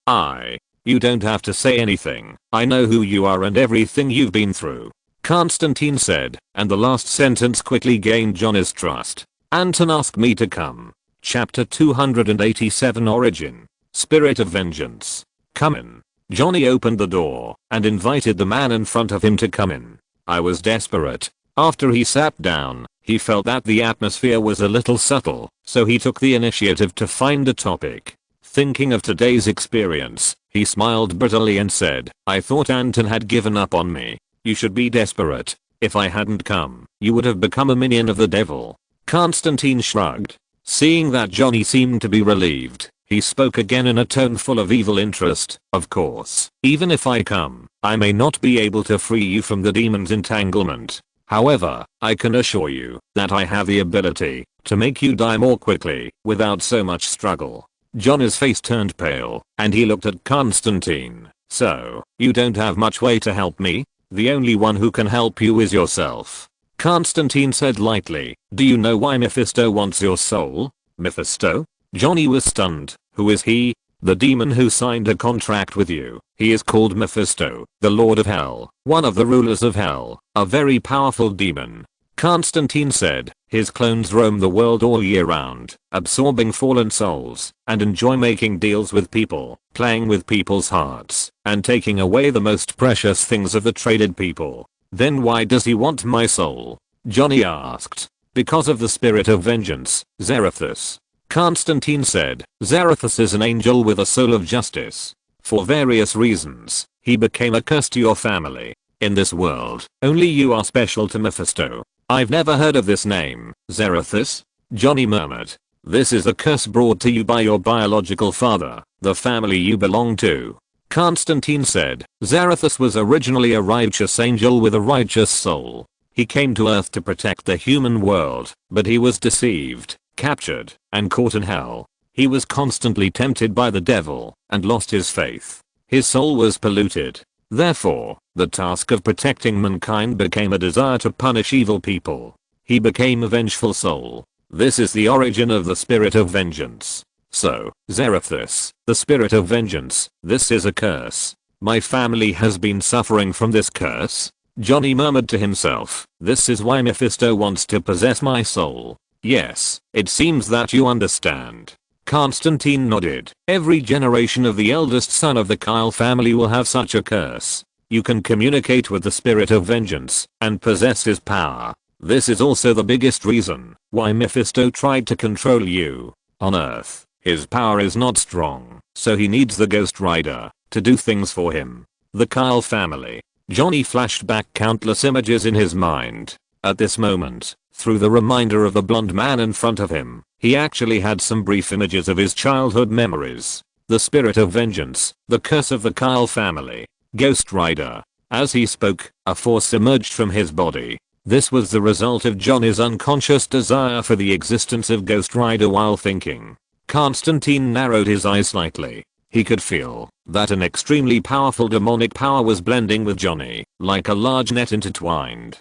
You don't have to say anything. I know who you are and everything you've been through. Constantine said, and the last sentence quickly gained Johnny's trust. Anton asked me to come. Chapter 287 Origin. Spirit of Vengeance. Come in. Johnny opened the door and invited the man in front of him to come in. I was desperate. After he sat down, he felt that the atmosphere was a little subtle, so he took the initiative to find a topic. Thinking of today's experience, he smiled bitterly and said, I thought Anton had given up on me. You should be desperate. If I hadn't come, you would have become a minion of the devil. Constantine shrugged. Seeing that Johnny seemed to be relieved, he spoke again in a tone full of evil interest. Of course, even if I come, I may not be able to free you from the demon's entanglement. However, I can assure you that I have the ability to make you die more quickly without so much struggle. Johnny's face turned pale, and he looked at Constantine. So, you don't have much way to help me? The only one who can help you is yourself. Constantine said lightly, do you know why Mephisto wants your soul? Mephisto? Johnny was stunned. Who is he? The demon who signed a contract with you. He is called Mephisto, the Lord of Hell, one of the rulers of Hell, a very powerful demon. Constantine said, his clones roam the world all year round, absorbing fallen souls, and enjoy making deals with people, playing with people's hearts, and taking away the most precious things of the traded people. Then why does he want my soul? Johnny asked. Because of the spirit of vengeance, Zarathus. Constantine said, Zarathus is an angel with a soul of justice. For various reasons, he became a curse to your family. In this world, only you are special to Mephisto. I've never heard of this name, Zarathus. Johnny murmured. This is a curse brought to you by your biological father, the family you belong to. Constantine said, Zarathus was originally a righteous angel with a righteous soul. He came to Earth to protect the human world, but he was deceived, captured, and caught in hell. He was constantly tempted by the devil, and lost his faith. His soul was polluted. Therefore, the task of protecting mankind became a desire to punish evil people. He became a vengeful soul. This is the origin of the spirit of vengeance. So, Zarathus, the spirit of vengeance, this is a curse. My family has been suffering from this curse. Johnny murmured to himself, this is why Mephisto wants to possess my soul. Yes, it seems that you understand. Constantine nodded. Every generation of the eldest son of the Kyle family will have such a curse. You can communicate with the spirit of vengeance and possess his power. This is also the biggest reason why Mephisto tried to control you. On Earth, his power is not strong, so he needs the Ghost Rider to do things for him. The Kyle family. Johnny flashed back countless images in his mind. At this moment, through the reminder of the blonde man in front of him, he actually had some brief images of his childhood memories. The spirit of vengeance, the curse of the Kyle family, Ghost Rider. As he spoke, a force emerged from his body. This was the result of Johnny's unconscious desire for the existence of Ghost Rider while thinking. Constantine narrowed his eyes slightly. He could feel that an extremely powerful demonic power was blending with Johnny, like a large net intertwined.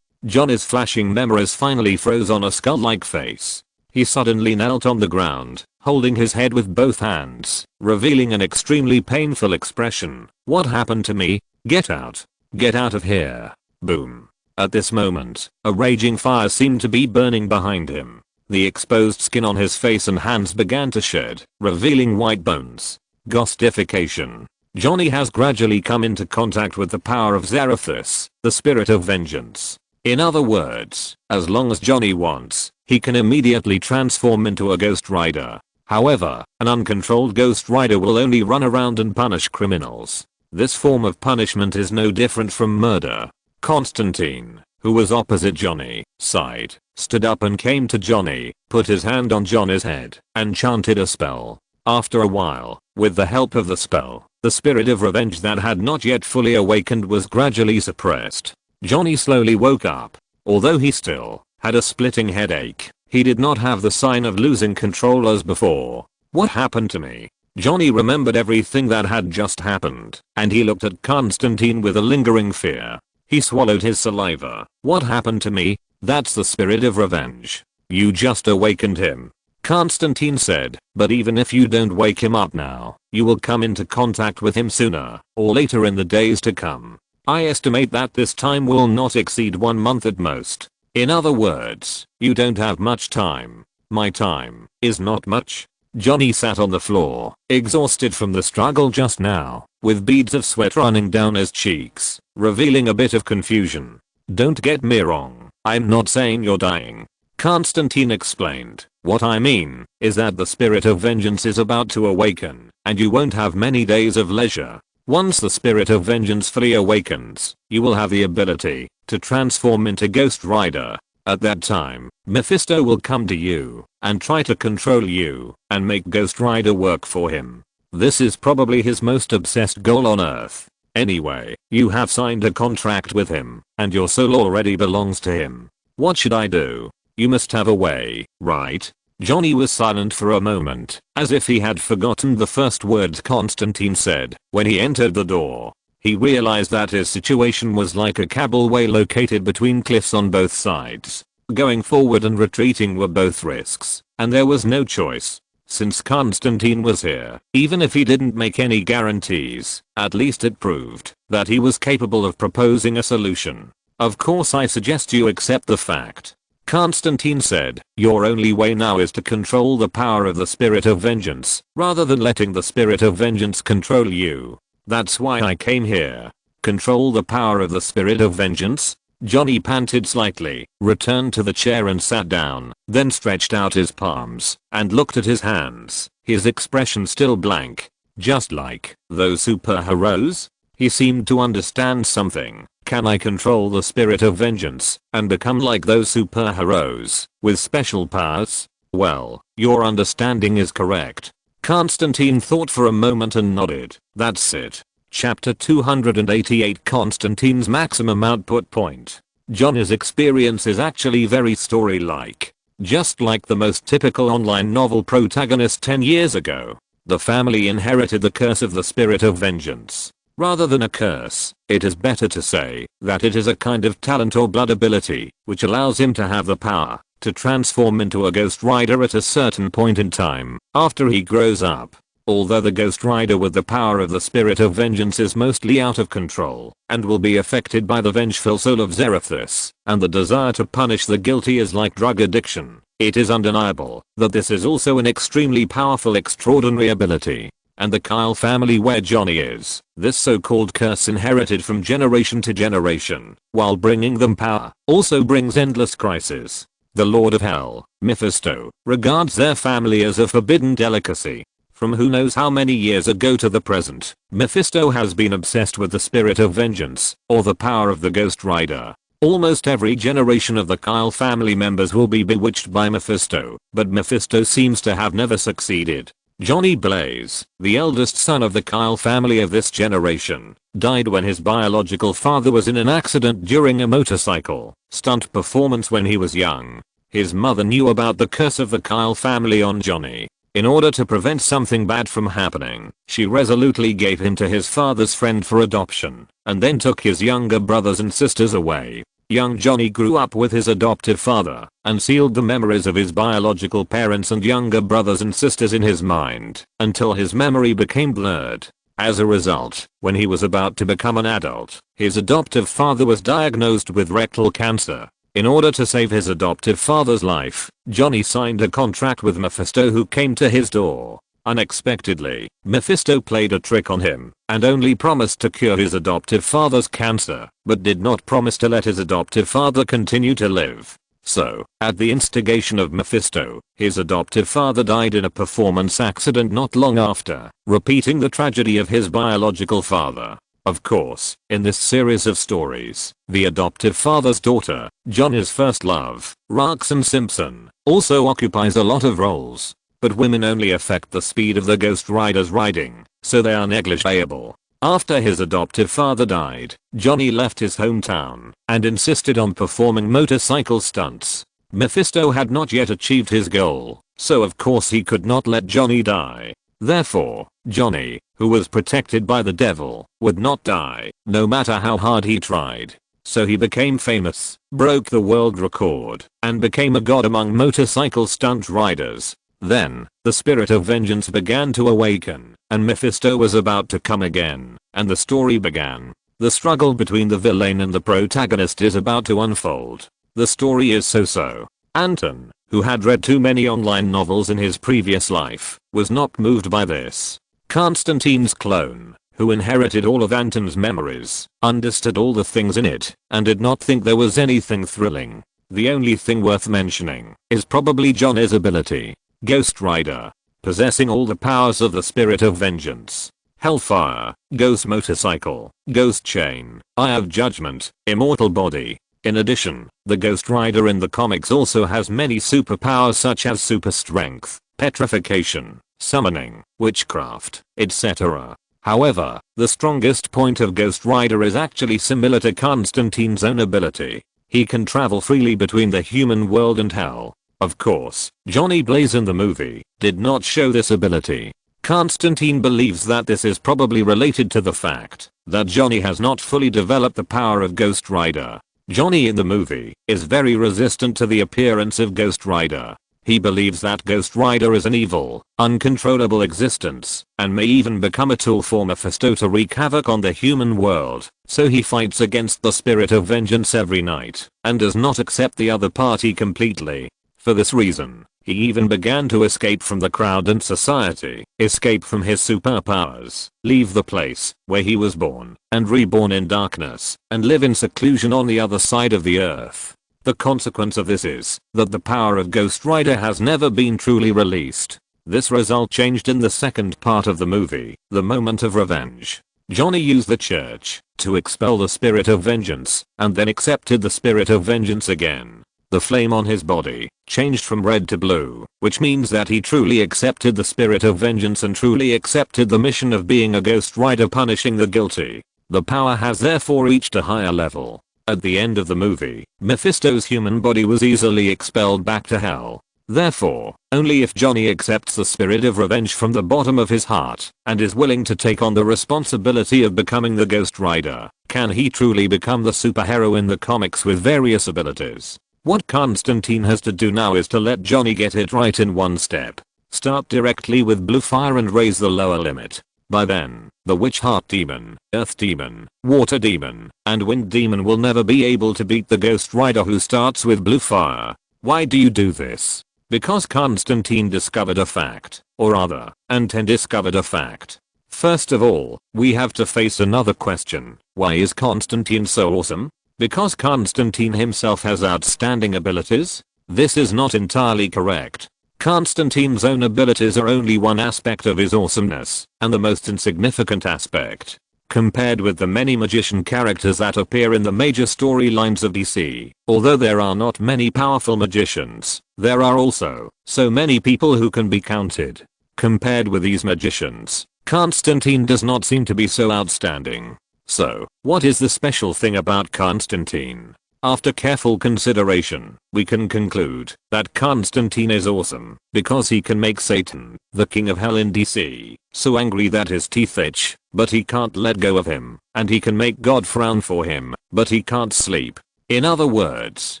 Johnny's flashing memories finally froze on a skull-like face. He suddenly knelt on the ground, holding his head with both hands, revealing an extremely painful expression. What happened to me? Get out. Get out of here. Boom. At this moment, a raging fire seemed to be burning behind him. The exposed skin on his face and hands began to shed, revealing white bones. Ghostification. Johnny has gradually come into contact with the power of Zarathus, the spirit of vengeance. In other words, as long as Johnny wants, he can immediately transform into a Ghost Rider. However, an uncontrolled Ghost Rider will only run around and punish criminals. This form of punishment is no different from murder. Constantine, who was opposite Johnny, sighed, stood up and came to Johnny, put his hand on Johnny's head, and chanted a spell. After a while, with the help of the spell, the spirit of revenge that had not yet fully awakened was gradually suppressed. Johnny slowly woke up. Although he still had a splitting headache, he did not have the sign of losing control as before. What happened to me? Johnny remembered everything that had just happened, and he looked at Constantine with a lingering fear. He swallowed his saliva. What happened to me? That's the spirit of revenge. You just awakened him. Constantine said, but even if you don't wake him up now, you will come into contact with him sooner or later in the days to come. I estimate that this time will not exceed 1 month at most. In other words, you don't have much time. My time is not much. Johnny sat on the floor, exhausted from the struggle just now, with beads of sweat running down his cheeks, revealing a bit of confusion. Don't get me wrong, I'm not saying you're dying. Constantine explained. What I mean is that the spirit of vengeance is about to awaken, and you won't have many days of leisure. Once the spirit of vengeance fully awakens, you will have the ability to transform into Ghost Rider. At that time, Mephisto will come to you and try to control you and make Ghost Rider work for him. This is probably his most obsessed goal on Earth. Anyway, you have signed a contract with him, and your soul already belongs to him. What should I do? You must have a way, right? Johnny was silent for a moment, as if he had forgotten the first words Constantine said. When he entered the door, he realized that his situation was like a cableway located between cliffs on both sides. Going forward and retreating were both risks, and there was no choice. Since Constantine was here, even if he didn't make any guarantees, at least it proved that he was capable of proposing a solution. Of course, I suggest you accept the fact, Constantine said, your only way now is to control the power of the spirit of vengeance, rather than letting the spirit of vengeance control you. That's why I came here. Control the power of the spirit of vengeance? Johnny panted slightly, returned to the chair and sat down, then stretched out his palms and looked at his hands, his expression still blank. Just like those superheroes? He seemed to understand something. Can I control the spirit of vengeance and become like those superheroes with special powers? Well, your understanding is correct. Constantine thought for a moment and nodded. That's it. Chapter 288 Constantine's maximum output point. Johnny's experience is actually very story-like. Just like the most typical online novel protagonist 10 years ago, the family inherited the curse of the spirit of vengeance. Rather than a curse, it is better to say that it is a kind of talent or blood ability, which allows him to have the power to transform into a Ghost Rider at a certain point in time, after he grows up. Although the Ghost Rider with the power of the spirit of vengeance is mostly out of control, and will be affected by the vengeful soul of Zarathus, and the desire to punish the guilty is like drug addiction, it is undeniable that this is also an extremely powerful extraordinary ability. And the Kyle family where Johnny is, this so-called curse inherited from generation to generation, while bringing them power, also brings endless crisis. The Lord of Hell, Mephisto, regards their family as a forbidden delicacy. From who knows how many years ago to the present, Mephisto has been obsessed with the spirit of vengeance, or the power of the Ghost Rider. Almost every generation of the Kyle family members will be bewitched by Mephisto, but Mephisto seems to have never succeeded. Johnny Blaze, the eldest son of the Kyle family of this generation, died when his biological father was in an accident during a motorcycle stunt performance when he was young. His mother knew about the curse of the Kyle family on Johnny. In order to prevent something bad from happening, she resolutely gave him to his father's friend for adoption, and then took his younger brothers and sisters away. Young Johnny grew up with his adoptive father, and sealed the memories of his biological parents and younger brothers and sisters in his mind, until his memory became blurred. As a result, when he was about to become an adult, his adoptive father was diagnosed with rectal cancer. In order to save his adoptive father's life, Johnny signed a contract with Mephisto, who came to his door. Unexpectedly, Mephisto played a trick on him, and only promised to cure his adoptive father's cancer, but did not promise to let his adoptive father continue to live. So, at the instigation of Mephisto, his adoptive father died in a performance accident not long after, repeating the tragedy of his biological father. Of course, in this series of stories, the adoptive father's daughter, Johnny's first love, Roxanne Simpson, also occupies a lot of roles. But women only affect the speed of the Ghost Rider's riding, so they are negligible. After his adoptive father died, Johnny left his hometown and insisted on performing motorcycle stunts. Mephisto had not yet achieved his goal, so of course he could not let Johnny die. Therefore, Johnny, who was protected by the devil, would not die, no matter how hard he tried. So he became famous, broke the world record, and became a god among motorcycle stunt riders. Then, the spirit of vengeance began to awaken, and Mephisto was about to come again, and the story began. The struggle between the villain and the protagonist is about to unfold. The story is so-so. Anton, who had read too many online novels in his previous life, was not moved by this. Constantine's clone, who inherited all of Anton's memories, understood all the things in it, and did not think there was anything thrilling. The only thing worth mentioning is probably Johnny's ability. Ghost Rider, possessing all the powers of the spirit of vengeance. Hellfire, Ghost Motorcycle, Ghost Chain, Eye of Judgment, Immortal Body. In addition, the Ghost Rider in the comics also has many superpowers such as super strength, petrification, summoning, witchcraft, etc. However, the strongest point of Ghost Rider is actually similar to Constantine's own ability. He can travel freely between the human world and hell. Of course, Johnny Blaze in the movie did not show this ability. Constantine believes that this is probably related to the fact that Johnny has not fully developed the power of Ghost Rider. Johnny in the movie is very resistant to the appearance of Ghost Rider. He believes that Ghost Rider is an evil, uncontrollable existence, and may even become a tool for Mephisto to wreak havoc on the human world, so he fights against the spirit of vengeance every night, and does not accept the other party completely. For this reason, he even began to escape from the crowd and society, escape from his superpowers, leave the place where he was born, and reborn in darkness, and live in seclusion on the other side of the earth. The consequence of this is that the power of Ghost Rider has never been truly released. This result changed in the second part of the movie, The Moment of Revenge. Johnny used the church to expel the spirit of vengeance, and then accepted the spirit of vengeance again. The flame on his body changed from red to blue, which means that he truly accepted the spirit of vengeance and truly accepted the mission of being a Ghost Rider punishing the guilty. The power has therefore reached a higher level. At the end of the movie, Mephisto's human body was easily expelled back to hell. Therefore, only if Johnny accepts the spirit of revenge from the bottom of his heart, and is willing to take on the responsibility of becoming the Ghost Rider, can he truly become the superhero in the comics with various abilities. What Constantine has to do now is to let Johnny get it right in one step. Start directly with blue fire and raise the lower limit. By then, the Witch Heart Demon, Earth Demon, Water Demon, and Wind Demon will never be able to beat the Ghost Rider who starts with blue fire. Why do you do this? Because Constantine discovered a fact, or rather, Anton discovered a fact. First of all, we have to face another question. Why is Constantine so awesome? Because Constantine himself has outstanding abilities? This is not entirely correct. Constantine's own abilities are only one aspect of his awesomeness, and the most insignificant aspect. Compared with the many magician characters that appear in the major storylines of DC, although there are not many powerful magicians, there are also so many people who can be counted. Compared with these magicians, Constantine does not seem to be so outstanding. So, what is the special thing about Constantine? After careful consideration, we can conclude that Constantine is awesome because he can make Satan, the king of hell in DC, so angry that his teeth itch, but he can't let go of him, and he can make God frown for him, but he can't sleep. In other words,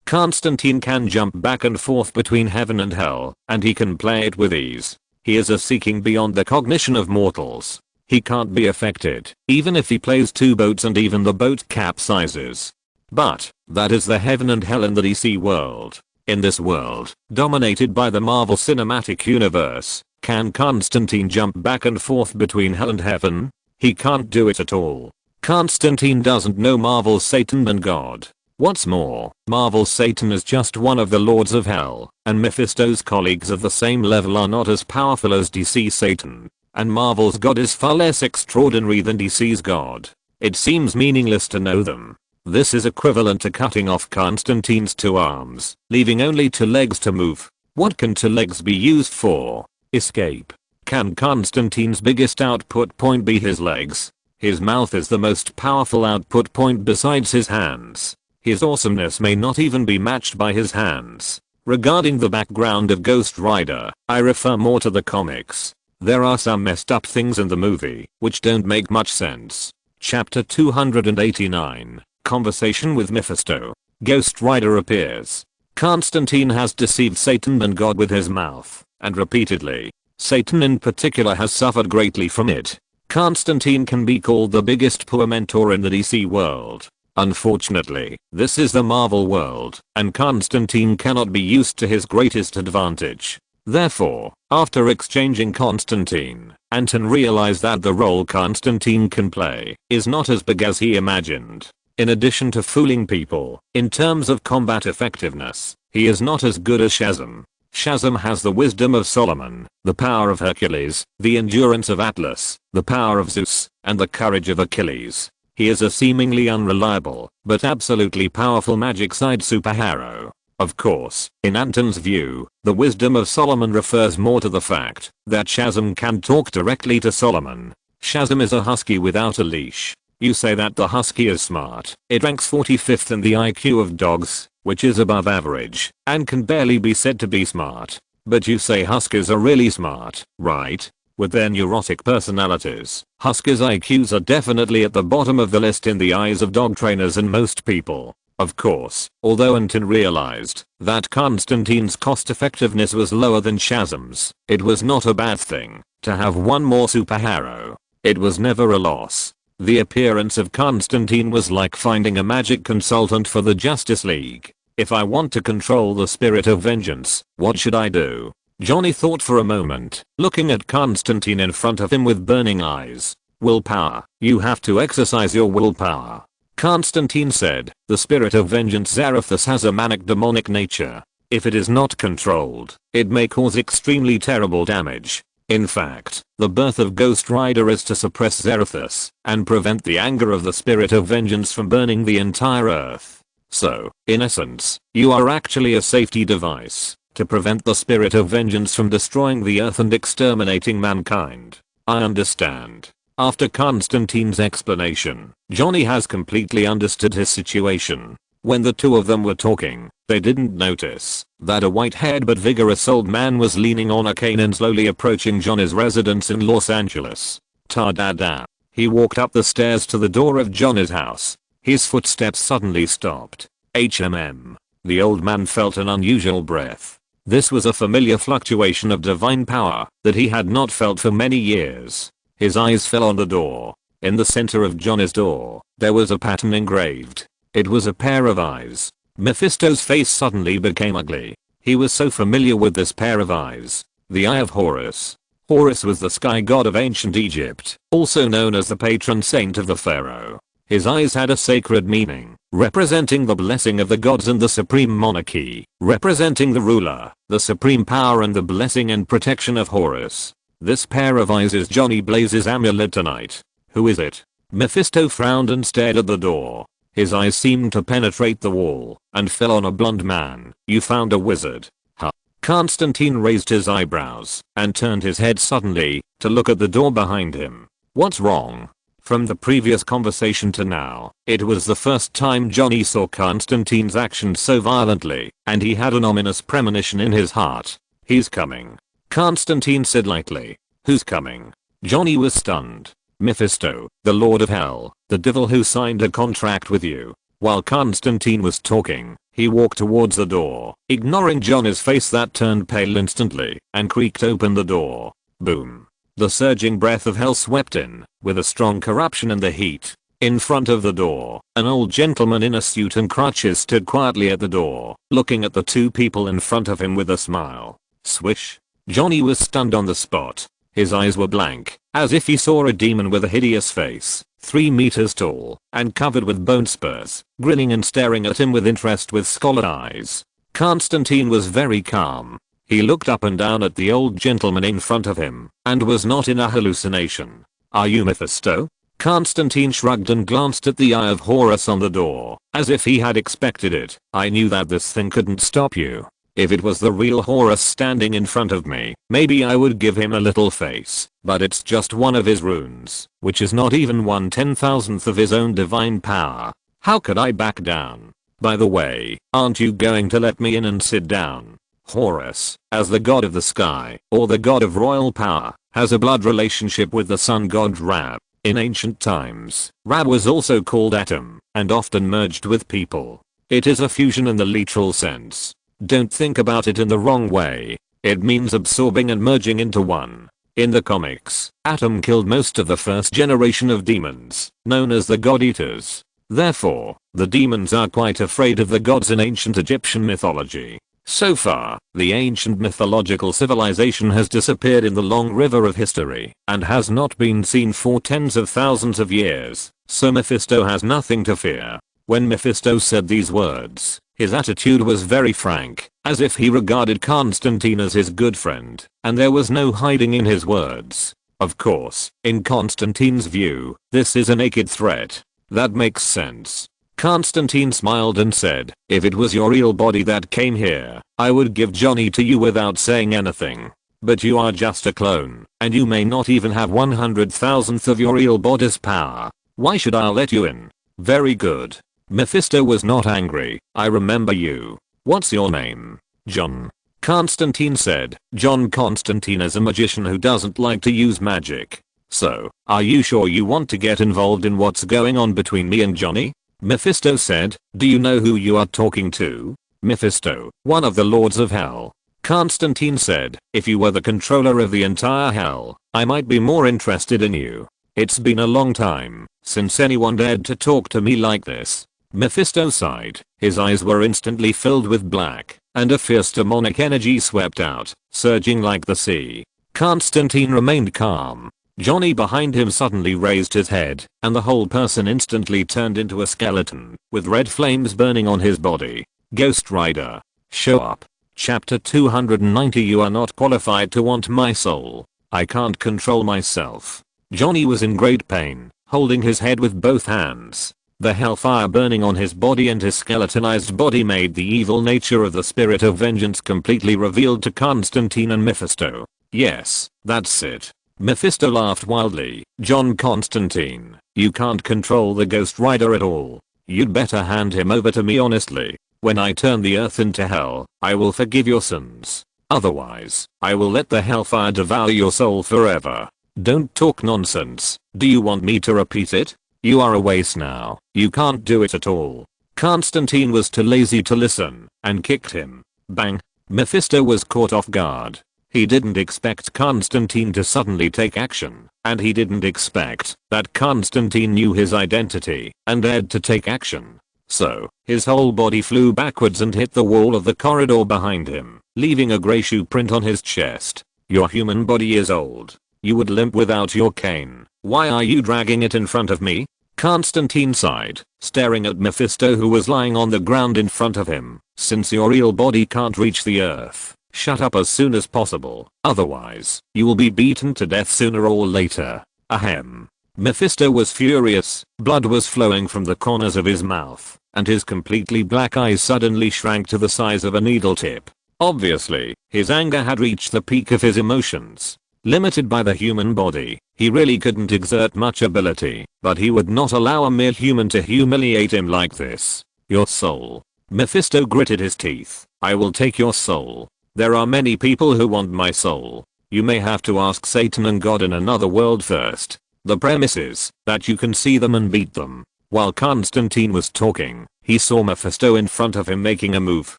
Constantine can jump back and forth between heaven and hell, and he can play it with ease. He is a seeking beyond the cognition of mortals. He can't be affected, even if he plays two boats and even the boat capsizes. But, that is the heaven and hell in the DC world. In this world, dominated by the Marvel Cinematic Universe, can Constantine jump back and forth between hell and heaven? He can't do it at all. Constantine doesn't know Marvel's Satan and God. What's more, Marvel's Satan is just one of the lords of hell, and Mephisto's colleagues of the same level are not as powerful as DC's Satan. And Marvel's God is far less extraordinary than DC's God. It seems meaningless to know them. This is equivalent to cutting off Constantine's two arms, leaving only two legs to move. What can two legs be used for? Escape. Can Constantine's biggest output point be his legs? His mouth is the most powerful output point besides his hands. His awesomeness may not even be matched by his hands. Regarding the background of Ghost Rider, I refer more to the comics. There are some messed up things in the movie, which don't make much sense. Chapter 289. Conversation with Mephisto. Ghost Rider appears. Constantine has deceived Satan and God with his mouth, and repeatedly. Satan in particular has suffered greatly from it. Constantine can be called the biggest poor mentor in the DC world. Unfortunately, this is the Marvel world, and Constantine cannot be used to his greatest advantage. Therefore, after exchanging Constantine, Anton realized that the role Constantine can play is not as big as he imagined. In addition to fooling people, in terms of combat effectiveness, he is not as good as Shazam. Shazam has the wisdom of Solomon, the power of Hercules, the endurance of Atlas, the power of Zeus, and the courage of Achilles. He is a seemingly unreliable, but absolutely powerful magic side superhero. Of course, in Anton's view, the wisdom of Solomon refers more to the fact that Shazam can talk directly to Solomon. Shazam is a husky without a leash. You say that the husky is smart. It ranks 45th in the IQ of dogs, which is above average, and can barely be said to be smart. But you say huskies are really smart, right? With their neurotic personalities, huskies' IQs are definitely at the bottom of the list in the eyes of dog trainers and most people. Of course, although Anton realized that Constantine's cost effectiveness was lower than Shazam's, it was not a bad thing to have one more superhero. It was never a loss. The appearance of Constantine was like finding a magic consultant for the Justice League. If I want to control the spirit of vengeance, what should I do? Johnny thought for a moment, looking at Constantine in front of him with burning eyes. Willpower. You have to exercise your willpower. Constantine said, the spirit of vengeance Zarathus has a manic demonic nature. If it is not controlled, it may cause extremely terrible damage. In fact, the birth of Ghost Rider is to suppress Zarathus and prevent the anger of the spirit of vengeance from burning the entire earth. So, in essence, you are actually a safety device to prevent the spirit of vengeance from destroying the earth and exterminating mankind. I understand. After Constantine's explanation, Johnny has completely understood his situation. When the two of them were talking, they didn't notice that a white-haired but vigorous old man was leaning on a cane and slowly approaching Johnny's residence in Los Angeles. Ta-da-da. He walked up the stairs to the door of Johnny's house. His footsteps suddenly stopped. HMM. The old man felt an unusual breath. This was a familiar fluctuation of divine power that he had not felt for many years. His eyes fell on the door. In the center of Johnny's door, there was a pattern engraved. It was a pair of eyes. Mephisto's face suddenly became ugly. He was so familiar with this pair of eyes. The Eye of Horus. Horus was the sky god of ancient Egypt, also known as the patron saint of the pharaoh. His eyes had a sacred meaning, representing the blessing of the gods and the supreme monarchy, representing the ruler, the supreme power and the blessing and protection of Horus. This pair of eyes is Johnny Blaze's amulet tonight. Who is it? Mephisto frowned and stared at the door. His eyes seemed to penetrate the wall and fell on a blond man. You found a wizard. Huh. Constantine raised his eyebrows and turned his head suddenly to look at the door behind him. What's wrong? From the previous conversation to now, it was the first time Johnny saw Constantine's actions so violently, and he had an ominous premonition in his heart. He's coming. Constantine said lightly. Who's coming? Johnny was stunned. Mephisto, the Lord of Hell, the devil who signed a contract with you. While Constantine was talking, he walked towards the door, ignoring Johnny's face that turned pale instantly, and creaked open the door. Boom. The surging breath of hell swept in, with a strong corruption in the heat. In front of the door, an old gentleman in a suit and crutches stood quietly at the door, looking at the two people in front of him with a smile. Swish. Johnny was stunned on the spot. His eyes were blank, as if he saw a demon with a hideous face, 3 meters tall, and covered with bone spurs, grinning and staring at him with interest with scalded eyes. Constantine was very calm. He looked up and down at the old gentleman in front of him, and was not in a hallucination. Are you Mephisto? Constantine shrugged and glanced at the Eye of Horus on the door, as if he had expected it. I knew that this thing couldn't stop you. If it was the real Horus standing in front of me, maybe I would give him a little face, but it's just one of his runes, which is not even 1/10,000th of his own divine power. How could I back down? By the way, aren't you going to let me in and sit down? Horus, as the god of the sky, or the god of royal power, has a blood relationship with the sun god Ra. In ancient times, Ra was also called Atom, and often merged with people. It is a fusion in the literal sense. Don't think about it in the wrong way. It means absorbing and merging into one. In the comics, Atom killed most of the first generation of demons, known as the God Eaters. Therefore, the demons are quite afraid of the gods in ancient Egyptian mythology. So far, the ancient mythological civilization has disappeared in the long river of history and has not been seen for tens of thousands of years, so Mephisto has nothing to fear. When Mephisto said these words, his attitude was very frank, as if he regarded Constantine as his good friend, and there was no hiding in his words. Of course, in Constantine's view, this is a naked threat. That makes sense. Constantine smiled and said, if it was your real body that came here, I would give Johnny to you without saying anything. But you are just a clone, and you may not even have 100,000th of your real body's power. Why should I let you in? Very good. Mephisto was not angry. I remember you. What's your name? John. Constantine said. John Constantine is a magician who doesn't like to use magic. So, are you sure you want to get involved in what's going on between me and Johnny? Mephisto said. Do you know who you are talking to? Mephisto, one of the lords of hell. Constantine said. If you were the controller of the entire hell, I might be more interested in you. It's been a long time since anyone dared to talk to me like this. Mephisto sighed. His eyes were instantly filled with black, and a fierce demonic energy swept out, surging like the sea. Constantine remained calm. Johnny behind him suddenly raised his head, and the whole person instantly turned into a skeleton, with red flames burning on his body. Ghost Rider. Show up. Chapter 290. You are not qualified to want my soul. I can't control myself. Johnny was in great pain, holding his head with both hands. The hellfire burning on his body and his skeletonized body made the evil nature of the spirit of vengeance completely revealed to Constantine and Mephisto. Yes, that's it. Mephisto laughed wildly. John Constantine, you can't control the Ghost Rider at all. You'd better hand him over to me honestly. When I turn the earth into hell, I will forgive your sins. Otherwise, I will let the hellfire devour your soul forever. Don't talk nonsense. Do you want me to repeat it? You are a waste now. You can't do it at all. Constantine was too lazy to listen, and kicked him. Bang. Mephisto was caught off guard. He didn't expect Constantine to suddenly take action, and he didn't expect that Constantine knew his identity and dared to take action. So, his whole body flew backwards and hit the wall of the corridor behind him, leaving a grey shoe print on his chest. Your human body is old. You would limp without your cane. Why are you dragging it in front of me? Constantine sighed, staring at Mephisto who was lying on the ground in front of him. Since your real body can't reach the earth, shut up as soon as possible. Otherwise, you will be beaten to death sooner or later. Ahem. Mephisto was furious. Blood was flowing from the corners of his mouth, and his completely black eyes suddenly shrank to the size of a needle tip. Obviously, his anger had reached the peak of his emotions. Limited by the human body, He really couldn't exert much ability, but he would not allow a mere human to humiliate him like this. Your soul. Mephisto gritted his teeth. I will take your soul. There are many people who want my soul. You may have to ask Satan and God in another world first. The premise is that you can see them and beat them. While Constantine was talking, he saw Mephisto in front of him making a move.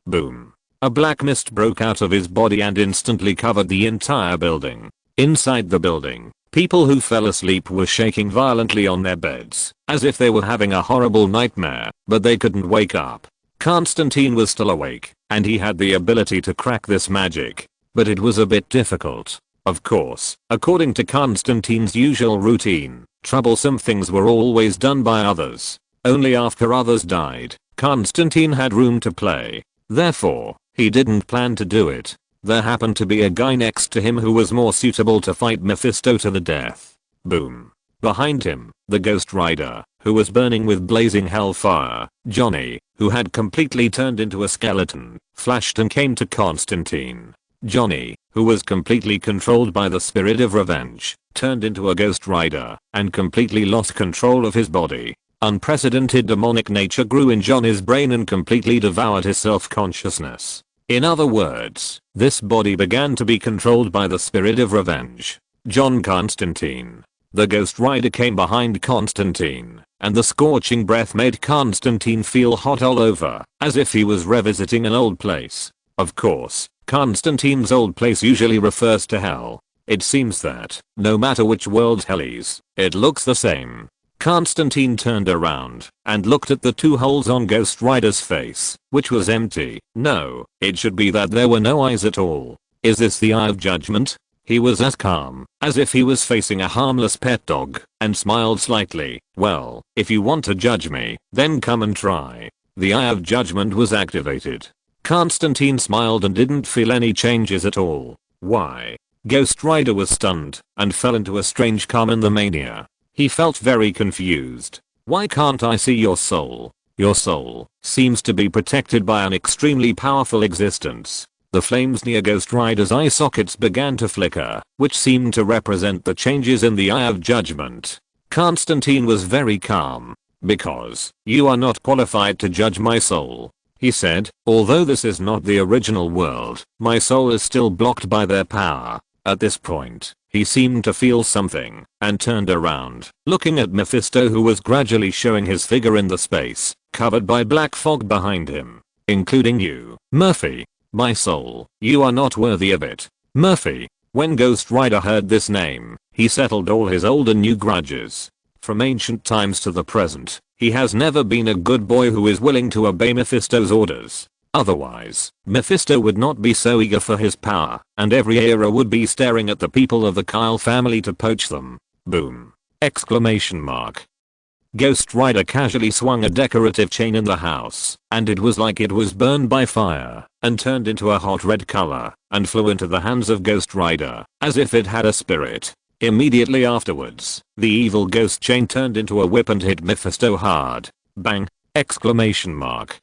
Boom. A black mist broke out of his body and instantly covered the entire building. Inside the building, people who fell asleep were shaking violently on their beds, as if they were having a horrible nightmare, but they couldn't wake up. Constantine was still awake, and he had the ability to crack this magic, but it was a bit difficult. Of course, according to Constantine's usual routine, troublesome things were always done by others. Only after others died, Constantine had room to play. Therefore, he didn't plan to do it. There happened to be a guy next to him who was more suitable to fight Mephisto to the death. Boom. Behind him, the Ghost Rider, who was burning with blazing hellfire, Johnny, who had completely turned into a skeleton, flashed and came to Constantine. Johnny, who was completely controlled by the spirit of revenge, turned into a Ghost Rider and completely lost control of his body. Unprecedented demonic nature grew in Johnny's brain and completely devoured his self-consciousness. In other words, this body began to be controlled by the spirit of revenge. John Constantine. The Ghost Rider came behind Constantine, and the scorching breath made Constantine feel hot all over, as if he was revisiting an old place. Of course, Constantine's old place usually refers to hell. It seems that, no matter which world hell is, it looks the same. Constantine turned around and looked at the two holes on Ghost Rider's face, which was empty. No, it should be that there were no eyes at all. Is this the Eye of Judgment? He was as calm as if he was facing a harmless pet dog and smiled slightly. Well, if you want to judge me, then come and try. The Eye of Judgment was activated. Constantine smiled and didn't feel any changes at all. Why? Ghost Rider was stunned and fell into a strange calm in the mania. He felt very confused. Why can't I see your soul? Your soul seems to be protected by an extremely powerful existence. The flames near Ghost Rider's eye sockets began to flicker, which seemed to represent the changes in the Eye of Judgment. Constantine was very calm. Because you are not qualified to judge my soul, he said. Although this is not the original world, my soul is still blocked by their power. At this point, he seemed to feel something and turned around, looking at Mephisto, who was gradually showing his figure in the space, covered by black fog behind him. Including you, Murphy. My soul, you are not worthy of it. Murphy. When Ghost Rider heard this name, he settled all his old and new grudges. From ancient times to the present, he has never been a good boy who is willing to obey Mephisto's orders. Otherwise, Mephisto would not be so eager for his power, and every era would be staring at the people of the Kyle family to poach them. Boom! Exclamation mark. Ghost Rider casually swung a decorative chain in the house, and it was like it was burned by fire, and turned into a hot red color, and flew into the hands of Ghost Rider, as if it had a spirit. Immediately afterwards, the evil ghost chain turned into a whip and hit Mephisto hard. Bang! Exclamation mark.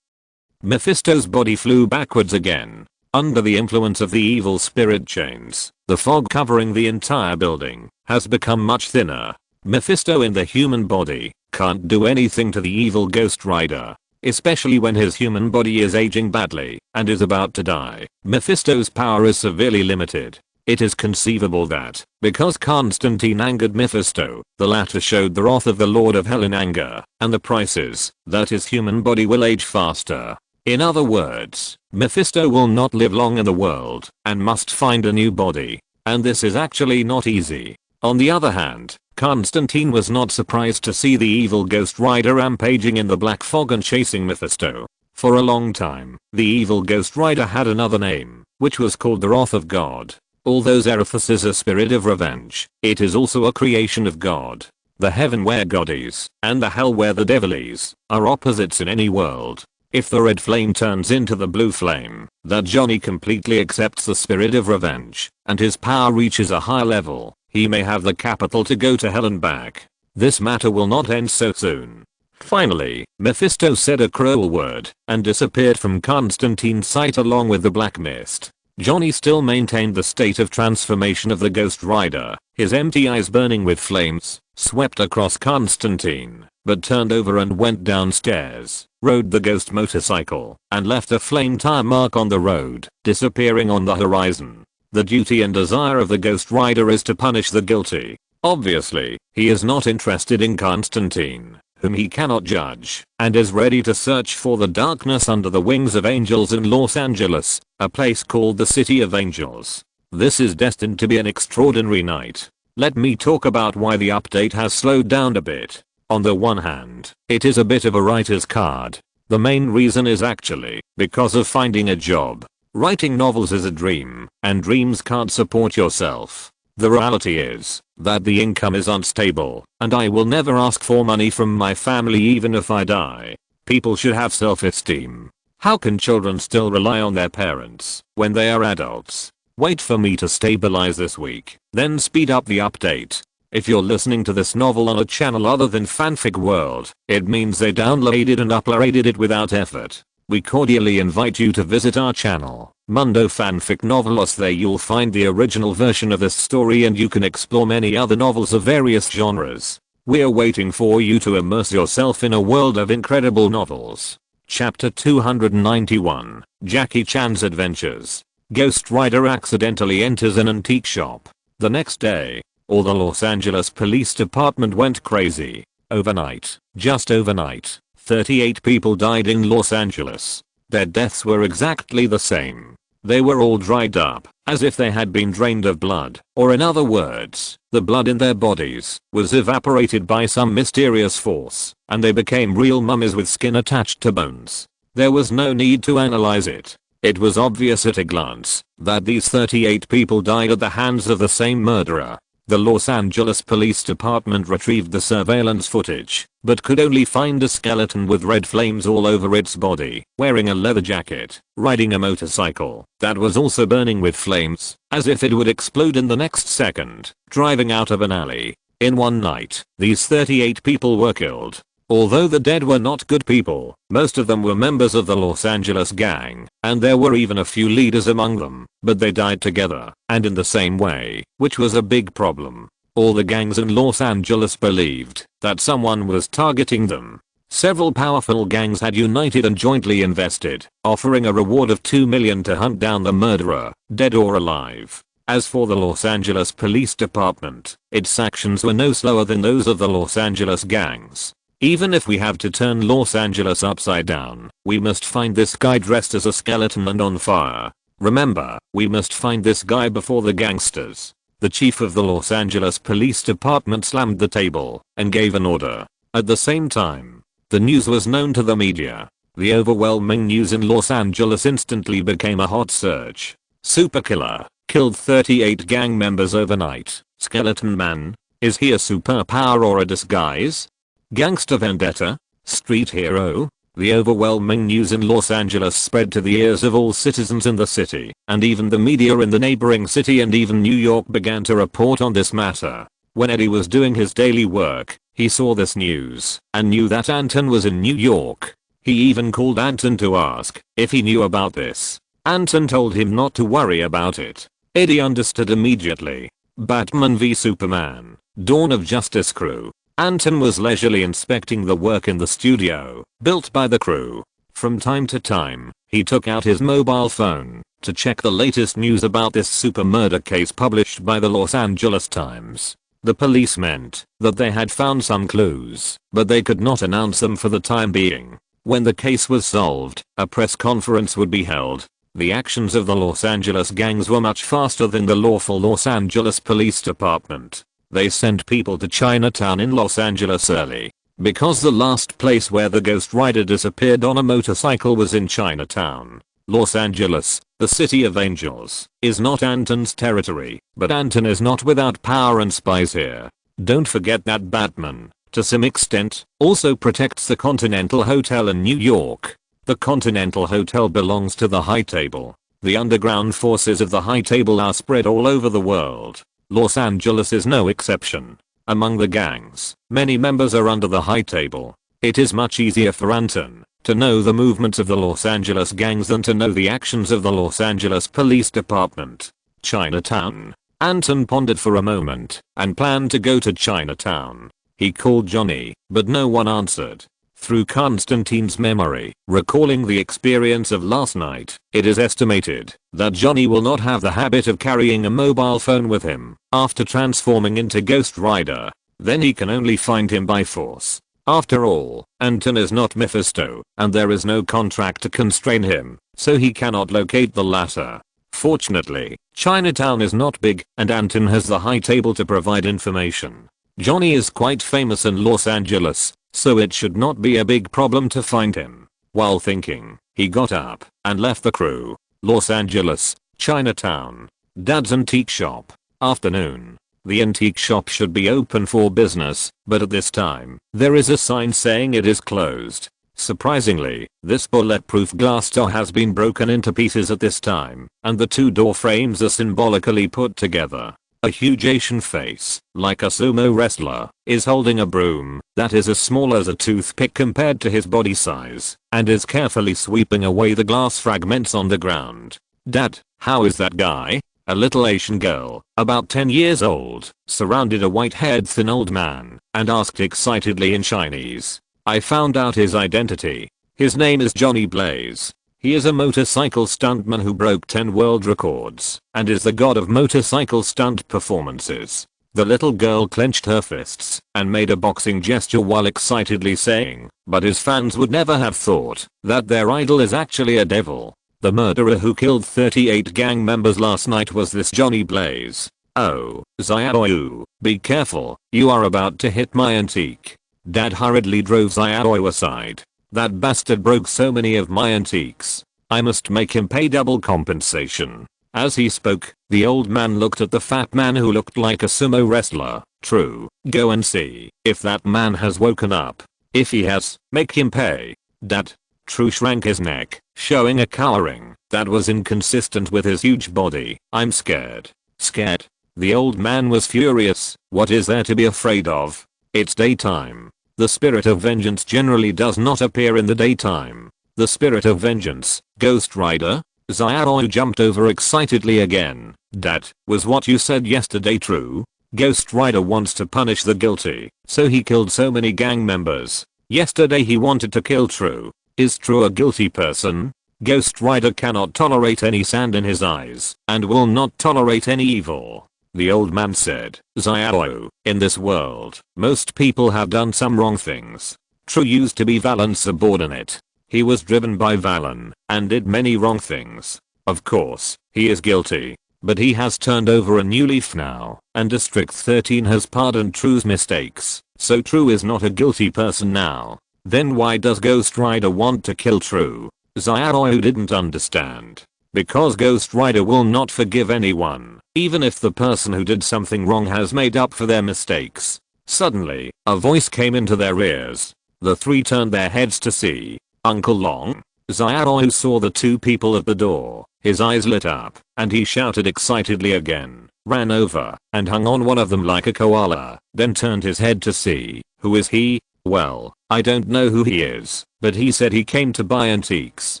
Mephisto's body flew backwards again. Under the influence of the evil spirit chains, the fog covering the entire building has become much thinner. Mephisto in the human body can't do anything to the evil Ghost Rider, especially when his human body is aging badly and is about to die. Mephisto's power is severely limited. It is conceivable that, because Constantine angered Mephisto, the latter showed the wrath of the Lord of Hell in anger, and the price is that his human body will age faster. In other words, Mephisto will not live long in the world and must find a new body. And this is actually not easy. On the other hand, Constantine was not surprised to see the evil Ghost Rider rampaging in the black fog and chasing Mephisto. For a long time, the evil Ghost Rider had another name, which was called the Wrath of God. Although Zarathus is a spirit of revenge, it is also a creation of God. The heaven where God is, and the hell where the devil is, are opposites in any world. If the red flame turns into the blue flame, that Johnny completely accepts the spirit of revenge, and his power reaches a high level, he may have the capital to go to hell and back. This matter will not end so soon. Finally, Mephisto said a cruel word, and disappeared from Constantine's sight along with the black mist. Johnny still maintained the state of transformation of the Ghost Rider, his empty eyes burning with flames, swept across Constantine, but turned over and went downstairs, rode the ghost motorcycle, and left a flame tire mark on the road, disappearing on the horizon. The duty and desire of the Ghost Rider is to punish the guilty. Obviously, he is not interested in Constantine, whom he cannot judge, and is ready to search for the darkness under the wings of angels in Los Angeles, a place called the City of Angels. This is destined to be an extraordinary night. Let me talk about why the update has slowed down a bit. On the one hand, it is a bit of a writer's card. The main reason is actually because of finding a job. Writing novels is a dream, and dreams can't support yourself. The reality is that the income is unstable, and I will never ask for money from my family even if I die. People should have self-esteem. How can children still rely on their parents when they are adults? Wait for me to stabilize this week, then speed up the update. If you're listening to this novel on a channel other than Fanfic World, it means they downloaded and uploaded it without effort. We cordially invite you to visit our channel, Mundo Fanfic Novelos. There you'll find the original version of this story and you can explore many other novels of various genres. We're waiting for you to immerse yourself in a world of incredible novels. Chapter 291, Jackie Chan's Adventures. Ghost Rider accidentally enters an antique shop. The next day, all the Los Angeles Police Department went crazy. Overnight, just overnight, 38 people died in Los Angeles. Their deaths were exactly the same. They were all dried up, as if they had been drained of blood, or in other words, the blood in their bodies was evaporated by some mysterious force, and they became real mummies with skin attached to bones. There was no need to analyze it. It was obvious at a glance that these 38 people died at the hands of the same murderer. The Los Angeles Police Department retrieved the surveillance footage, but could only find a skeleton with red flames all over its body, wearing a leather jacket, riding a motorcycle that was also burning with flames, as if it would explode in the next second, driving out of an alley. In one night, these 38 people were killed. Although the dead were not good people, most of them were members of the Los Angeles gang, and there were even a few leaders among them, but they died together, and in the same way, which was a big problem. All the gangs in Los Angeles believed that someone was targeting them. Several powerful gangs had united and jointly invested, offering a reward of $2 million to hunt down the murderer, dead or alive. As for the Los Angeles Police Department, its actions were no slower than those of the Los Angeles gangs. Even if we have to turn Los Angeles upside down, we must find this guy dressed as a skeleton and on fire. Remember, we must find this guy before the gangsters. The chief of the Los Angeles Police Department slammed the table and gave an order. At the same time, the news was known to the media. The overwhelming news in Los Angeles instantly became a hot search. Superkiller killed 38 gang members overnight. Skeleton Man? Is he a superpower or a disguise? Gangster vendetta? Street hero? The overwhelming news in Los Angeles spread to the ears of all citizens in the city, and even the media in the neighboring city and even New York began to report on this matter. When Eddie was doing his daily work, he saw this news and knew that Anton was in New York. He even called Anton to ask if he knew about this. Anton told him not to worry about it. Eddie understood immediately. Batman v Superman, Dawn of Justice crew. Anton was leisurely inspecting the work in the studio, built by the crew. From time to time, he took out his mobile phone to check the latest news about this super murder case published by the Los Angeles Times. The police meant that they had found some clues, but they could not announce them for the time being. When the case was solved, a press conference would be held. The actions of the Los Angeles gangs were much faster than the lawful Los Angeles Police Department. They sent people to Chinatown in Los Angeles early, because the last place where the Ghost Rider disappeared on a motorcycle was in Chinatown. Los Angeles, the City of Angels, is not Anton's territory, but Anton is not without power and spies here. Don't forget that Batman, to some extent, also protects the Continental Hotel in New York. The Continental Hotel belongs to the High Table. The underground forces of the High Table are spread all over the world. Los Angeles is no exception. Among the gangs, many members are under the High Table. It is much easier for Anton to know the movements of the Los Angeles gangs than to know the actions of the Los Angeles Police Department. Chinatown. Anton pondered for a moment and planned to go to Chinatown. He called Johnny, but no one answered. Through Constantine's memory, recalling the experience of last night, it is estimated that Johnny will not have the habit of carrying a mobile phone with him after transforming into Ghost Rider. Then he can only find him by force. After all, Anton is not Mephisto, and there is no contract to constrain him, so he cannot locate the latter. Fortunately, Chinatown is not big, and Anton has the high table to provide information. Johnny is quite famous in Los Angeles, so it should not be a big problem to find him. While thinking, he got up and left the crew. Los Angeles, Chinatown. Dad's antique shop. Afternoon. The antique shop should be open for business, but at this time, there is a sign saying it is closed. Surprisingly, this bulletproof glass door has been broken into pieces at this time, and the two door frames are symbolically put together. A huge Asian face, like a sumo wrestler, is holding a broom that is as small as a toothpick compared to his body size, and is carefully sweeping away the glass fragments on the ground. Dad, how is that guy? A little Asian girl, about 10 years old, surrounded a white-haired thin old man, and asked excitedly in Chinese. I found out his identity. His name is Johnny Blaze. He is a motorcycle stuntman who broke 10 world records, and is the god of motorcycle stunt performances. The little girl clenched her fists, and made a boxing gesture while excitedly saying, but his fans would never have thought that their idol is actually a devil. The murderer who killed 38 gang members last night was this Johnny Blaze. Oh, Xiaoyu, be careful, you are about to hit my antique. Dad hurriedly drove Xiaoyu aside. That bastard broke so many of my antiques. I must make him pay double compensation. As he spoke, the old man looked at the fat man who looked like a sumo wrestler. True, go and see if that man has woken up. If he has, make him pay. Dad. True shrank his neck, showing a cowering that was inconsistent with his huge body. I'm scared. Scared? The old man was furious. What is there to be afraid of? It's daytime. The spirit of vengeance generally does not appear in the daytime. The spirit of vengeance, Ghost Rider? Xiaoyu jumped over excitedly again. That was what you said yesterday true? Ghost Rider wants to punish the guilty, so he killed so many gang members. Yesterday he wanted to kill True. Is True a guilty person? Ghost Rider cannot tolerate any sand in his eyes, and will not tolerate any evil. The old man said, Xiaoyu, in this world, most people have done some wrong things. True used to be Valen's subordinate. He was driven by Valen, and did many wrong things. Of course, he is guilty. But he has turned over a new leaf now, and District 13 has pardoned True's mistakes, so True is not a guilty person now. Then why does Ghost Rider want to kill True? Xiaoyu didn't understand. Because Ghost Rider will not forgive anyone, even if the person who did something wrong has made up for their mistakes. Suddenly, a voice came into their ears. The three turned their heads to see Uncle Long. Xiaoyu saw the two people at the door. His eyes lit up, and he shouted excitedly again, ran over, and hung on one of them like a koala, then turned his head to see, who is he? Well, I don't know who he is, but he said he came to buy antiques.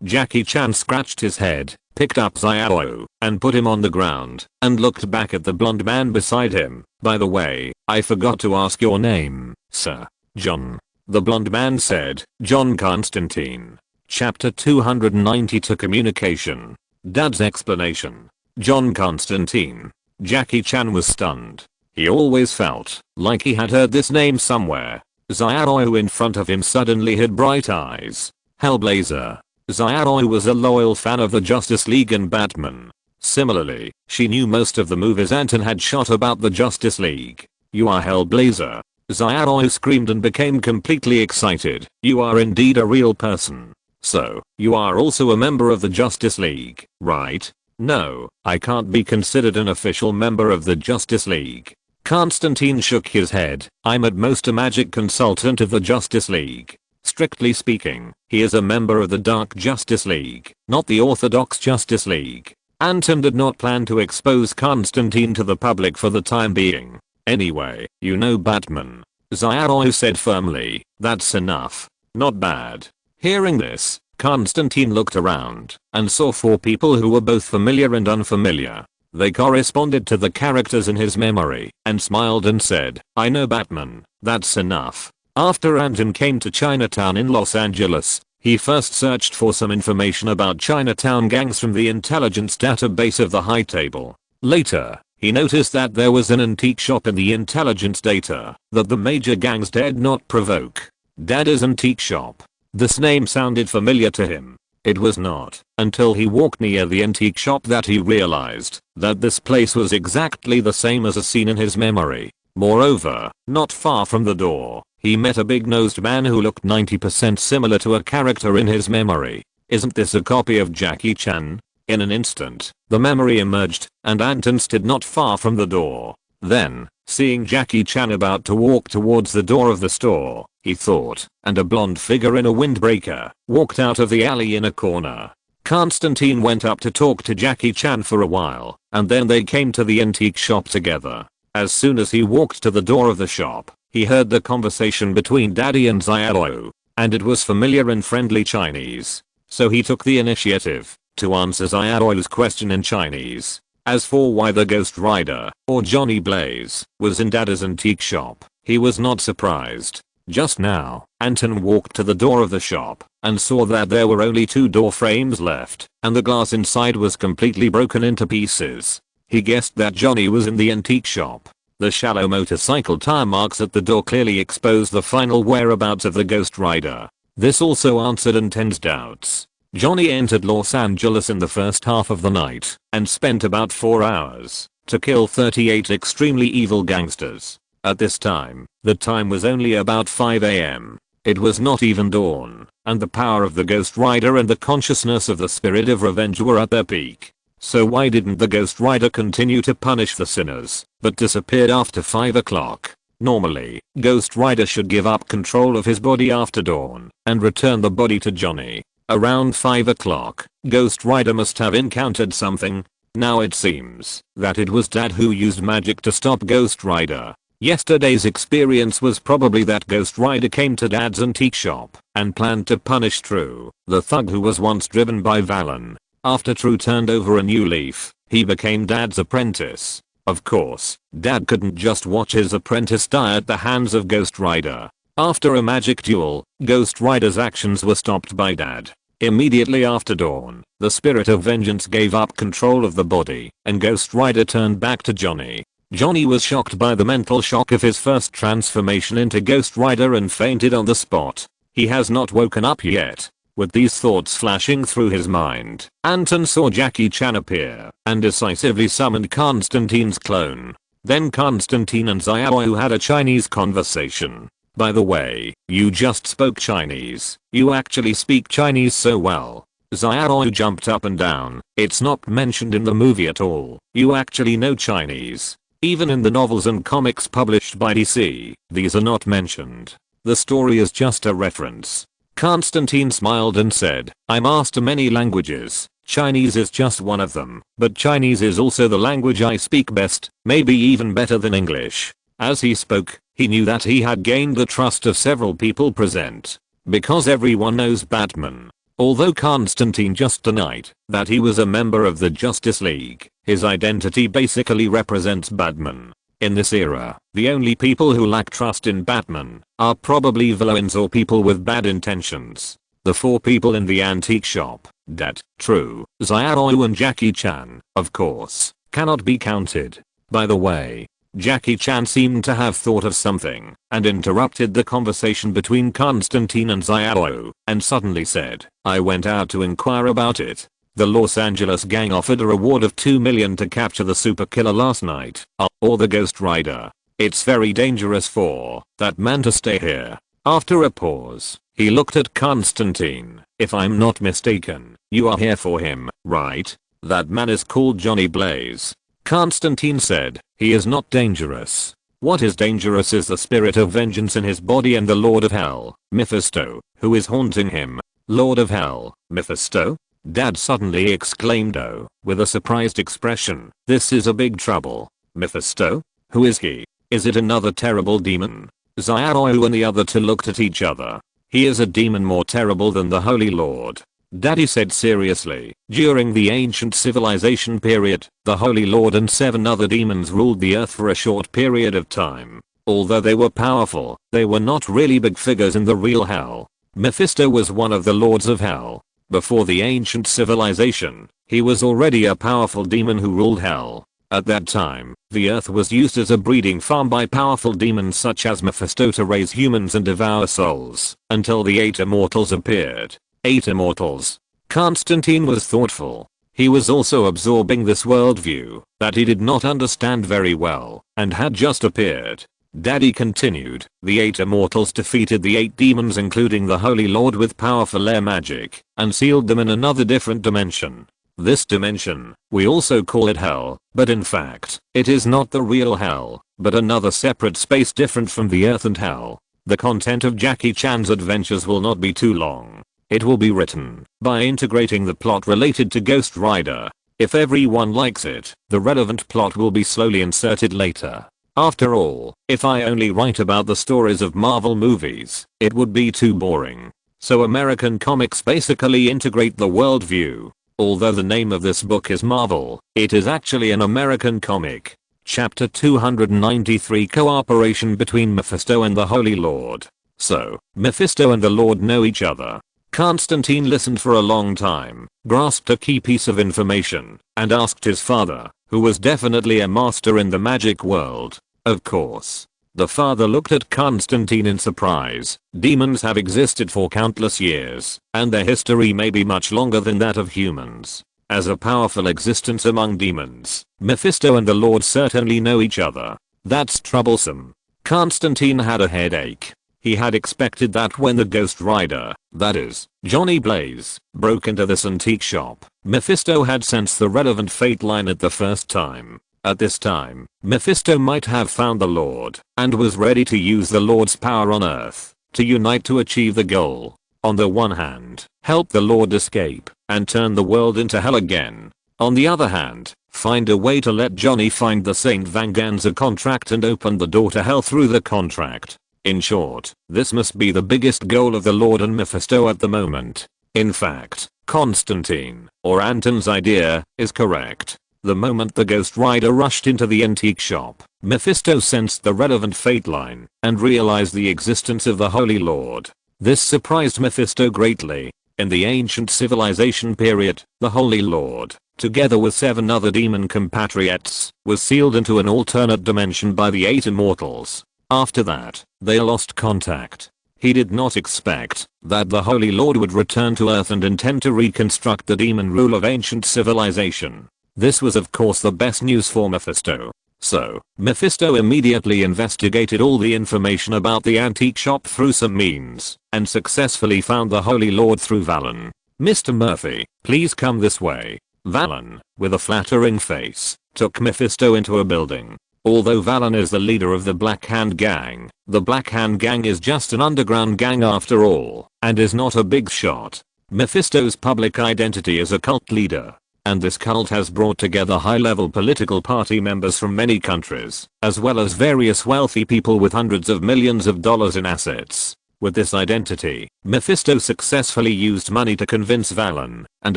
Jackie Chan scratched his head, picked up Xiaoyu, and put him on the ground, and looked back at the blonde man beside him. By the way, I forgot to ask your name, sir. John. The blonde man said, John Constantine. Chapter 292 Communication. Dad's explanation. John Constantine. Jackie Chan was stunned. He always felt like he had heard this name somewhere. Xiaoyu in front of him suddenly had bright eyes. Hellblazer. Xiaoyu was a loyal fan of the Justice League and Batman. Similarly, she knew most of the movies Anton had shot about the Justice League. You are Hellblazer. Xiaoyu screamed and became completely excited. You are indeed a real person. So, you are also a member of the Justice League, right? No, I can't be considered an official member of the Justice League. Constantine shook his head. I'm at most a magic consultant of the Justice League. Strictly speaking, he is a member of the Dark Justice League, not the Orthodox Justice League. Anton did not plan to expose Constantine to the public for the time being. Anyway, you know Batman. Xiaoyu said firmly, that's enough. Not bad. Hearing this, Constantine looked around and saw 4 people who were both familiar and unfamiliar. They corresponded to the characters in his memory and smiled and said, "I know Batman, that's enough." After Anton came to Chinatown in Los Angeles, he first searched for some information about Chinatown gangs from the intelligence database of the High Table. Later, he noticed that there was an antique shop in the intelligence data that the major gangs dared not provoke. Dad's Antique Shop. This name sounded familiar to him. It was not until he walked near the antique shop that he realized that this place was exactly the same as a scene in his memory. Moreover, not far from the door, he met a big-nosed man who looked 90% similar to a character in his memory. Isn't this a copy of Jackie Chan? In an instant, the memory emerged, and Anton stood not far from the door. Then, seeing Jackie Chan about to walk towards the door of the store, he thought, and a blonde figure in a windbreaker walked out of the alley in a corner. Constantine went up to talk to Jackie Chan for a while, and then they came to the antique shop together. As soon as he walked to the door of the shop, he heard the conversation between Daddy and Xiao, and it was familiar and friendly Chinese. So he took the initiative to answer Xiao's question in Chinese. As for why the Ghost Rider, or Johnny Blaze, was in Dad's antique shop, he was not surprised. Just now, Anton walked to the door of the shop and saw that there were only 2 door frames left, and the glass inside was completely broken into pieces. He guessed that Johnny was in the antique shop. The shallow motorcycle tire marks at the door clearly exposed the final whereabouts of the Ghost Rider. This also answered Anton's doubts. Johnny entered Los Angeles in the first half of the night and spent about 4 hours to kill 38 extremely evil gangsters. At this time, the time was only about 5 AM. It was not even dawn, and the power of the Ghost Rider and the consciousness of the spirit of revenge were at their peak. So why didn't the Ghost Rider continue to punish the sinners, but disappeared after 5 o'clock? Normally, Ghost Rider should give up control of his body after dawn and return the body to Johnny. Around 5 o'clock, Ghost Rider must have encountered something. Now it seems that it was Dad who used magic to stop Ghost Rider. Yesterday's experience was probably that Ghost Rider came to Dad's antique shop and planned to punish True, the thug who was once driven by Valen. After True turned over a new leaf, he became Dad's apprentice. Of course, Dad couldn't just watch his apprentice die at the hands of Ghost Rider. After a magic duel, Ghost Rider's actions were stopped by Dad. Immediately after dawn, the spirit of vengeance gave up control of the body, and Ghost Rider turned back to Johnny. Johnny was shocked by the mental shock of his first transformation into Ghost Rider and fainted on the spot. He has not woken up yet. With these thoughts flashing through his mind, Anton saw Jackie Chan appear and decisively summoned Constantine's clone. Then Constantine and Xiao had a Chinese conversation. By the way, you just spoke Chinese. You actually speak Chinese so well. Xiao jumped up and down. It's not mentioned in the movie at all. You actually know Chinese. Even in the novels and comics published by DC, these are not mentioned. The story is just a reference. Constantine smiled and said, I master many languages. Chinese is just one of them, but Chinese is also the language I speak best, maybe even better than English. As he spoke, he knew that he had gained the trust of several people present. Because everyone knows Batman. Although Constantine just denied that he was a member of the Justice League, his identity basically represents Batman. In this era, the only people who lack trust in Batman are probably villains or people with bad intentions. The 4 people in the antique shop, Dad, True, Xiao and Jackie Chan, of course, cannot be counted. By the way, Jackie Chan seemed to have thought of something and interrupted the conversation between Constantine and Xiao and suddenly said, I went out to inquire about it. The Los Angeles gang offered a reward of $2 million to capture the super killer last night, or the Ghost Rider. It's very dangerous for that man to stay here. After a pause, he looked at Constantine. If I'm not mistaken, you are here for him, right? That man is called Johnny Blaze. Constantine said, he is not dangerous. What is dangerous is the spirit of vengeance in his body and the Lord of Hell, Mephisto, who is haunting him. Lord of Hell, Mephisto? Dad suddenly exclaimed with a surprised expression. This is a big trouble. Mephisto? Who is he? Is it another terrible demon? Xiao and the other 2 looked at each other. He is a demon more terrible than the Holy Lord. Daddy said seriously. During the ancient civilization period, the Holy Lord and 7 other demons ruled the earth for a short period of time. Although they were powerful, they were not really big figures in the real hell. Mephisto was one of the lords of hell. Before the ancient civilization, he was already a powerful demon who ruled hell. At that time, the earth was used as a breeding farm by powerful demons such as Mephisto to raise humans and devour souls, until the 8 immortals appeared. 8 immortals. Constantine was thoughtful. He was also absorbing this worldview that he did not understand very well and had just appeared. Daddy continued, the 8 immortals defeated the 8 demons including the Holy Lord with powerful air magic and sealed them in another different dimension. This dimension, we also call it hell, but in fact, it is not the real hell, but another separate space different from the earth and hell. The content of Jackie Chan's adventures will not be too long. It will be written by integrating the plot related to Ghost Rider. If everyone likes it, the relevant plot will be slowly inserted later. After all, if I only write about the stories of Marvel movies, it would be too boring. So American comics basically integrate the worldview. Although the name of this book is Marvel, it is actually an American comic. Chapter 293 Cooperation between Mephisto and the Holy Lord. So, Mephisto and the Lord know each other. Constantine listened for a long time, grasped a key piece of information, and asked his father, who was definitely a master in the magic world. Of course. The father looked at Constantine in surprise. Demons have existed for countless years, and their history may be much longer than that of humans. As a powerful existence among demons, Mephisto and the Lord certainly know each other. That's troublesome. Constantine had a headache. He had expected that when the Ghost Rider, that is, Johnny Blaze, broke into this antique shop, Mephisto had sensed the relevant fate line at the first time. At this time, Mephisto might have found the Lord and was ready to use the Lord's power on Earth to unite to achieve the goal. On the one hand, help the Lord escape and turn the world into hell again. On the other hand, find a way to let Johnny find the Saint Vanganza contract and open the door to hell through the contract. In short, this must be the biggest goal of the Lord and Mephisto at the moment. In fact, Constantine, or Anton's idea, is correct. The moment the Ghost Rider rushed into the antique shop, Mephisto sensed the relevant fate line and realized the existence of the Holy Lord. This surprised Mephisto greatly. In the ancient civilization period, the Holy Lord, together with 7 other demon compatriots, was sealed into an alternate dimension by the 8 immortals. After that, they lost contact. He did not expect that the Holy Lord would return to Earth and intend to reconstruct the demon rule of ancient civilization. This was of course the best news for Mephisto. So, Mephisto immediately investigated all the information about the antique shop through some means, and successfully found the Holy Lord through Valen. Mr. Murphy, please come this way. Valen, with a flattering face, took Mephisto into a building. Although Valen is the leader of the Black Hand Gang, the Black Hand Gang is just an underground gang after all, and is not a big shot. Mephisto's public identity is a cult leader. And this cult has brought together high-level political party members from many countries, as well as various wealthy people with hundreds of millions of dollars in assets. With this identity, Mephisto successfully used money to convince Valen, and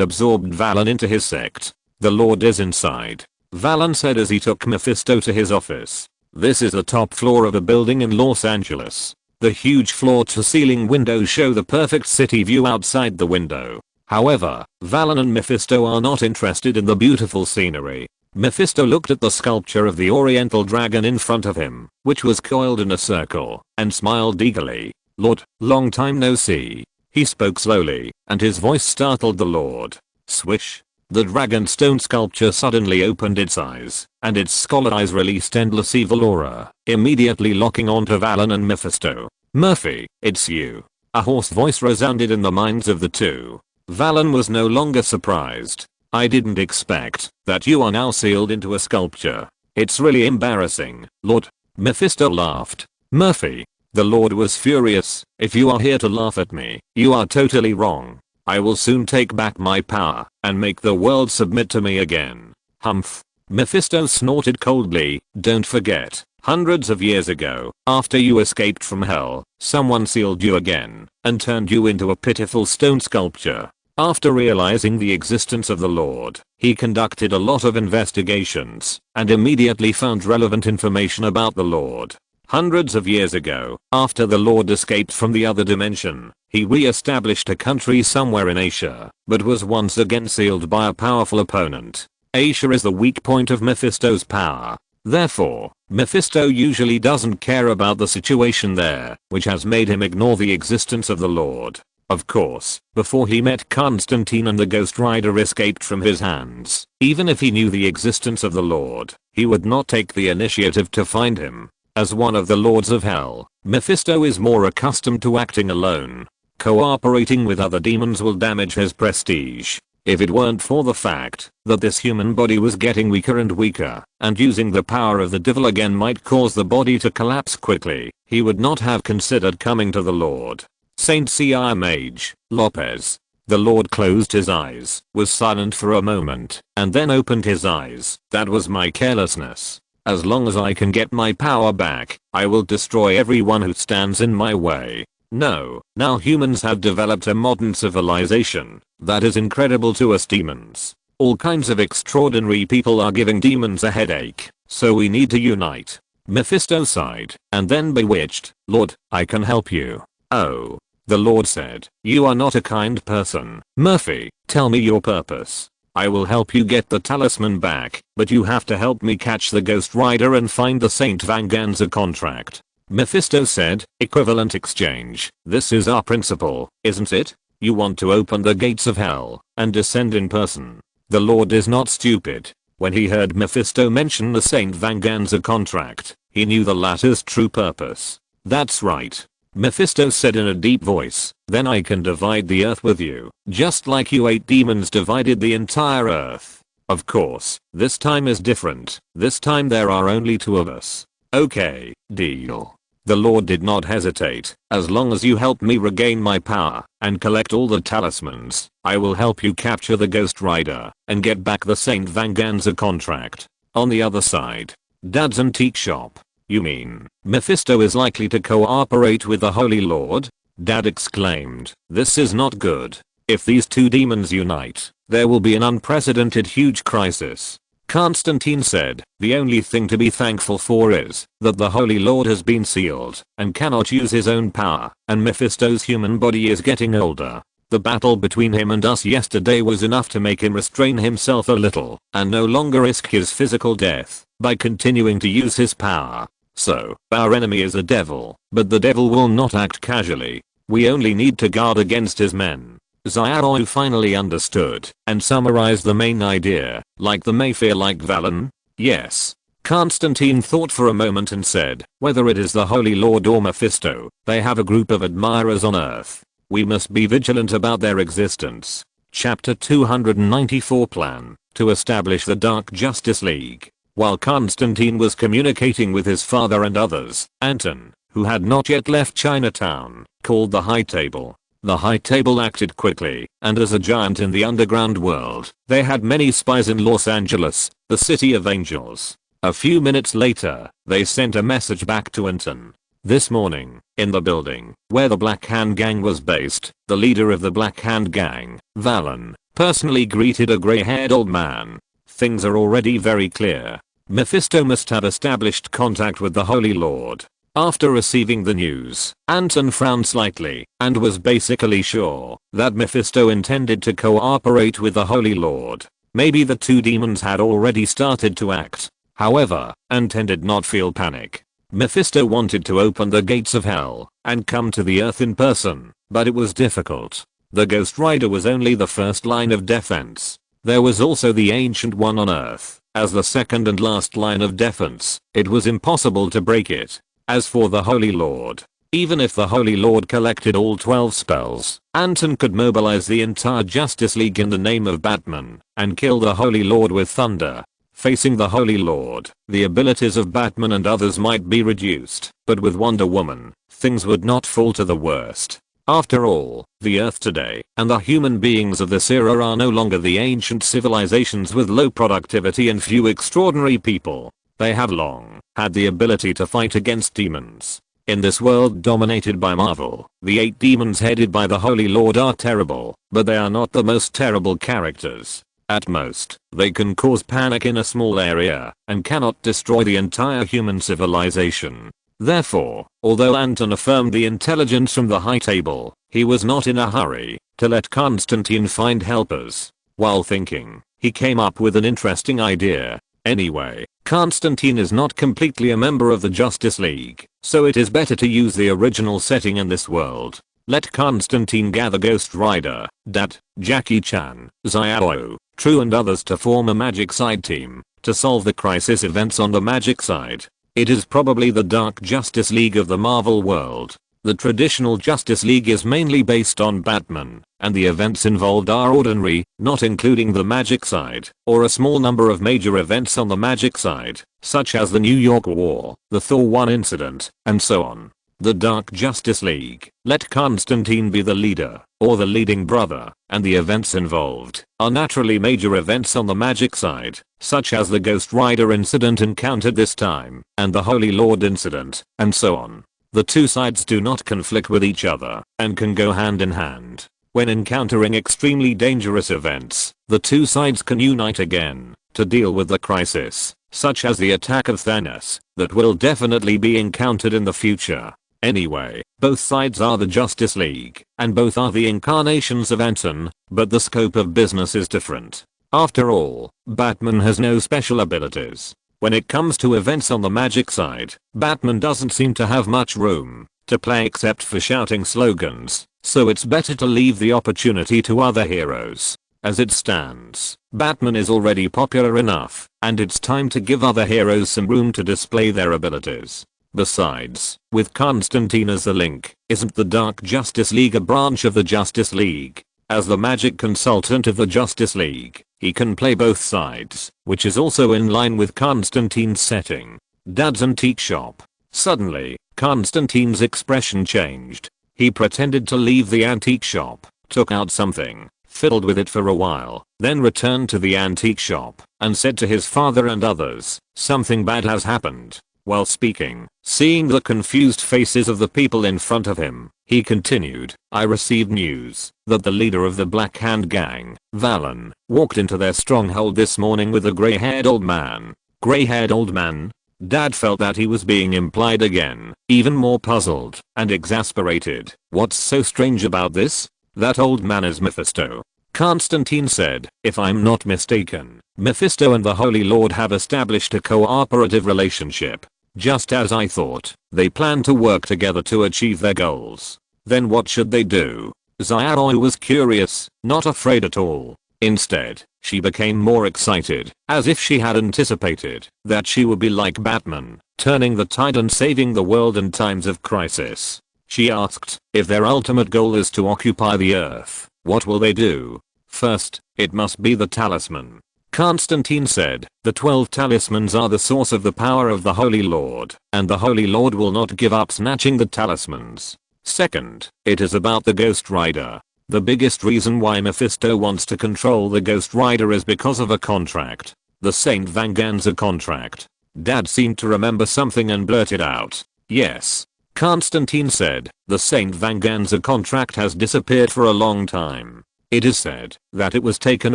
absorbed Valen into his sect. The Lord is inside, Valen said as he took Mephisto to his office. This is the top floor of a building in Los Angeles. The huge floor-to-ceiling windows show the perfect city view outside the window. However, Valen and Mephisto are not interested in the beautiful scenery. Mephisto looked at the sculpture of the Oriental dragon in front of him, which was coiled in a circle, and smiled eagerly. Lord, long time no see. He spoke slowly, and his voice startled the Lord. Swish. The dragon stone sculpture suddenly opened its eyes, and its scholar eyes released endless evil aura, immediately locking onto Valen and Mephisto. Murphy, it's you. A hoarse voice resounded in the minds of the two. Valen was no longer surprised. I didn't expect that you are now sealed into a sculpture. It's really embarrassing, Lord. Mephisto laughed. Murphy. The Lord was furious. If you are here to laugh at me, you are totally wrong. I will soon take back my power and make the world submit to me again. Humph. Mephisto snorted coldly. Don't forget, Hundreds of years ago, after you escaped from hell, someone sealed you again and turned you into a pitiful stone sculpture. After realizing the existence of the Lord, he conducted a lot of investigations and immediately found relevant information about the Lord. Hundreds of years ago, after the Lord escaped from the other dimension, he re-established a country somewhere in Asia, but was once again sealed by a powerful opponent. Asia is the weak point of Mephisto's power. Therefore, Mephisto usually doesn't care about the situation there, which has made him ignore the existence of the Lord. Of course, before he met Constantine and the Ghost Rider escaped from his hands, even if he knew the existence of the Lord, he would not take the initiative to find him. As one of the Lords of Hell, Mephisto is more accustomed to acting alone. Cooperating with other demons will damage his prestige. If it weren't for the fact that this human body was getting weaker and weaker, and using the power of the devil again might cause the body to collapse quickly, he would not have considered coming to the Lord. Saint C.I. Mage, Lopez. The Lord closed his eyes, was silent for a moment, and then opened his eyes. That was my carelessness. As long as I can get my power back, I will destroy everyone who stands in my way. No, now humans have developed a modern civilization that is incredible to us demons. All kinds of extraordinary people are giving demons a headache, so we need to unite. Mephisto sighed, and then bewitched, Lord, I can help you. Oh. The Lord said, you are not a kind person, Murphy, tell me your purpose. I will help you get the talisman back, but you have to help me catch the Ghost Rider and find the Saint Vanganza contract. Mephisto said, equivalent exchange. This is our principle, isn't it? You want to open the gates of hell and descend in person. The Lord is not stupid. When he heard Mephisto mention the Saint Vanganza contract, he knew the latter's true purpose. That's right. Mephisto said in a deep voice, then I can divide the earth with you, just like you 8 demons divided the entire earth. Of course, this time is different. This time there are only 2 of us. Okay, deal. The Lord did not hesitate. As long as you help me regain my power and collect all the talismans, I will help you capture the Ghost Rider and get back the Saint Vanganza contract. On the other side, Dad's antique shop. You mean, Mephisto is likely to cooperate with the Holy Lord? Dad exclaimed, this is not good. If these 2 demons unite, there will be an unprecedented huge crisis. Constantine said, the only thing to be thankful for is that the Holy Lord has been sealed and cannot use his own power, and Mephisto's human body is getting older. The battle between him and us yesterday was enough to make him restrain himself a little and no longer risk his physical death by continuing to use his power. So, our enemy is a devil, but the devil will not act casually. We only need to guard against his men. Xiaoyu finally understood and summarized the main idea, like the Mayfair like Valen? Yes. Constantine thought for a moment and said, whether it is the Holy Lord or Mephisto, they have a group of admirers on Earth. We must be vigilant about their existence. Chapter 294 Plan to establish the Dark Justice League. While Constantine was communicating with his father and others, Anton, who had not yet left Chinatown, called the High Table. The High Table acted quickly, and as a giant in the underground world, they had many spies in Los Angeles, the city of angels. A few minutes later, they sent a message back to Anton. This morning, in the building where the Black Hand Gang was based, the leader of the Black Hand Gang, Valen, personally greeted a gray-haired old man. Things are already very clear. Mephisto must have established contact with the Holy Lord. After receiving the news, Anton frowned slightly and was basically sure that Mephisto intended to cooperate with the Holy Lord. Maybe the 2 demons had already started to act. However, Anton did not feel panic. Mephisto wanted to open the gates of hell and come to the earth in person, but it was difficult. The Ghost Rider was only the first line of defense. There was also the Ancient One on Earth as the second and last line of defense. It was impossible to break it. As for the Holy Lord, even if the Holy Lord collected all 12 spells, Anton could mobilize the entire Justice League in the name of Batman and kill the Holy Lord with thunder. Facing the Holy Lord, the abilities of Batman and others might be reduced, but with Wonder Woman, things would not fall to the worst. After all, the Earth today and the human beings of this era are no longer the ancient civilizations with low productivity and few extraordinary people. They have long had the ability to fight against demons. In this world dominated by Marvel, the 8 demons headed by the Holy Lord are terrible, but they are not the most terrible characters. At most, they can cause panic in a small area and cannot destroy the entire human civilization. Therefore, although Anton affirmed the intelligence from the high table, he was not in a hurry to let Constantine find helpers. While thinking, he came up with an interesting idea. Anyway, Constantine is not completely a member of the Justice League, so it is better to use the original setting in this world. Let Constantine gather Ghost Rider, Dad, Jackie Chan, Xiao, True and others to form a Magic Side team to solve the crisis events on the Magic Side. It is probably the Dark Justice League of the Marvel world. The traditional Justice League is mainly based on Batman, and the events involved are ordinary, not including the Magic Side, or a small number of major events on the Magic Side, such as the New York War, the Thor 1 incident, and so on. The Dark Justice League, let Constantine be the leader, or the leading brother, and the events involved are naturally major events on the Magic Side, such as the Ghost Rider incident encountered this time, and the Holy Lord incident, and so on. The two sides do not conflict with each other, and can go hand in hand. When encountering extremely dangerous events, the two sides can unite again to deal with the crisis, such as the attack of Thanos, that will definitely be encountered in the future. Anyway, both sides are the Justice League, and both are the incarnations of Anton, but the scope of business is different. After all, Batman has no special abilities. When it comes to events on the Magic Side, Batman doesn't seem to have much room to play except for shouting slogans, so it's better to leave the opportunity to other heroes. As it stands, Batman is already popular enough, and it's time to give other heroes some room to display their abilities. Besides, with Constantine as the link, isn't the Dark Justice League a branch of the Justice League? As the magic consultant of the Justice League, he can play both sides, which is also in line with Constantine's setting. Dad's antique shop. Suddenly, Constantine's expression changed. He pretended to leave the antique shop, took out something, fiddled with it for a while, then returned to the antique shop, and said to his father and others, "Something bad has happened." While speaking, seeing the confused faces of the people in front of him, he continued, "I received news that the leader of the Black Hand Gang, Valen, walked into their stronghold this morning with a gray-haired old man." Gray-haired old man? Dad felt that he was being implied again, even more puzzled and exasperated. What's so strange about this? That old man is Mephisto. Constantine said, "If I'm not mistaken, Mephisto and the Holy Lord have established a cooperative relationship. Just as I thought, they plan to work together to achieve their goals." Then what should they do? Xiao was curious, not afraid at all. Instead, she became more excited, as if she had anticipated that she would be like Batman, turning the tide and saving the world in times of crisis. She asked, if their ultimate goal is to occupy the Earth, what will they do? First, it must be the talisman. Constantine said, the 12 talismans are the source of the power of the Holy Lord, and the Holy Lord will not give up snatching the talismans. Second, it is about the Ghost Rider. The biggest reason why Mephisto wants to control the Ghost Rider is because of a contract. The Saint Venganza contract. Dad seemed to remember something and blurted out, "Yes." Constantine said, the Saint Venganza contract has disappeared for a long time. It is said that it was taken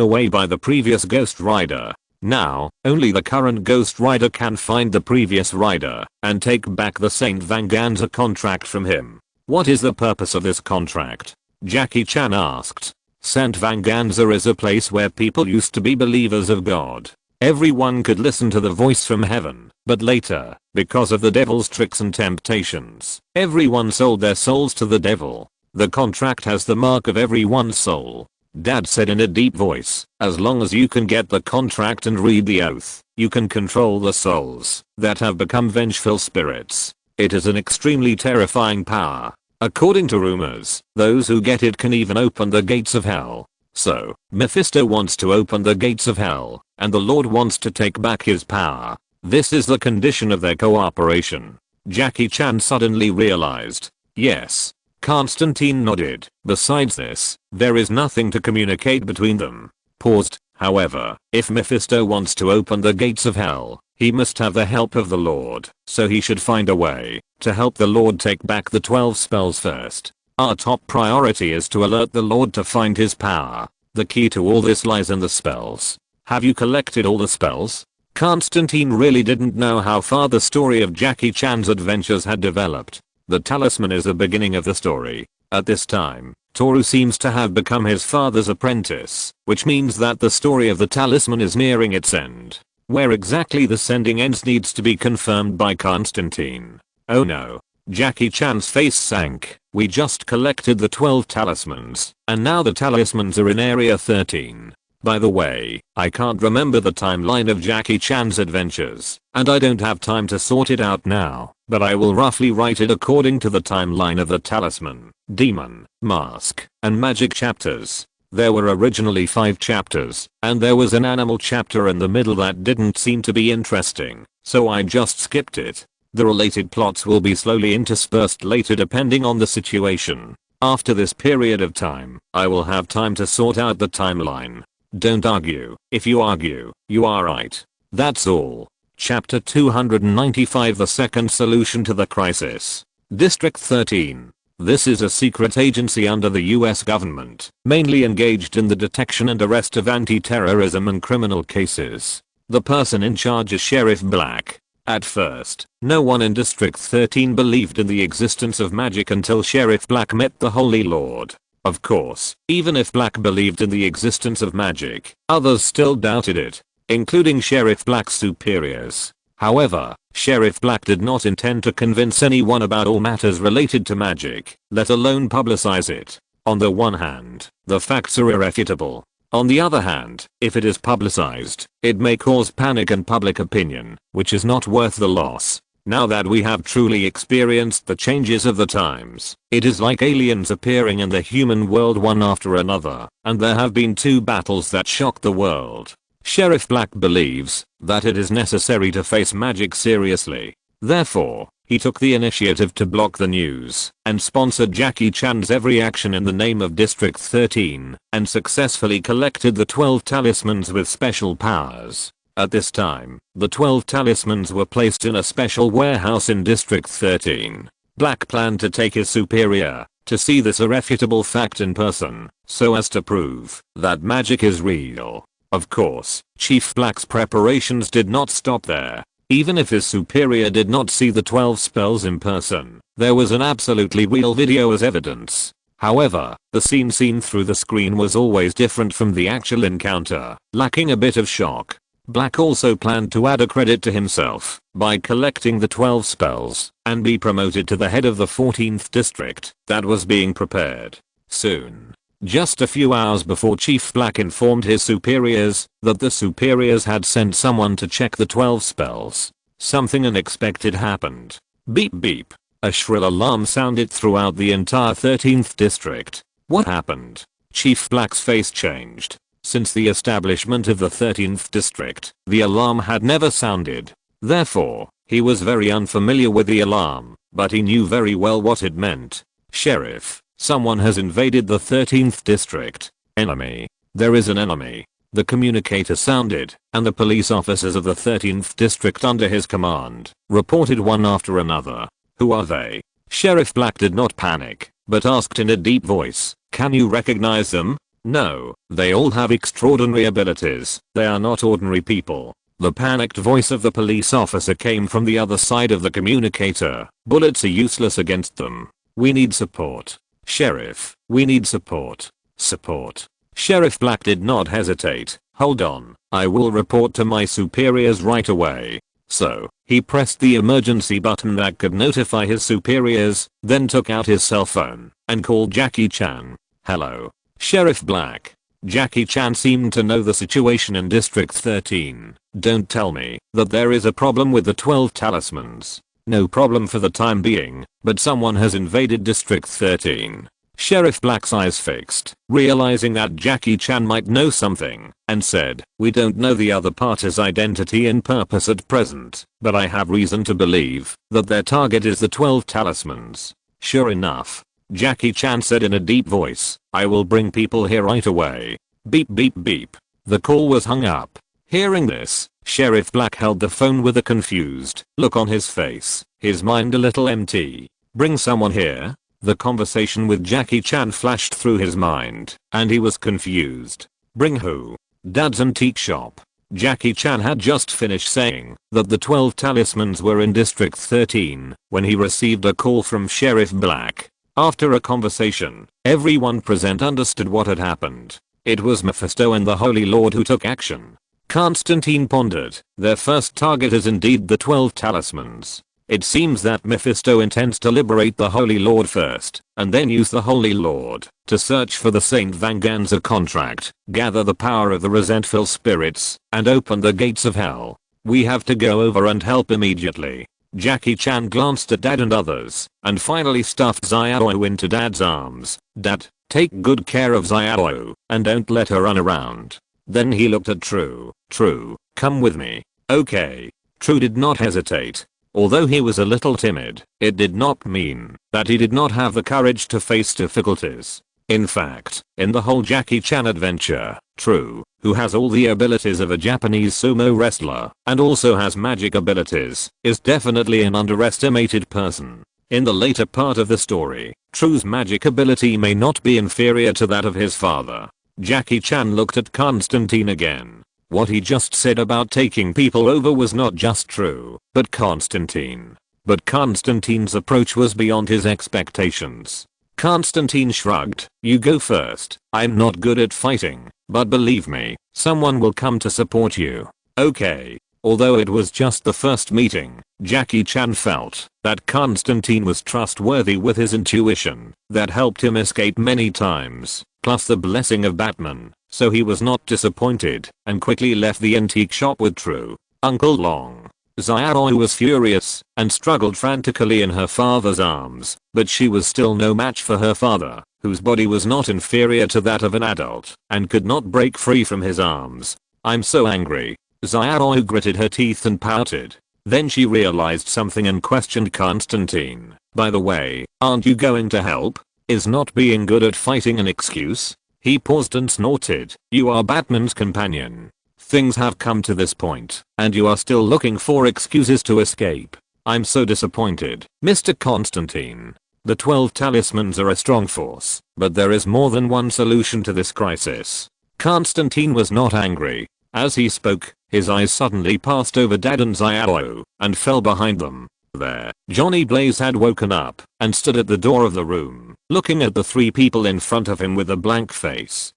away by the previous Ghost Rider. Now, only the current Ghost Rider can find the previous rider and take back the Saint Venganza contract from him. What is the purpose of this contract? Jackie Chan asked. Saint Venganza is a place where people used to be believers of God. Everyone could listen to the voice from heaven, but later, because of the devil's tricks and temptations, everyone sold their souls to the devil. The contract has the mark of everyone's soul. Dad said in a deep voice, as long as you can get the contract and read the oath, you can control the souls that have become vengeful spirits. It is an extremely terrifying power. According to rumors, those who get it can even open the gates of hell. So, Mephisto wants to open the gates of hell, and the Lord wants to take back his power. This is the condition of their cooperation. Jackie Chan suddenly realized. Yes. Constantine nodded. Besides this, there is nothing to communicate between them. Paused. However, if Mephisto wants to open the gates of hell, He must have the help of the Lord, so he should find a way to help the Lord take back the 12 spells first. Our top priority is to alert the Lord to find his power. The key to all this lies in the spells. Have you collected all the spells? Constantine really didn't know how far the story of Jackie Chan's adventures had developed. The talisman is the beginning of the story. At this time, Toru seems to have become his father's apprentice, which means that the story of the talisman is nearing its end. Where exactly this ending ends needs to be confirmed by Constantine. Oh no. Jackie Chan's face sank. We just collected the 12 talismans, and now the talismans are in Area 13. By the way, I can't remember the timeline of Jackie Chan's adventures, and I don't have time to sort it out now, but I will roughly write it according to the timeline of the talisman, demon, mask, and magic chapters. There were originally 5 chapters, and there was an animal chapter in the middle that didn't seem to be interesting, so I just skipped it. The related plots will be slowly interspersed later depending on the situation. After this period of time, I will have time to sort out the timeline. Don't argue. If you argue, you are right. That's all. Chapter 295, the second solution to the crisis. District 13. This is a secret agency under the US government, mainly engaged in the detection and arrest of anti-terrorism and criminal cases. The person in charge is Sheriff Black. At first, no one in District 13 believed in the existence of magic until Sheriff Black met the Holy Lord. Of course, even if Black believed in the existence of magic, others still doubted it, including Sheriff Black's superiors. However, Sheriff Black did not intend to convince anyone about all matters related to magic, let alone publicize it. On the one hand, the facts are irrefutable. On the other hand, if it is publicized, it may cause panic and public opinion, which is not worth the loss. Now that we have truly experienced the changes of the times, it is like aliens appearing in the human world one after another, and there have been 2 battles that shocked the world. Sheriff Black believes that it is necessary to face magic seriously. Therefore, he took the initiative to block the news and sponsored Jackie Chan's every action in the name of District 13 and successfully collected the 12 talismans with special powers. At this time, the 12 talismans were placed in a special warehouse in District 13. Black planned to take his superior to see this irrefutable fact in person, so as to prove that magic is real. Of course, Chief Black's preparations did not stop there. Even if his superior did not see the 12 spells in person, there was an absolutely real video as evidence. However, the scene seen through the screen was always different from the actual encounter, lacking a bit of shock. Black also planned to add a credit to himself by collecting the 12 spells and be promoted to the head of the 14th district that was being prepared soon. Just a few hours before Chief Black informed his superiors that the superiors had sent someone to check the 12 spells, something unexpected happened. Beep beep. A shrill alarm sounded throughout the entire 13th district. What happened? Chief Black's face changed. Since the establishment of the 13th district, the alarm had never sounded. Therefore, he was very unfamiliar with the alarm, but he knew very well what it meant. Sheriff, someone has invaded the 13th district. Enemy. There is an enemy. The communicator sounded, and the police officers of the 13th district under his command reported one after another. Who are they? Sheriff Black did not panic, but asked in a deep voice, can you recognize them? No, they all have extraordinary abilities. They are not ordinary people. The panicked voice of the police officer came from the other side of the communicator. Bullets are useless against them. We need support. Sheriff, we need support. Support. Sheriff Black did not hesitate. Hold on, I will report to my superiors right away. So, he pressed the emergency button that could notify his superiors, then took out his cell phone and called Jackie Chan. Hello. Sheriff Black. Jackie Chan seemed to know the situation in District 13. Don't tell me that there is a problem with the 12 talismans. No problem for the time being, but someone has invaded District 13. Sheriff Black's eyes fixed, realizing that Jackie Chan might know something, and said, we don't know the other party's identity and purpose at present, but I have reason to believe that their target is the 12 talismans. Sure enough, Jackie Chan said in a deep voice, I will bring people here right away. Beep beep beep. The call was hung up. Hearing this, Sheriff Black held the phone with a confused look on his face, his mind a little empty. Bring someone here? The conversation with Jackie Chan flashed through his mind, and he was confused. Bring who? Dad's antique shop. Jackie Chan had just finished saying that the 12 talismans were in District 13 when he received a call from Sheriff Black. After a conversation, everyone present understood what had happened. It was Mephisto and the Holy Lord who took action. Constantine pondered. Their first target is indeed the 12 talismans. It seems that Mephisto intends to liberate the Holy Lord first, and then use the Holy Lord to search for the Saint Vanganza contract, gather the power of the resentful spirits, and open the gates of hell. We have to go over and help immediately. Jackie Chan glanced at Dad and others, and finally stuffed Xiaoyu into Dad's arms. Dad, take good care of Xiaoyu, and don't let her run around. Then he looked at True. True, come with me. Okay. True did not hesitate. Although he was a little timid, it did not mean that he did not have the courage to face difficulties. In fact, in the whole Jackie Chan adventure, True, who has all the abilities of a Japanese sumo wrestler and also has magic abilities, is definitely an underestimated person. In the later part of the story, True's magic ability may not be inferior to that of his father. Jackie Chan looked at Constantine again. What he just said about taking people over was not just True, but Constantine. But Constantine's approach was beyond his expectations. Constantine shrugged. You go first. I'm not good at fighting, but believe me, someone will come to support you. Okay. Although it was just the first meeting, Jackie Chan felt that Constantine was trustworthy with his intuition that helped him escape many times, plus the blessing of Batman, so he was not disappointed and quickly left the antique shop with True. Uncle Long. Xiaoyu was furious and struggled frantically in her father's arms, but she was still no match for her father, whose body was not inferior to that of an adult and could not break free from his arms. I'm so angry. Xiaoyu gritted her teeth and pouted. Then she realized something and questioned Constantine. By the way, aren't you going to help? Is not being good at fighting an excuse? He paused and snorted. You are Batman's companion. Things have come to this point, and you are still looking for excuses to escape. I'm so disappointed, Mr. Constantine. The 12 talismans are a strong force, but there is more than one solution to this crisis. Constantine was not angry. As he spoke, his eyes suddenly passed over Dad and Xiaoyu and fell behind them. There, Johnny Blaze had woken up and stood at the door of the room, looking at the 3 people in front of him with a blank face.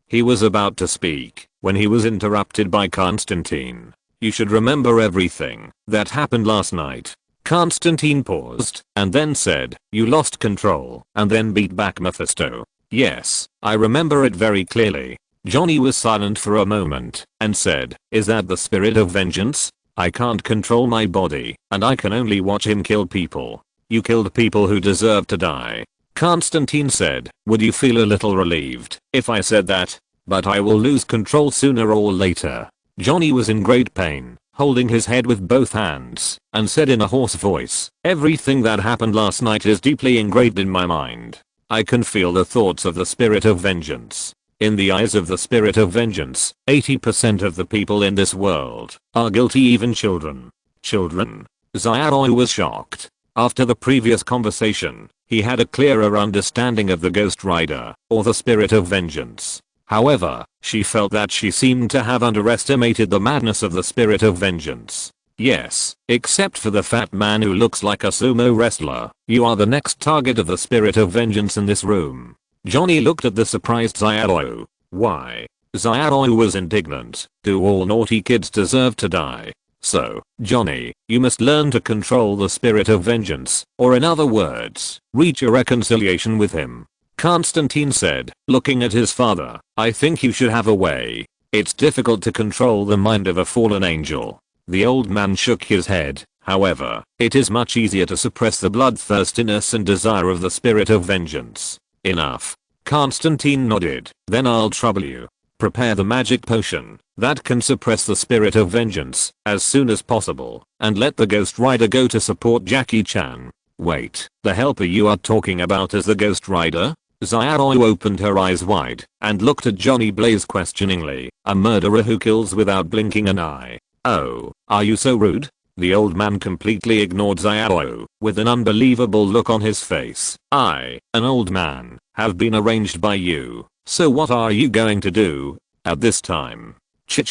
He was about to speak when he was interrupted by Constantine. You should remember everything that happened last night. Constantine paused and then said, you lost control and then beat back Mephisto. Yes, I remember it very clearly. Johnny was silent for a moment and said, is that the spirit of vengeance? I can't control my body and I can only watch him kill people. You killed people who deserve to die. Constantine said, would you feel a little relieved if I said that? But I will lose control sooner or later. Johnny was in great pain, holding his head with both hands, and said in a hoarse voice, everything that happened last night is deeply engraved in my mind. I can feel the thoughts of the spirit of vengeance. In the eyes of the spirit of vengeance, 80% of the people in this world are guilty, even children. Children? Xiaoyu was shocked. After the previous conversation, he had a clearer understanding of the Ghost Rider, or the spirit of vengeance. However, she felt that she seemed to have underestimated the madness of the spirit of vengeance. Yes, except for the fat man who looks like a sumo wrestler, you are the next target of the spirit of vengeance in this room. Johnny looked at the surprised Xiaoyu. Why? Xiaoyu was indignant. Do all naughty kids deserve to die? So, Johnny, you must learn to control the spirit of vengeance, or in other words, reach a reconciliation with him. Constantine said, looking at his father, I think you should have a way. It's difficult to control the mind of a fallen angel. The old man shook his head. However, it is much easier to suppress the bloodthirstiness and desire of the spirit of vengeance. Enough. Constantine nodded. Then I'll trouble you. Prepare the magic potion that can suppress the spirit of vengeance as soon as possible, and let the Ghost Rider go to support Jackie Chan. Wait, the helper you are talking about is the Ghost Rider? Xiaoyu opened her eyes wide and looked at Johnny Blaze questioningly. A murderer who kills without blinking an eye. Oh, are you so rude? The old man completely ignored Xiaoyu with an unbelievable look on his face. I, an old man, have been arranged by you. So what are you going to do? At this time. Chi.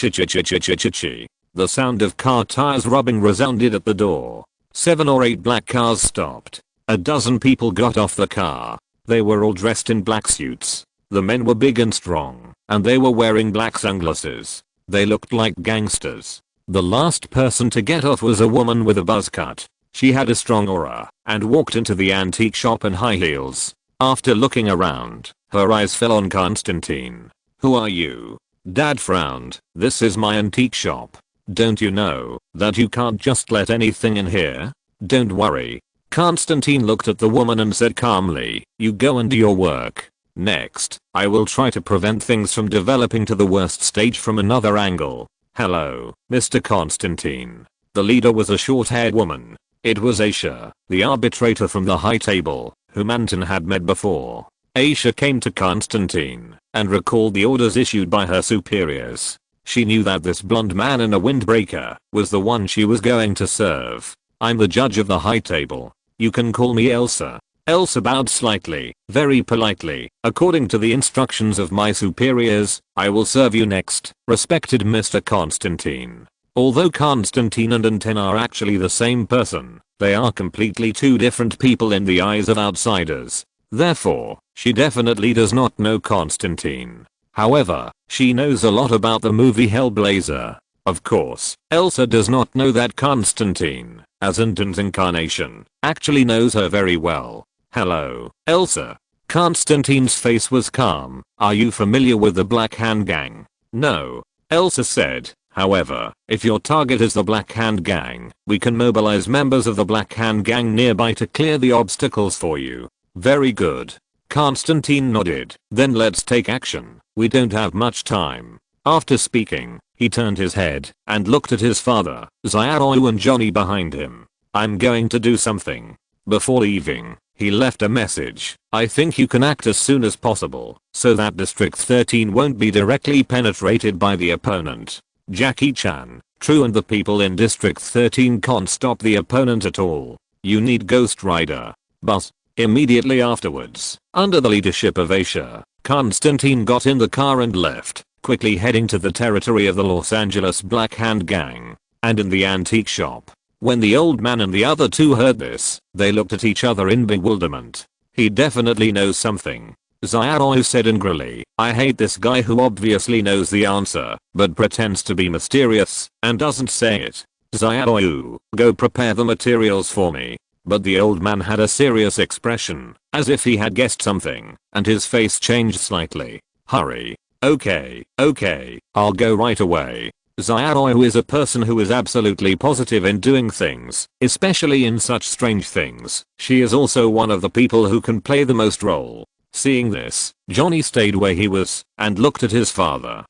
The sound of car tires rubbing resounded at the door. 7 or 8 black cars stopped. A dozen people got off the car. They were all dressed in black suits. The men were big and strong, and they were wearing black sunglasses. They looked like gangsters. The last person to get off was a woman with a buzz cut. She had a strong aura and walked into the antique shop in high heels. After looking around, her eyes fell on Constantine. Who are you? Dad frowned. This is my antique shop. Don't you know that you can't just let anything in here? Don't worry. Constantine looked at the woman and said calmly, you go and do your work. Next, I will try to prevent things from developing to the worst stage from another angle. Hello, Mr. Constantine. The leader was a short-haired woman. It was Aisha, the arbitrator from the high table, whom Anton had met before. Aisha came to Constantine and recalled the orders issued by her superiors. She knew that this blonde man in a windbreaker was the one she was going to serve. I'm the judge of the high table. You can call me Elsa. Elsa bowed slightly, very politely. According to the instructions of my superiors, I will serve you next, respected Mr. Constantine. Although Constantine and Anton are actually the same person, they are completely two different people in the eyes of outsiders. Therefore, she definitely does not know Constantine. However, she knows a lot about the movie Hellblazer. Of course, Elsa does not know that Constantine, as Anton's incarnation, actually knows her very well. Hello, Elsa. Constantine's face was calm. Are you familiar with the Black Hand Gang? No. Elsa said. However, if your target is the Black Hand Gang, we can mobilize members of the Black Hand Gang nearby to clear the obstacles for you. Very good. Constantine nodded. Then let's take action. We don't have much time. After speaking, he turned his head and looked at his father, Xiaoyu and Johnny behind him. I'm going to do something. Before leaving, he left a message. I think you can act as soon as possible, so that District 13 won't be directly penetrated by the opponent. Jackie Chan, true, and the people in District 13 can't stop the opponent at all. You need Ghost Rider. But, immediately afterwards, under the leadership of Aisha, Constantine got in the car and left, quickly heading to the territory of the Los Angeles Black Hand Gang, and in the antique shop. When the old man and the other two heard this, they looked at each other in bewilderment. He definitely knows something. Xiaoyu said angrily, I hate this guy who obviously knows the answer, but pretends to be mysterious and doesn't say it. Xiaoyu, go prepare the materials for me. But the old man had a serious expression, as if he had guessed something, and his face changed slightly. Hurry. Okay, I'll go right away. Xiaoyu is a person who is absolutely positive in doing things, especially in such strange things. She is also one of the people who can play the most role. Seeing this, Johnny stayed where he was and looked at his father.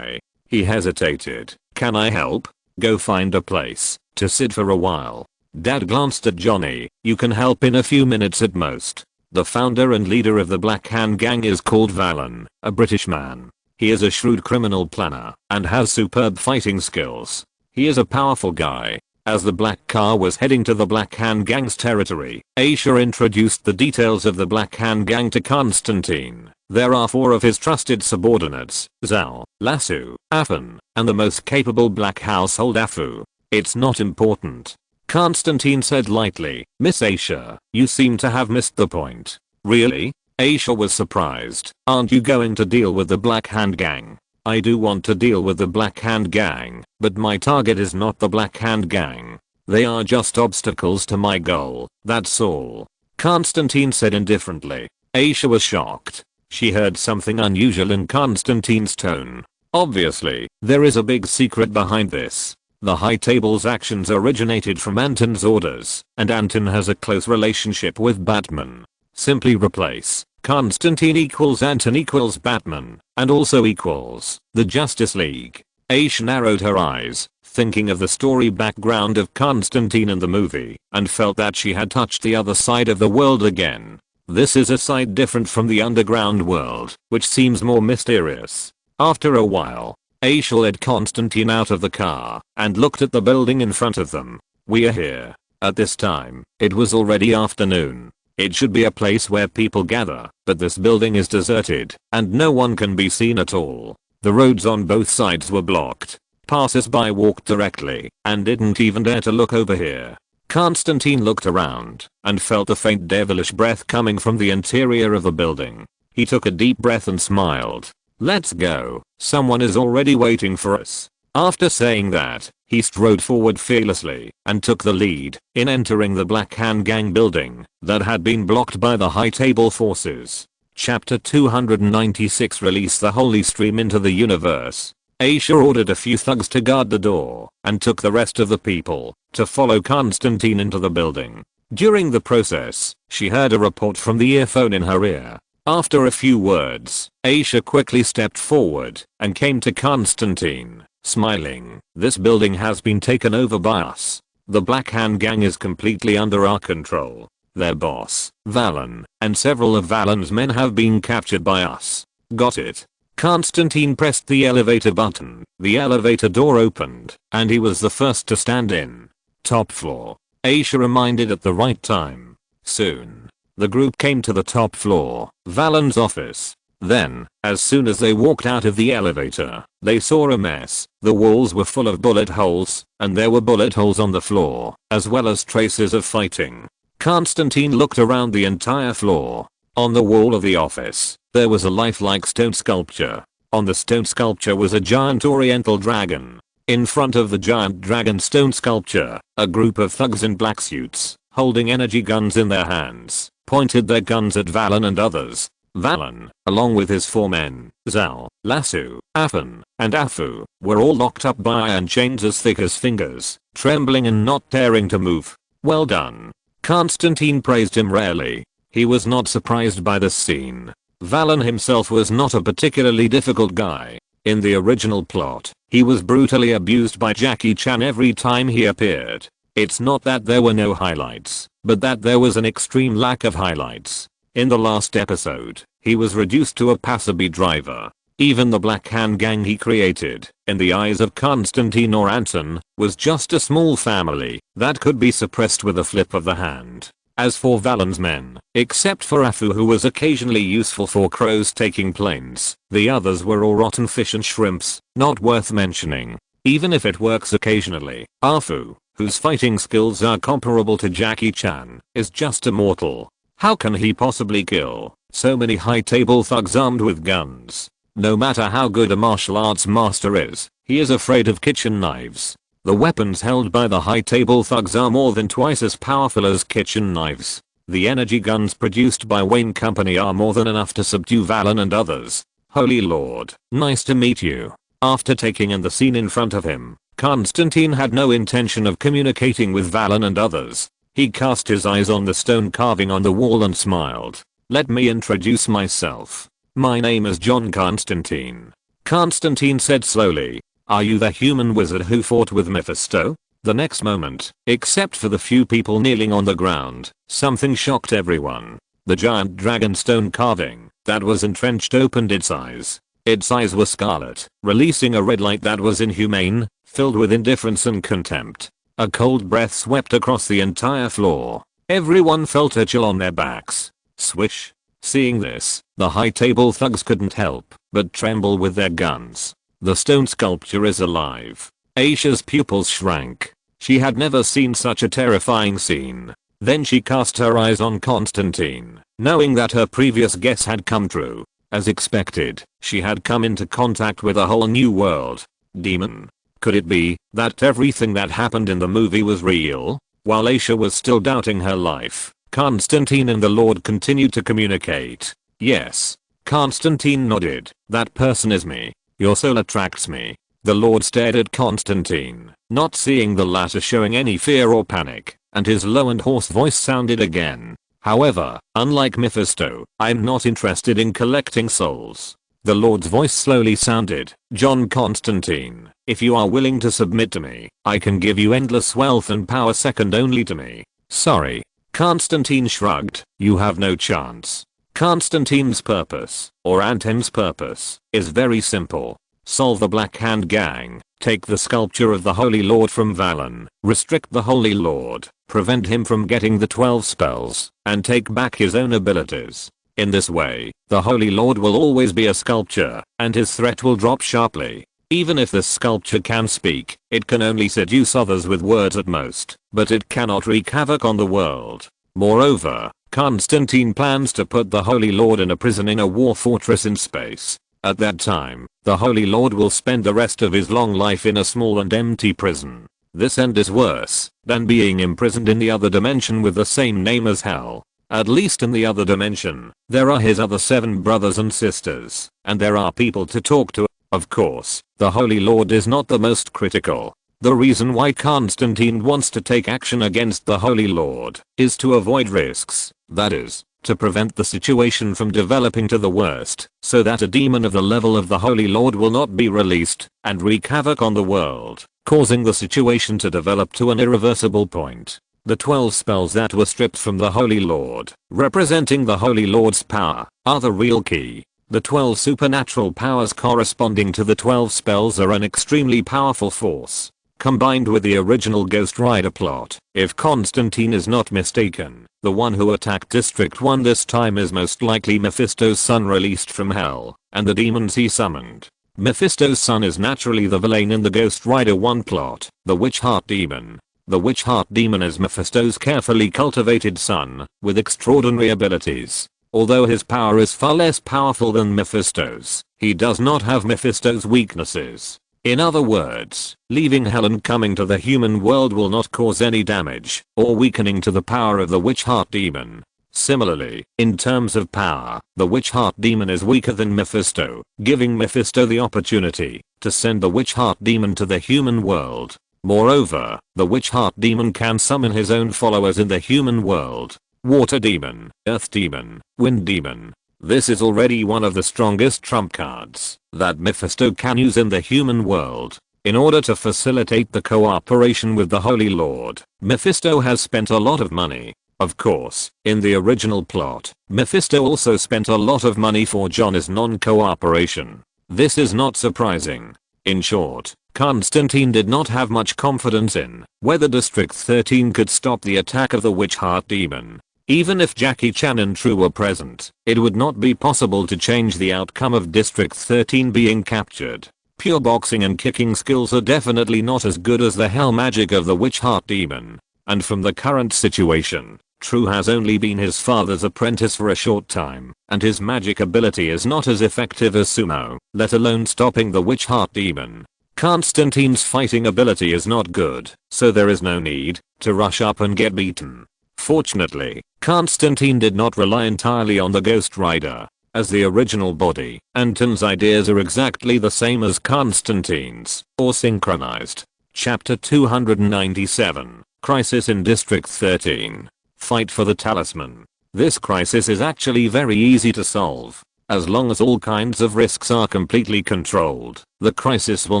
He hesitated. Can I help? Go find a place to sit for a while. Dad glanced at Johnny. You can help in a few minutes at most. The founder and leader of the Black Hand Gang is called Valen, a British man. He is a shrewd criminal planner and has superb fighting skills. He is a powerful guy. As the black car was heading to the Black Hand Gang's territory, Aisha introduced the details of the Black Hand Gang to Constantine. There are 4 of his trusted subordinates, Zal, Lasso, Afan, and the most capable black household Afu. It's not important. Constantine said lightly. Miss Aisha, you seem to have missed the point. Really? Aisha was surprised. Aren't you going to deal with the Black Hand Gang? I do want to deal with the Black Hand Gang, but my target is not the Black Hand Gang. They are just obstacles to my goal, that's all. Constantine said indifferently. Aisha was shocked. She heard something unusual in Constantine's tone. Obviously, there is a big secret behind this. The high table's actions originated from Anton's orders, and Anton has a close relationship with Batman. Simply replace Constantine equals Anton equals Batman, and also equals the Justice League. Aisha narrowed her eyes, thinking of the story background of Constantine in the movie, and felt that she had touched the other side of the world again. This is a site different from the underground world, which seems more mysterious. After a while, Aisha led Constantine out of the car and looked at the building in front of them. We are here. At this time, it was already afternoon. It should be a place where people gather, but this building is deserted, and no one can be seen at all. The roads on both sides were blocked. Passers-by walked directly, and didn't even dare to look over here. Constantine looked around, and felt a faint devilish breath coming from the interior of the building. He took a deep breath and smiled. Let's go, someone is already waiting for us. After saying that, he strode forward fearlessly, and took the lead, in entering the Black Hand Gang building, that had been blocked by the High Table forces. Chapter 296 Release the Holy Stream into the Universe. Aisha ordered a few thugs to guard the door, and took the rest of the people, to follow Constantine into the building. During the process, she heard a report from the earphone in her ear. After a few words, Aisha quickly stepped forward, and came to Constantine, smiling. This building has been taken over by us. The Black Hand Gang is completely under our control. Their boss, Valen, and several of Valen's men have been captured by us. Got it? Constantine pressed the elevator button. The elevator door opened, and he was the first to stand in. Top floor. Aisha reminded at the right time. Soon, the group came to the top floor, Valen's office. Then, as soon as they walked out of the elevator, they saw a mess. The walls were full of bullet holes, and there were bullet holes on the floor, as well as traces of fighting. Constantine looked around the entire floor. On the wall of the office, there was a lifelike stone sculpture. On the stone sculpture was a giant oriental dragon. In front of the giant dragon stone sculpture, a group of thugs in black suits, holding energy guns in their hands, pointed their guns at Valen and others. Valen, along with his 4 men, Zal, Lasso, Afan, and Afu, were all locked up by iron chains as thick as fingers, trembling and not daring to move. Well done. Constantine praised him rarely. He was not surprised by this scene. Valen himself was not a particularly difficult guy. In the original plot, he was brutally abused by Jackie Chan every time he appeared. It's not that there were no highlights, but that there was an extreme lack of highlights. In the last episode, he was reduced to a passerby driver. Even the Black Hand Gang he created, in the eyes of Constantine or Anton, was just a small family that could be suppressed with a flip of the hand. As for Valen's men, except for Afu who was occasionally useful for crows taking planes, the others were all rotten fish and shrimps, not worth mentioning. Even if it works occasionally, Afu, whose fighting skills are comparable to Jackie Chan, is just a mortal. How can he possibly kill so many high table thugs armed with guns? No matter how good a martial arts master is, he is afraid of kitchen knives. The weapons held by the high table thugs are more than twice as powerful as kitchen knives. The energy guns produced by Wayne Company are more than enough to subdue Valen and others. Holy Lord, nice to meet you. After taking in the scene in front of him, Constantine had no intention of communicating with Valen and others. He cast his eyes on the stone carving on the wall and smiled. Let me introduce myself. My name is John Constantine. Constantine said slowly. Are you the human wizard who fought with Mephisto? The next moment, except for the few people kneeling on the ground, something shocked everyone. The giant dragon stone carving that was entrenched opened its eyes. Its eyes were scarlet, releasing a red light that was inhumane, filled with indifference and contempt. A cold breath swept across the entire floor. Everyone felt a chill on their backs. Swish. Seeing this, the high table thugs couldn't help but tremble with their guns. The stone sculpture is alive. Aisha's pupils shrank. She had never seen such a terrifying scene. Then she cast her eyes on Constantine, knowing that her previous guess had come true. As expected, she had come into contact with a whole new world. Demon. Could it be that everything that happened in the movie was real? While Aisha was still doubting her life, Constantine and the Lord continued to communicate. Yes. Constantine nodded. That person is me. Your soul attracts me. The Lord stared at Constantine, not seeing the latter showing any fear or panic, and his low and hoarse voice sounded again. However, unlike Mephisto, I'm not interested in collecting souls. The Lord's voice slowly sounded. John Constantine, if you are willing to submit to me, I can give you endless wealth and power second only to me. Sorry. Constantine shrugged. You have no chance. Constantine's purpose, or Anton's purpose, is very simple. Solve the Black Hand Gang, take the sculpture of the Holy Lord from Valen, restrict the Holy Lord, prevent him from getting the 12 spells, and take back his own abilities. In this way, the Holy Lord will always be a sculpture, and his threat will drop sharply. Even if this sculpture can speak, it can only seduce others with words at most, but it cannot wreak havoc on the world. Moreover, Constantine plans to put the Holy Lord in a prison in a war fortress in space. At that time, the Holy Lord will spend the rest of his long life in a small and empty prison. This end is worse than being imprisoned in the other dimension with the same name as hell. At least in the other dimension, there are his other 7 brothers and sisters, and there are people to talk to. Of course, the Holy Lord is not the most critical. The reason why Constantine wants to take action against the Holy Lord is to avoid risks, that is, to prevent the situation from developing to the worst, so that a demon of the level of the Holy Lord will not be released and wreak havoc on the world, causing the situation to develop to an irreversible point. The 12 spells that were stripped from the Holy Lord, representing the Holy Lord's power, are the real key. The 12 supernatural powers corresponding to the 12 spells are an extremely powerful force. Combined with the original Ghost Rider plot, if Constantine is not mistaken, the one who attacked District 1 this time is most likely Mephisto's son released from hell, and the demons he summoned. Mephisto's son is naturally the villain in the Ghost Rider 1 plot, the Witch Heart Demon. The Witch Heart Demon is Mephisto's carefully cultivated son, with extraordinary abilities. Although his power is far less powerful than Mephisto's, he does not have Mephisto's weaknesses. In other words, leaving hell and coming to the human world will not cause any damage or weakening to the power of the Witch Heart Demon. Similarly, in terms of power, the Witch Heart Demon is weaker than Mephisto, giving Mephisto the opportunity to send the Witch Heart Demon to the human world. Moreover, the Witch Heart Demon can summon his own followers in the human world. Water Demon, Earth Demon, Wind Demon. This is already one of the strongest trump cards that Mephisto can use in the human world. In order to facilitate the cooperation with the Holy Lord, Mephisto has spent a lot of money. Of course, in the original plot, Mephisto also spent a lot of money for John's non-cooperation. This is not surprising. In short, Constantine did not have much confidence in whether District 13 could stop the attack of the Witch Heart Demon. Even if Jackie Chan and True were present, it would not be possible to change the outcome of District 13 being captured. Pure boxing and kicking skills are definitely not as good as the hell magic of the Witch Heart Demon. And from the current situation, True has only been his father's apprentice for a short time, and his magic ability is not as effective as Sumo, let alone stopping the Witch Heart Demon. Constantine's fighting ability is not good, so there is no need to rush up and get beaten. Fortunately, Constantine did not rely entirely on the Ghost Rider. As the original body, Anton's ideas are exactly the same as Constantine's, or synchronized. Chapter 297, Crisis in District 13. Fight for the Talisman. This crisis is actually very easy to solve. As long as all kinds of risks are completely controlled, the crisis will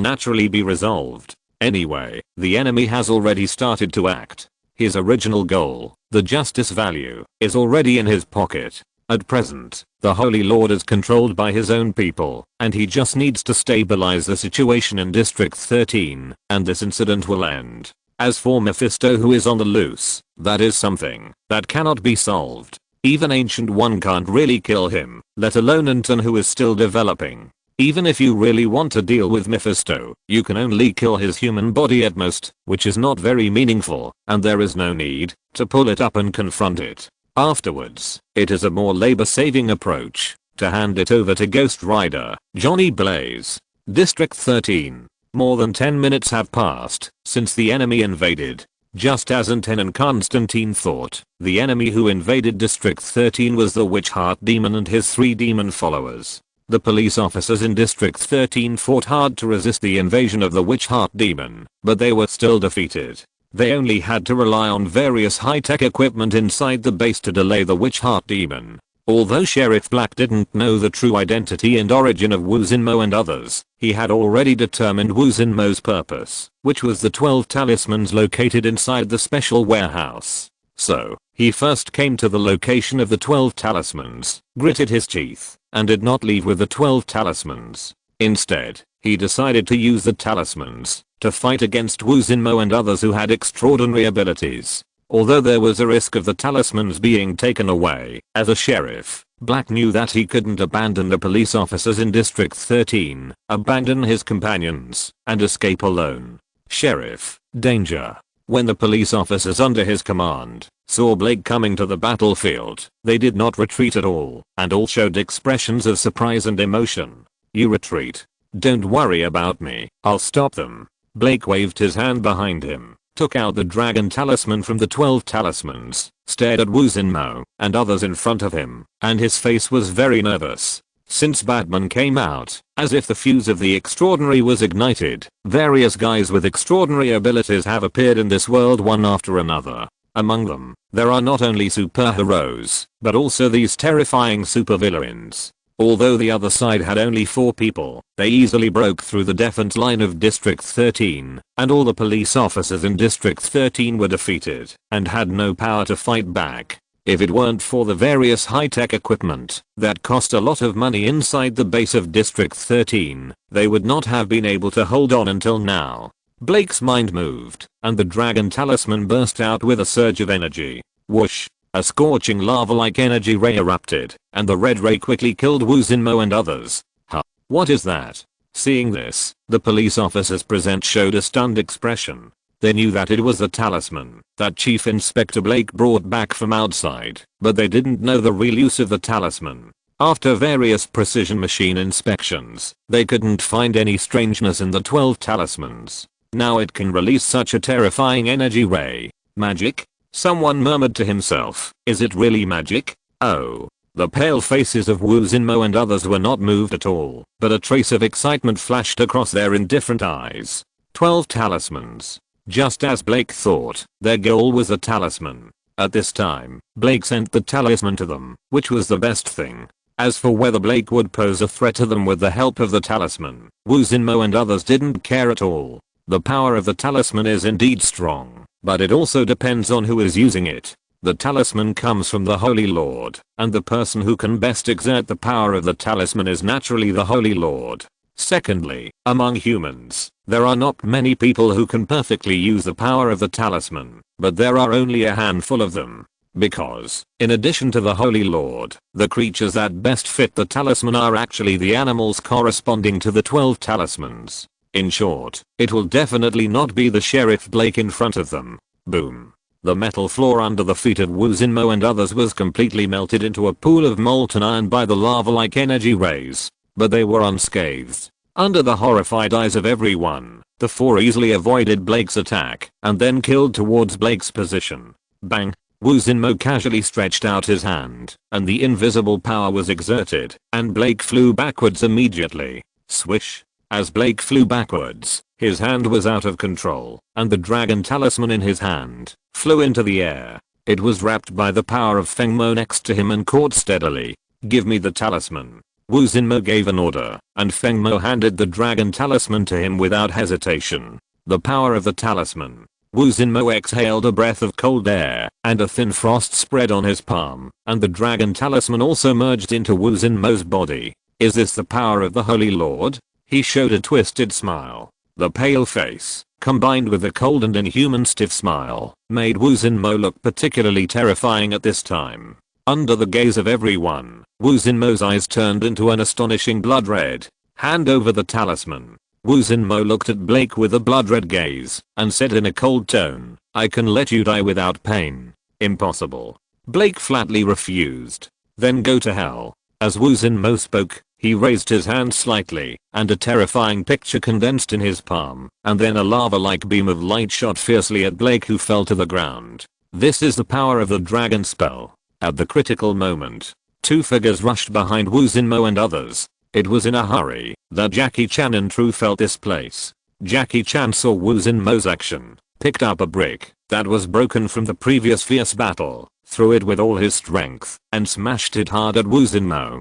naturally be resolved. Anyway, the enemy has already started to act. His original goal, the justice value, is already in his pocket. At present, the Holy Lord is controlled by his own people, and he just needs to stabilize the situation in District 13, and this incident will end. As for Mephisto, who is on the loose, that is something that cannot be solved. Even Ancient One can't really kill him, let alone Anton, who is still developing. Even if you really want to deal with Mephisto, you can only kill his human body at most, which is not very meaningful, and there is no need to pull it up and confront it. Afterwards, it is a more labor-saving approach to hand it over to Ghost Rider, Johnny Blaze. District 13. More than 10 minutes have passed since the enemy invaded. Just as Anton and Constantine thought, the enemy who invaded District 13 was the Witch Heart Demon and his 3 demon followers. The police officers in District 13 fought hard to resist the invasion of the Witch Heart Demon, but they were still defeated. They only had to rely on various high-tech equipment inside the base to delay the Witch Heart Demon. Although Sheriff Black didn't know the true identity and origin of Wu Xinmo and others, he had already determined Wu Xinmo's purpose, which was the 12 talismans located inside the special warehouse. So, He first came to the location of the 12 talismans, gritted his teeth, and did not leave with the 12 talismans. Instead, he decided to use the talismans to fight against Wu Xinmo and others who had extraordinary abilities. Although there was a risk of the talismans being taken away, as a sheriff, Black knew that he couldn't abandon the police officers in District 13, abandon his companions, and escape alone. Sheriff, danger. When the police officers under his command saw Blake coming to the battlefield, they did not retreat at all, and all showed expressions of surprise and emotion. You retreat? Don't worry about me, I'll stop them. Blake waved his hand behind him, took out the dragon talisman from the 12 talismans, stared at Wu Xinmo and others in front of him, and his face was very nervous. Since Batman came out, as if the fuse of the extraordinary was ignited, various guys with extraordinary abilities have appeared in this world one after another. Among them, there are not only superheroes, but also these terrifying supervillains. Although the other side had only 4 people, they easily broke through the defense line of District 13, and all the police officers in District 13 were defeated, and had no power to fight back. If it weren't for the various high-tech equipment that cost a lot of money inside the base of District 13, they would not have been able to hold on until now. Blake's mind moved, and the dragon talisman burst out with a surge of energy. Whoosh! A scorching lava-like energy ray erupted, and the red ray quickly killed Wu Xinmo and others. Huh? What is that? Seeing this, the police officers present showed a stunned expression. They knew that it was the talisman that Chief Inspector Blake brought back from outside, but they didn't know the real use of the talisman. After various precision machine inspections, they couldn't find any strangeness in the 12 talismans. Now it can release such a terrifying energy ray. Magic? Someone murmured to himself, is it really magic? Oh. The pale faces of Wu Xinmo and others were not moved at all, but a trace of excitement flashed across their indifferent eyes. 12 talismans. Just as Blake thought, their goal was the talisman. At this time, Blake sent the talisman to them, which was the best thing. As for whether Blake would pose a threat to them with the help of the talisman, Wu Xinmo and others didn't care at all. The power of the talisman is indeed strong, but it also depends on who is using it. The talisman comes from the Holy Lord, and the person who can best exert the power of the talisman is naturally the Holy Lord. Secondly, among humans, there are not many people who can perfectly use the power of the talisman, but there are only a handful of them. Because, in addition to the Holy Lord, the creatures that best fit the talisman are actually the animals corresponding to the 12 talismans. In short, it will definitely not be the Sheriff Blake in front of them. Boom. The metal floor under the feet of Wu Xinmo and others was completely melted into a pool of molten iron by the lava-like energy rays, but they were unscathed. Under the horrified eyes of everyone, the 4 easily avoided Blake's attack and then killed towards Blake's position. Bang! Wu Xinmo casually stretched out his hand, and the invisible power was exerted, and Blake flew backwards immediately. Swish! As Blake flew backwards, his hand was out of control, and the dragon talisman in his hand flew into the air. It was wrapped by the power of Feng Mo next to him and caught steadily. Give me the talisman. Wu Xinmo gave an order, and Feng Mo handed the dragon talisman to him without hesitation. The power of the talisman. Wu Xinmo exhaled a breath of cold air, and a thin frost spread on his palm, and the dragon talisman also merged into Wu Xinmo's body. Is this the power of the Holy Lord? He showed a twisted smile. The pale face, combined with the cold and inhuman stiff smile, made Wu Xinmo look particularly terrifying at this time. Under the gaze of everyone, Wu Xinmo's eyes turned into an astonishing blood red. Hand over the talisman. Wu Xinmo looked at Blake with a blood red gaze, and said in a cold tone, I can let you die without pain. Impossible. Blake flatly refused. Then go to hell. As Wu Xinmo spoke, he raised his hand slightly, and a terrifying picture condensed in his palm, and then a lava-like beam of light shot fiercely at Blake, who fell to the ground. This is the power of the dragon spell. At the critical moment, 2 figures rushed behind Wu Xinmo and others. It was in a hurry that Jackie Chan in True felt this place. Jackie Chan saw Wu Xinmo's action, picked up a brick that was broken from the previous fierce battle, threw it with all his strength, and smashed it hard at Wu Xinmo.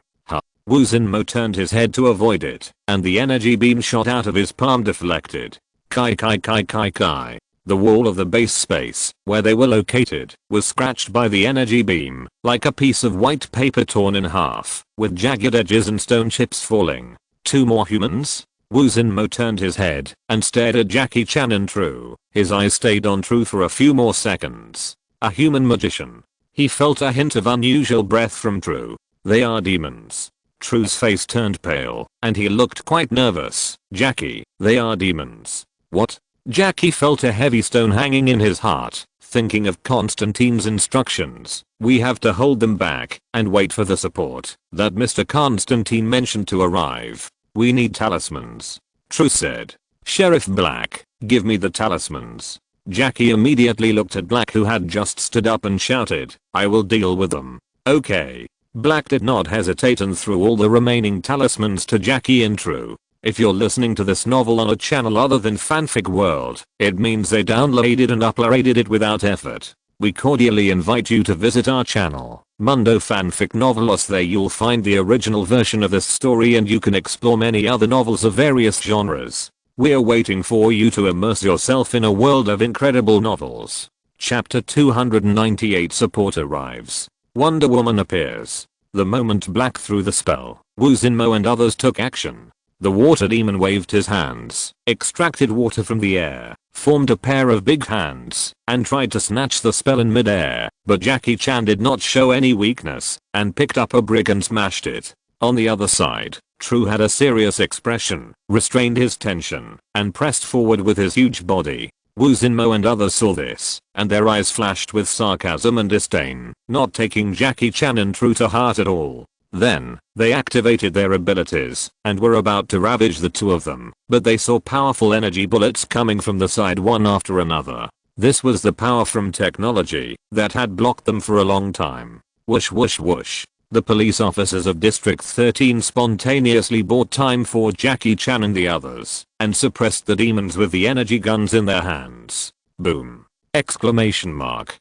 Wu Xinmo turned his head to avoid it, and the energy beam shot out of his palm deflected. Kai kai kai kai kai. The wall of the base space, where they were located, was scratched by the energy beam, like a piece of white paper torn in half, with jagged edges and stone chips falling. 2 more humans? Woo Zinmo turned his head and stared at Jackie Chan and True. His eyes stayed on True for a few more seconds. A human magician. He felt a hint of unusual breath from True. They are demons. True's face turned pale, and he looked quite nervous. Jackie, they are demons. What? Jackie felt a heavy stone hanging in his heart, thinking of Constantine's instructions. We have to hold them back and wait for the support that Mr. Constantine mentioned to arrive. We need talismans. True said. Sheriff Black, give me the talismans. Jackie immediately looked at Black, who had just stood up, and shouted, I will deal with them. Okay. Black did not hesitate and threw all the remaining talismans to Jackie and True. If you're listening to this novel on a channel other than Fanfic World, it means they downloaded and uploaded it without effort. We cordially invite you to visit our channel, Mundo Fanfic Novelos. There you'll find the original version of this story, and you can explore many other novels of various genres. We're waiting for you to immerse yourself in a world of incredible novels. Chapter 298. Support arrives. Wonder Woman appears. The moment Black threw the spell, Woo Zinmo and others took action. The water demon waved his hands, extracted water from the air, formed a pair of big hands, and tried to snatch the spell in midair, but Jackie Chan did not show any weakness, and picked up a brick and smashed it. On the other side, True had a serious expression, restrained his tension, and pressed forward with his huge body. Woo Zinmo and others saw this, and their eyes flashed with sarcasm and disdain, not taking Jackie Chan and True to heart at all. Then, they activated their abilities, and were about to ravage the two of them, but they saw powerful energy bullets coming from the side one after another. This was the power from technology that had blocked them for a long time. Whoosh whoosh whoosh. The police officers of District 13 spontaneously bought time for Jackie Chan and the others, and suppressed the demons with the energy guns in their hands. Boom! Exclamation mark.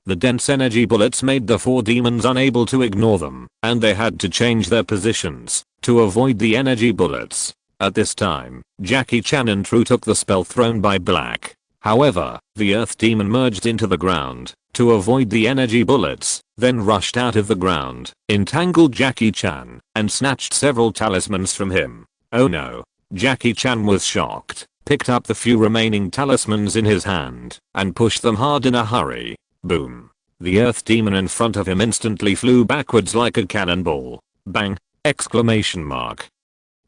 The dense energy bullets made the 4 demons unable to ignore them, and they had to change their positions to avoid the energy bullets. At this time, Jackie Chan and True took the spell thrown by Black. However, the earth demon merged into the ground to avoid the energy bullets, then rushed out of the ground, entangled Jackie Chan, and snatched several talismans from him. Oh no. Jackie Chan was shocked, picked up the few remaining talismans in his hand, and pushed them hard in a hurry. Boom. The earth demon in front of him instantly flew backwards like a cannonball. Bang! Exclamation mark.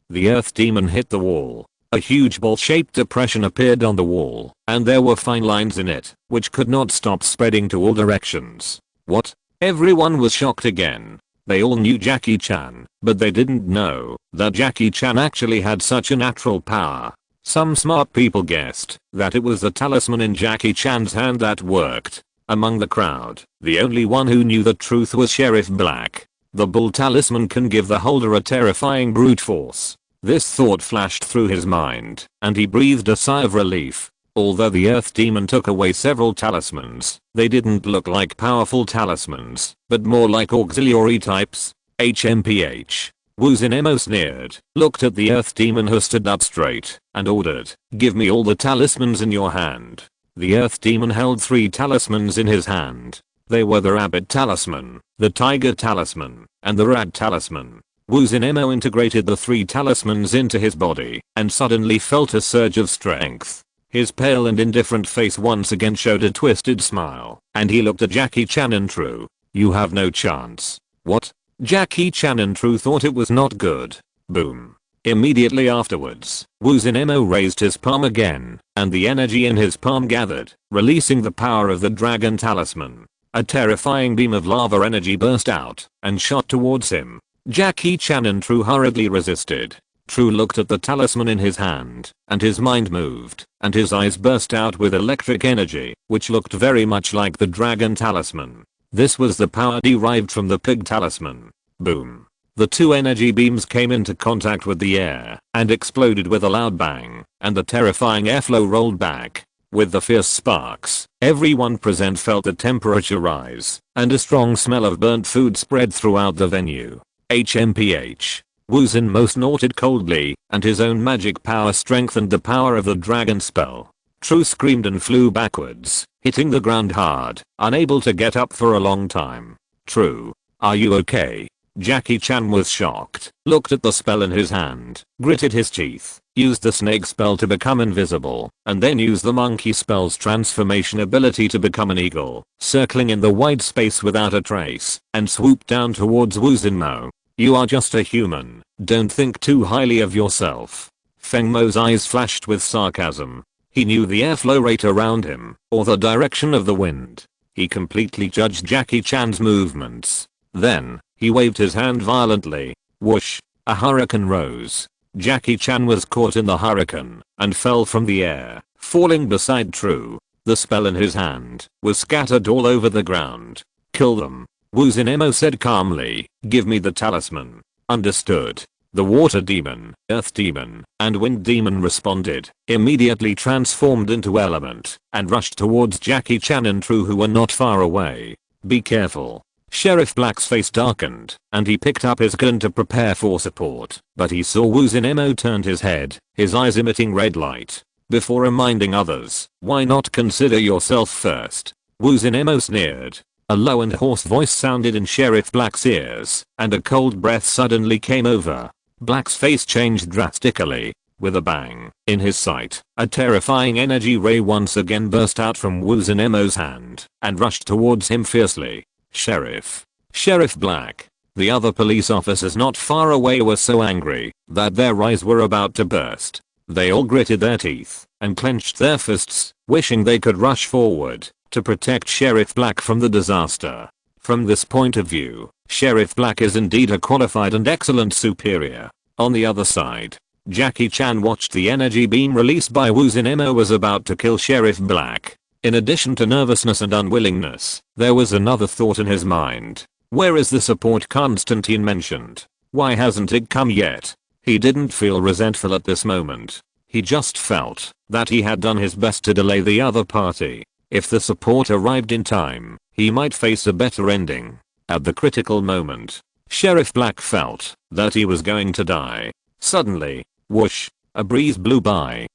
The earth demon hit the wall. A huge ball-shaped depression appeared on the wall, and there were fine lines in it, which could not stop spreading to all directions. What? Everyone was shocked again. They all knew Jackie Chan, but they didn't know that Jackie Chan actually had such a natural power. Some smart people guessed that it was the talisman in Jackie Chan's hand that worked. Among the crowd, the only one who knew the truth was Sheriff Black. The bull talisman can give the holder a terrifying brute force. This thought flashed through his mind, and he breathed a sigh of relief. Although the earth demon took away several talismans, they didn't look like powerful talismans, but more like auxiliary types. HMPH. Woo Zinmo sneered, looked at the earth demon, who stood up straight, and ordered, give me all the talismans in your hand. The earth demon held 3 talismans in his hand. They were the rabbit talisman, the tiger talisman, and the rat talisman. Woo Zinmo integrated the 3 talismans into his body, and suddenly felt a surge of strength. His pale and indifferent face once again showed a twisted smile, and he looked at Jackie Chan and True. You have no chance. What? Jackie Chan and True thought it was not good. Boom. Immediately afterwards, Woo Zinmo raised his palm again, and the energy in his palm gathered, releasing the power of the dragon talisman. A terrifying beam of lava energy burst out and shot towards him. Jackie Chan and True hurriedly resisted. True looked at the talisman in his hand, and his mind moved, and his eyes burst out with electric energy, which looked very much like the dragon talisman. This was the power derived from the pig talisman. Boom. The 2 energy beams came into contact with the air, and exploded with a loud bang, and the terrifying airflow rolled back. With the fierce sparks, everyone present felt the temperature rise, and a strong smell of burnt food spread throughout the venue. HMPH. Woo Zinmo snorted coldly, and his own magic power strengthened the power of the dragon spell. True screamed and flew backwards, hitting the ground hard, unable to get up for a long time. True. Are you okay? Jackie Chan was shocked, looked at the spell in his hand, gritted his teeth, used the snake spell to become invisible, and then used the monkey spell's transformation ability to become an eagle, circling in the wide space without a trace, and swooped down towards Wu Xinmo. You are just a human, don't think too highly of yourself. Feng Mo's eyes flashed with sarcasm. He knew the airflow rate around him, or the direction of the wind. He completely judged Jackie Chan's movements. Then, he waved his hand violently. Whoosh! A hurricane rose. Jackie Chan was caught in the hurricane, and fell from the air, falling beside True. The spell in his hand was scattered all over the ground. Kill them. Wu Xinmo said calmly, give me the talisman. Understood. The water demon, earth demon, and wind demon responded, immediately transformed into element, and rushed towards Jackie Chan and True who were not far away. Be careful. Sheriff Black's face darkened, and he picked up his gun to prepare for support, but he saw Wu Xinmo turned his head, his eyes emitting red light. Before reminding others, why not consider yourself first? Wu Xinmo sneered. A low and hoarse voice sounded in Sheriff Black's ears, and a cold breath suddenly came over. Black's face changed drastically. With a bang, in his sight, a terrifying energy ray once again burst out from Wu Xinmo's hand, and rushed towards him fiercely. Sheriff Black. The other police officers not far away were so angry that their eyes were about to burst. They all gritted their teeth and clenched their fists, wishing they could rush forward to protect Sheriff Black from the disaster. From this point of view, Sheriff Black is indeed a qualified and excellent superior. On the other side, Jackie Chan watched the energy beam released by Wu Xinmo was about to kill Sheriff Black. In addition to nervousness and unwillingness, there was another thought in his mind. Where is the support Constantine mentioned? Why hasn't it come yet? He didn't feel resentful at this moment. He just felt that he had done his best to delay the other party. If the support arrived in time, he might face a better ending. At the critical moment, Sheriff Black felt that he was going to die. Suddenly, whoosh, a breeze blew by.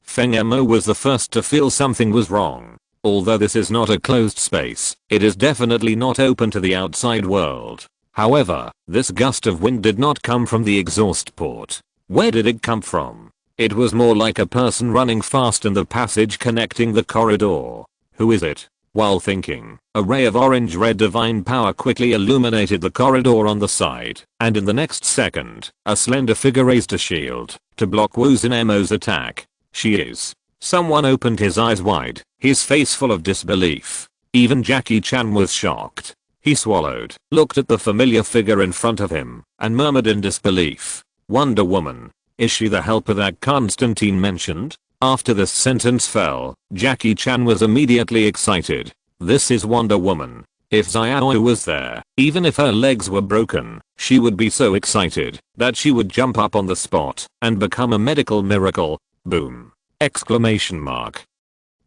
Feng Mo was the first to feel something was wrong. Although this is not a closed space, it is definitely not open to the outside world. However, this gust of wind did not come from the exhaust port. Where did it come from? It was more like a person running fast in the passage connecting the corridor. Who is it? While thinking, a ray of orange-red divine power quickly illuminated the corridor on the side, and in the next second, a slender figure raised a shield to block Wu Xinmo's attack. She is. Someone opened his eyes wide, his face full of disbelief. Even Jackie Chan was shocked. He swallowed, looked at the familiar figure in front of him, and murmured in disbelief. Wonder Woman. Is she the helper that Constantine mentioned? After this sentence fell, Jackie Chan was immediately excited. This is Wonder Woman. If Xiaoyu was there, even if her legs were broken, she would be so excited that she would jump up on the spot and become a medical miracle. Boom! Exclamation mark.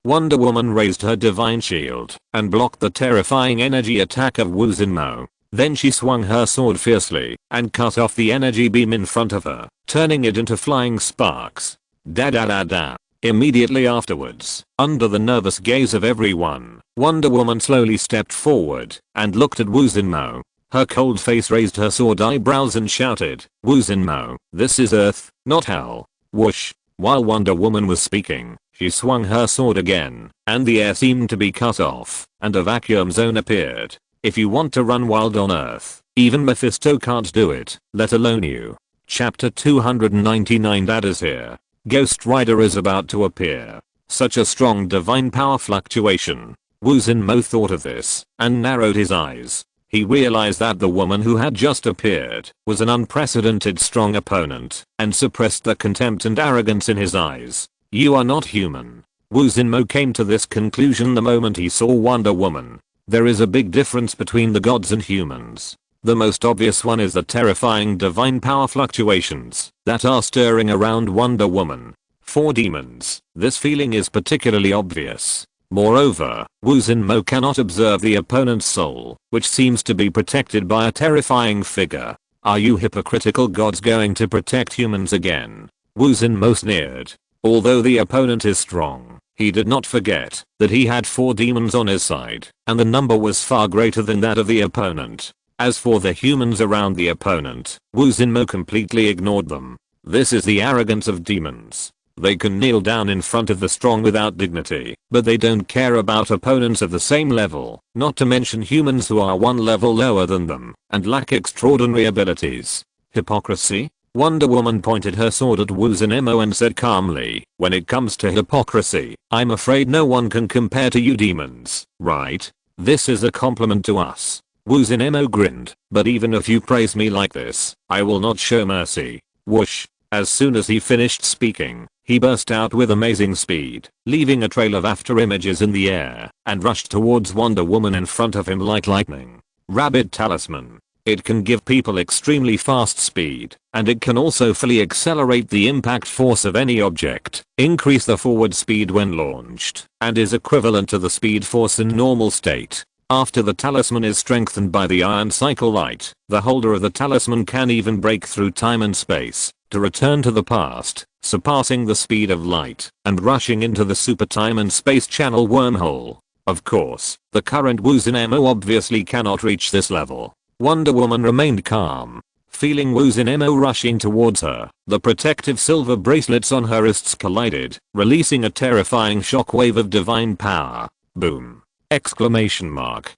Wonder Woman raised her divine shield and blocked the terrifying energy attack of Wu Xinmo. Then she swung her sword fiercely and cut off the energy beam in front of her, turning it into flying sparks. Da da da da. Immediately afterwards, under the nervous gaze of everyone, Wonder Woman slowly stepped forward and looked at Wu Xinmo. Her cold face raised her sword eyebrows and shouted, Wu Xinmo, this is Earth, not Hell. Whoosh. While Wonder Woman was speaking, she swung her sword again, and the air seemed to be cut off, and a vacuum zone appeared. If you want to run wild on Earth, even Mephisto can't do it, let alone you. Chapter 299 That is here. Ghost Rider is about to appear. Such a strong divine power fluctuation. Wu Xinmo thought of this, and narrowed his eyes. He realized that the woman who had just appeared was an unprecedented strong opponent, and suppressed the contempt and arrogance in his eyes. You are not human. Wu Xinmo came to this conclusion the moment he saw Wonder Woman. There is a big difference between the gods and humans. The most obvious one is the terrifying divine power fluctuations that are stirring around Wonder Woman. For demons, this feeling is particularly obvious. Moreover, Wu Xinmo cannot observe the opponent's soul, which seems to be protected by a terrifying figure. Are you hypocritical gods going to protect humans again? Wu Xinmo sneered. Although the opponent is strong, He did not forget that he had 4 demons on his side, and the number was far greater than that of the opponent. As for the humans around the opponent, Wu Xinmo completely ignored them. This is the arrogance of demons. They can kneel down in front of the strong without dignity, but they don't care about opponents of the same level, not to mention humans who are 1 level lower than them and lack extraordinary abilities. Hypocrisy? Wonder Woman pointed her sword at Wu Xinmo and said calmly, "When it comes to hypocrisy, I'm afraid no one can compare to you demons, right? This is a compliment to us." Wu Xinmo grinned, "But even if you praise me like this, I will not show mercy." Whoosh. As soon as he finished speaking, he burst out with amazing speed, leaving a trail of after images in the air, and rushed towards Wonder Woman in front of him like lightning. Rabbit Talisman. It can give people extremely fast speed, and it can also fully accelerate the impact force of any object, increase the forward speed when launched, and is equivalent to the speed force in normal state. After the talisman is strengthened by the Iron Cycle Light, the holder of the talisman can even break through time and space to return to the past, surpassing the speed of light and rushing into the super time and space channel wormhole. Of course, the current Wu Xinmo obviously cannot reach this level. Wonder Woman remained calm. Feeling Wu Xinmo rushing towards her, the protective silver bracelets on her wrists collided, releasing a terrifying shockwave of divine power. Boom! Exclamation mark.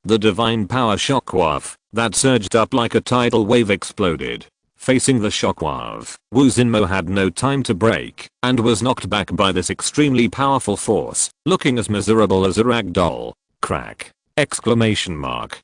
The divine power shockwave that surged up like a tidal wave exploded. Facing the shockwave, Wu Xinmo had no time to break and was knocked back by this extremely powerful force, looking as miserable as a rag doll. Crack! Exclamation mark.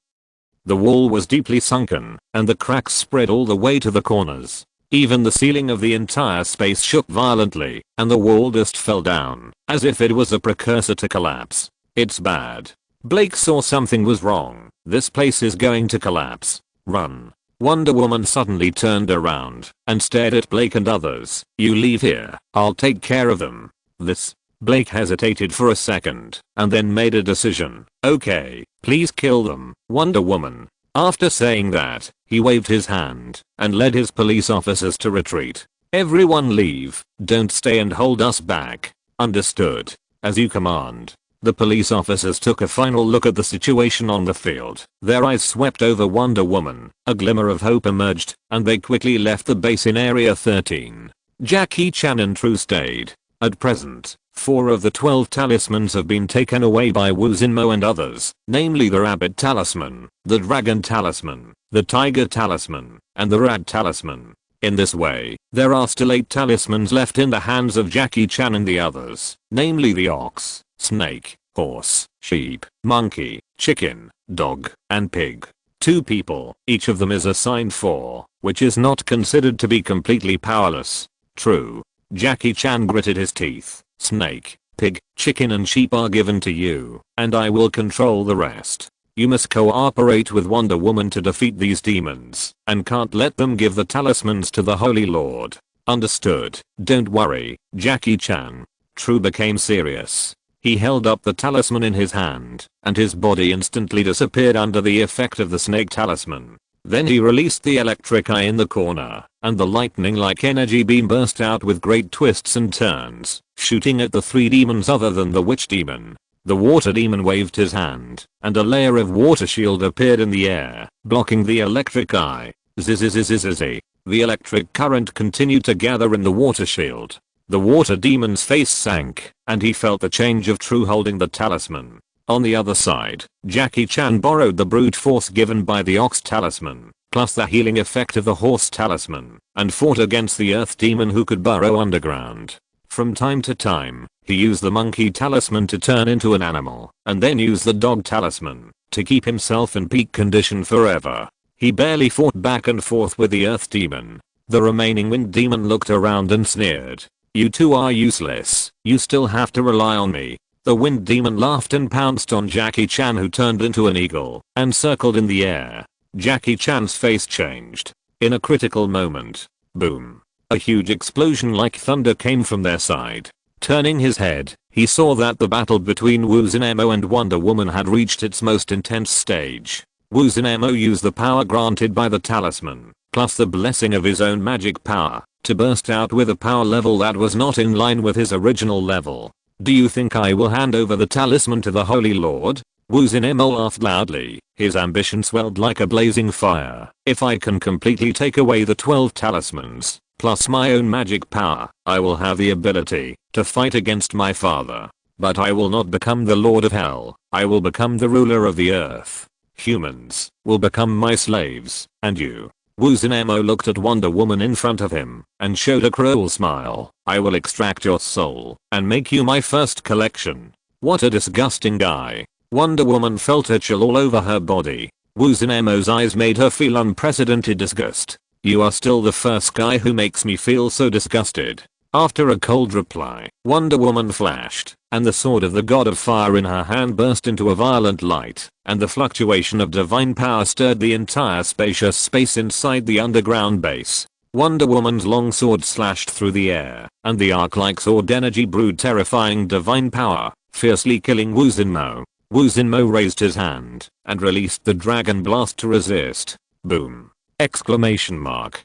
The wall was deeply sunken, and the cracks spread all the way to the corners. Even the ceiling of the entire space shook violently, and the wall just fell down, as if it was a precursor to collapse. It's bad. Blake saw something was wrong. This place is going to collapse. Run. Wonder Woman suddenly turned around and stared at Blake and others. "You leave here. I'll take care of them." This. Blake hesitated for a second and then made a decision. "Okay, please kill them, Wonder Woman." After saying that, he waved his hand and led his police officers to retreat. "Everyone leave. Don't stay and hold us back." "Understood. As you command." The police officers took a final look at the situation on the field. Their eyes swept over Wonder Woman. A glimmer of hope emerged, and they quickly left the base in Area 13. Jackie Chan and True stayed. At present, 4 of the 12 talismans have been taken away by Wu Xinmo and others, namely the Rabbit Talisman, the Dragon Talisman, the Tiger Talisman, and the Rat Talisman. In this way, there are still 8 talismans left in the hands of Jackie Chan and the others, namely the ox, snake, horse, sheep, monkey, chicken, dog, and pig. 2 people, each of them is assigned 4, which is not considered to be completely powerless. True. Jackie Chan gritted his teeth. "Snake, pig, chicken and sheep are given to you, and I will control the rest. You must cooperate with Wonder Woman to defeat these demons, and can't let them give the talismans to the Holy Lord." "Understood. Don't worry, Jackie Chan." True became serious. He held up the talisman in his hand, and his body instantly disappeared under the effect of the snake talisman. Then he released the electric eye in the corner, and the lightning-like energy beam burst out with great twists and turns, shooting at the 3 demons other than the witch demon. The water demon waved his hand, and a layer of water shield appeared in the air, blocking the electric eye. Zzzzzzzz. The electric current continued to gather in the water shield. The water demon's face sank, and he felt the change of True holding the talisman. On the other side, Jackie Chan borrowed the brute force given by the ox talisman, plus the healing effect of the horse talisman, and fought against the earth demon who could burrow underground. From time to time, he used the monkey talisman to turn into an animal, and then used the dog talisman to keep himself in peak condition forever. He barely fought back and forth with the earth demon. The remaining wind demon looked around and sneered. "You 2 are useless. You still have to rely on me." The wind demon laughed and pounced on Jackie Chan, who turned into an eagle and circled in the air. Jackie Chan's face changed. In a critical moment. Boom. A huge explosion like thunder came from their side. Turning his head, he saw that the battle between Wu Xinmo and Wonder Woman had reached its most intense stage. Wu Xinmo used the power granted by the talisman, plus the blessing of his own magic power, to burst out with a power level that was not in line with his original level. Do you think I will hand over the talisman to the Holy Lord? Wu Zinemo laughed loudly. His ambition swelled like a blazing fire. If I can completely take away the 12 talismans, plus my own magic power, I will have the ability to fight against my father. But I will not become the Lord of Hell. I will become the ruler of the earth. Humans will become my slaves, and you. Wu Zinemo looked at Wonder Woman in front of him and showed a cruel smile. I will extract your soul and make you my first collection. What a disgusting guy. Wonder Woman felt a chill all over her body. Wu Zinemo's eyes made her feel unprecedented disgust. You are still the first guy who makes me feel so disgusted. After a cold reply, Wonder Woman flashed, and the sword of the god of fire in her hand burst into a violent light, and the fluctuation of divine power stirred the entire spacious space inside the underground base. Wonder Woman's long sword slashed through the air, and the arc-like sword energy brewed terrifying divine power, fiercely killing Wu Zinemo. Wu Zinemo raised his hand, and released the dragon blast to resist. Boom! Exclamation mark.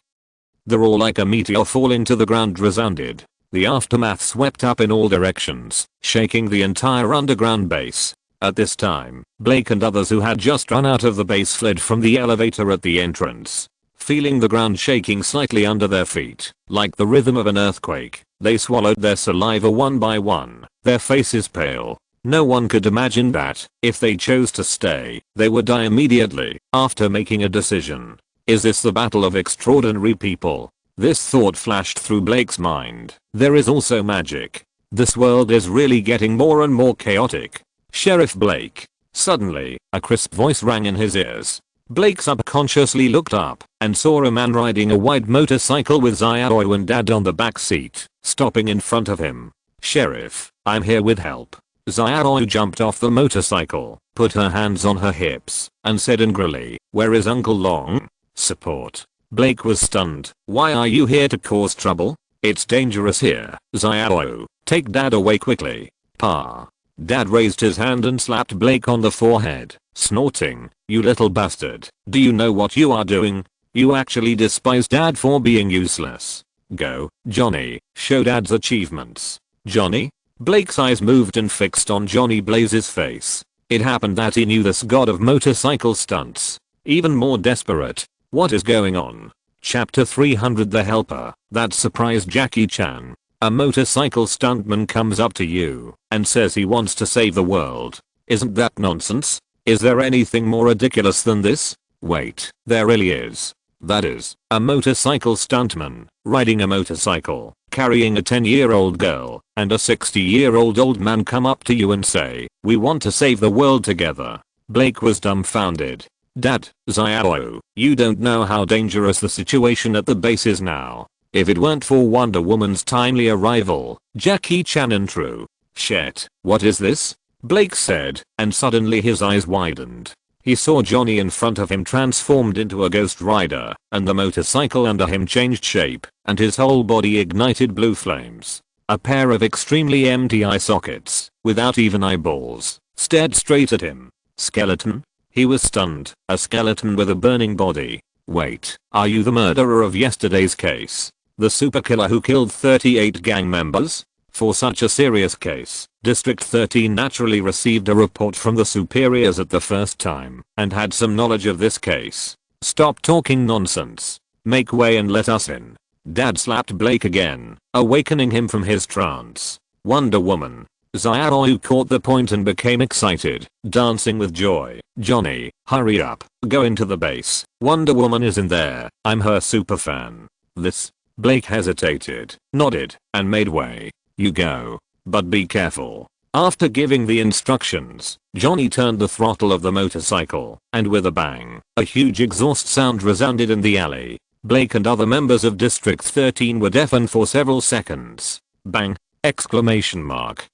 The roar like a meteor falling to the ground resounded. The aftermath swept up in all directions, shaking the entire underground base. At this time, Blake and others who had just run out of the base fled from the elevator at the entrance. Feeling the ground shaking slightly under their feet, like the rhythm of an earthquake, they swallowed their saliva one by one, their faces pale. No one could imagine that, if they chose to stay, they would die immediately after making a decision. Is this the battle of extraordinary people? This thought flashed through Blake's mind. There is also magic. This world is really getting more and more chaotic. Sheriff Blake. Suddenly, a crisp voice rang in his ears. Blake subconsciously looked up and saw a man riding a white motorcycle with Xiaoyu and Dad on the back seat, stopping in front of him. Sheriff, I'm here with help. Xiaoyu jumped off the motorcycle, put her hands on her hips, and said angrily, where is Uncle Long? Support. Blake was stunned. Why are you here to cause trouble? It's dangerous here, Xiaoyu. Take Dad away quickly. Pa. Dad raised his hand and slapped Blake on the forehead, snorting, you little bastard. Do you know what you are doing? You actually despise Dad for being useless. Go, Johnny, show Dad's achievements. Johnny? Blake's eyes moved and fixed on Johnny Blaze's face. It happened that he knew this god of motorcycle stunts. Even more desperate. What is going on? Chapter 300 The Helper. That surprised Jackie Chan. A motorcycle stuntman comes up to you and says he wants to save the world. Isn't that nonsense? Is there anything more ridiculous than this? Wait, there really is. That is, a motorcycle stuntman, riding a motorcycle, carrying a 10-year-old girl, and a 60-year-old old man come up to you and say, we want to save the world together. Blake was dumbfounded. Dad, Xiaoyu, you don't know how dangerous the situation at the base is now. If it weren't for Wonder Woman's timely arrival, Jackie Chan and True. Shit, what is this? Blake said, and suddenly his eyes widened. He saw Johnny in front of him transformed into a ghost rider, and the motorcycle under him changed shape, and his whole body ignited blue flames. A pair of extremely empty eye sockets, without even eyeballs, stared straight at him. Skeleton? He was stunned. A skeleton with a burning body. Wait, are you the murderer of yesterday's case? The super killer who killed 38 gang members? For such a serious case, District 13 naturally received a report from the superiors at the first time, and had some knowledge of this case. Stop talking nonsense. Make way and let us in. Dad slapped Blake again, awakening him from his trance. Wonder Woman. Xiaoyu caught the point and became excited, dancing with joy. Johnny, hurry up, go into the base. Wonder Woman is in there. I'm her superfan. This? Blake hesitated, nodded, and made way. You go. But be careful. After giving the instructions, Johnny turned the throttle of the motorcycle, and with a bang, a huge exhaust sound resounded in the alley. Blake and other members of District 13 were deafened for several seconds. Bang! Exclamation mark.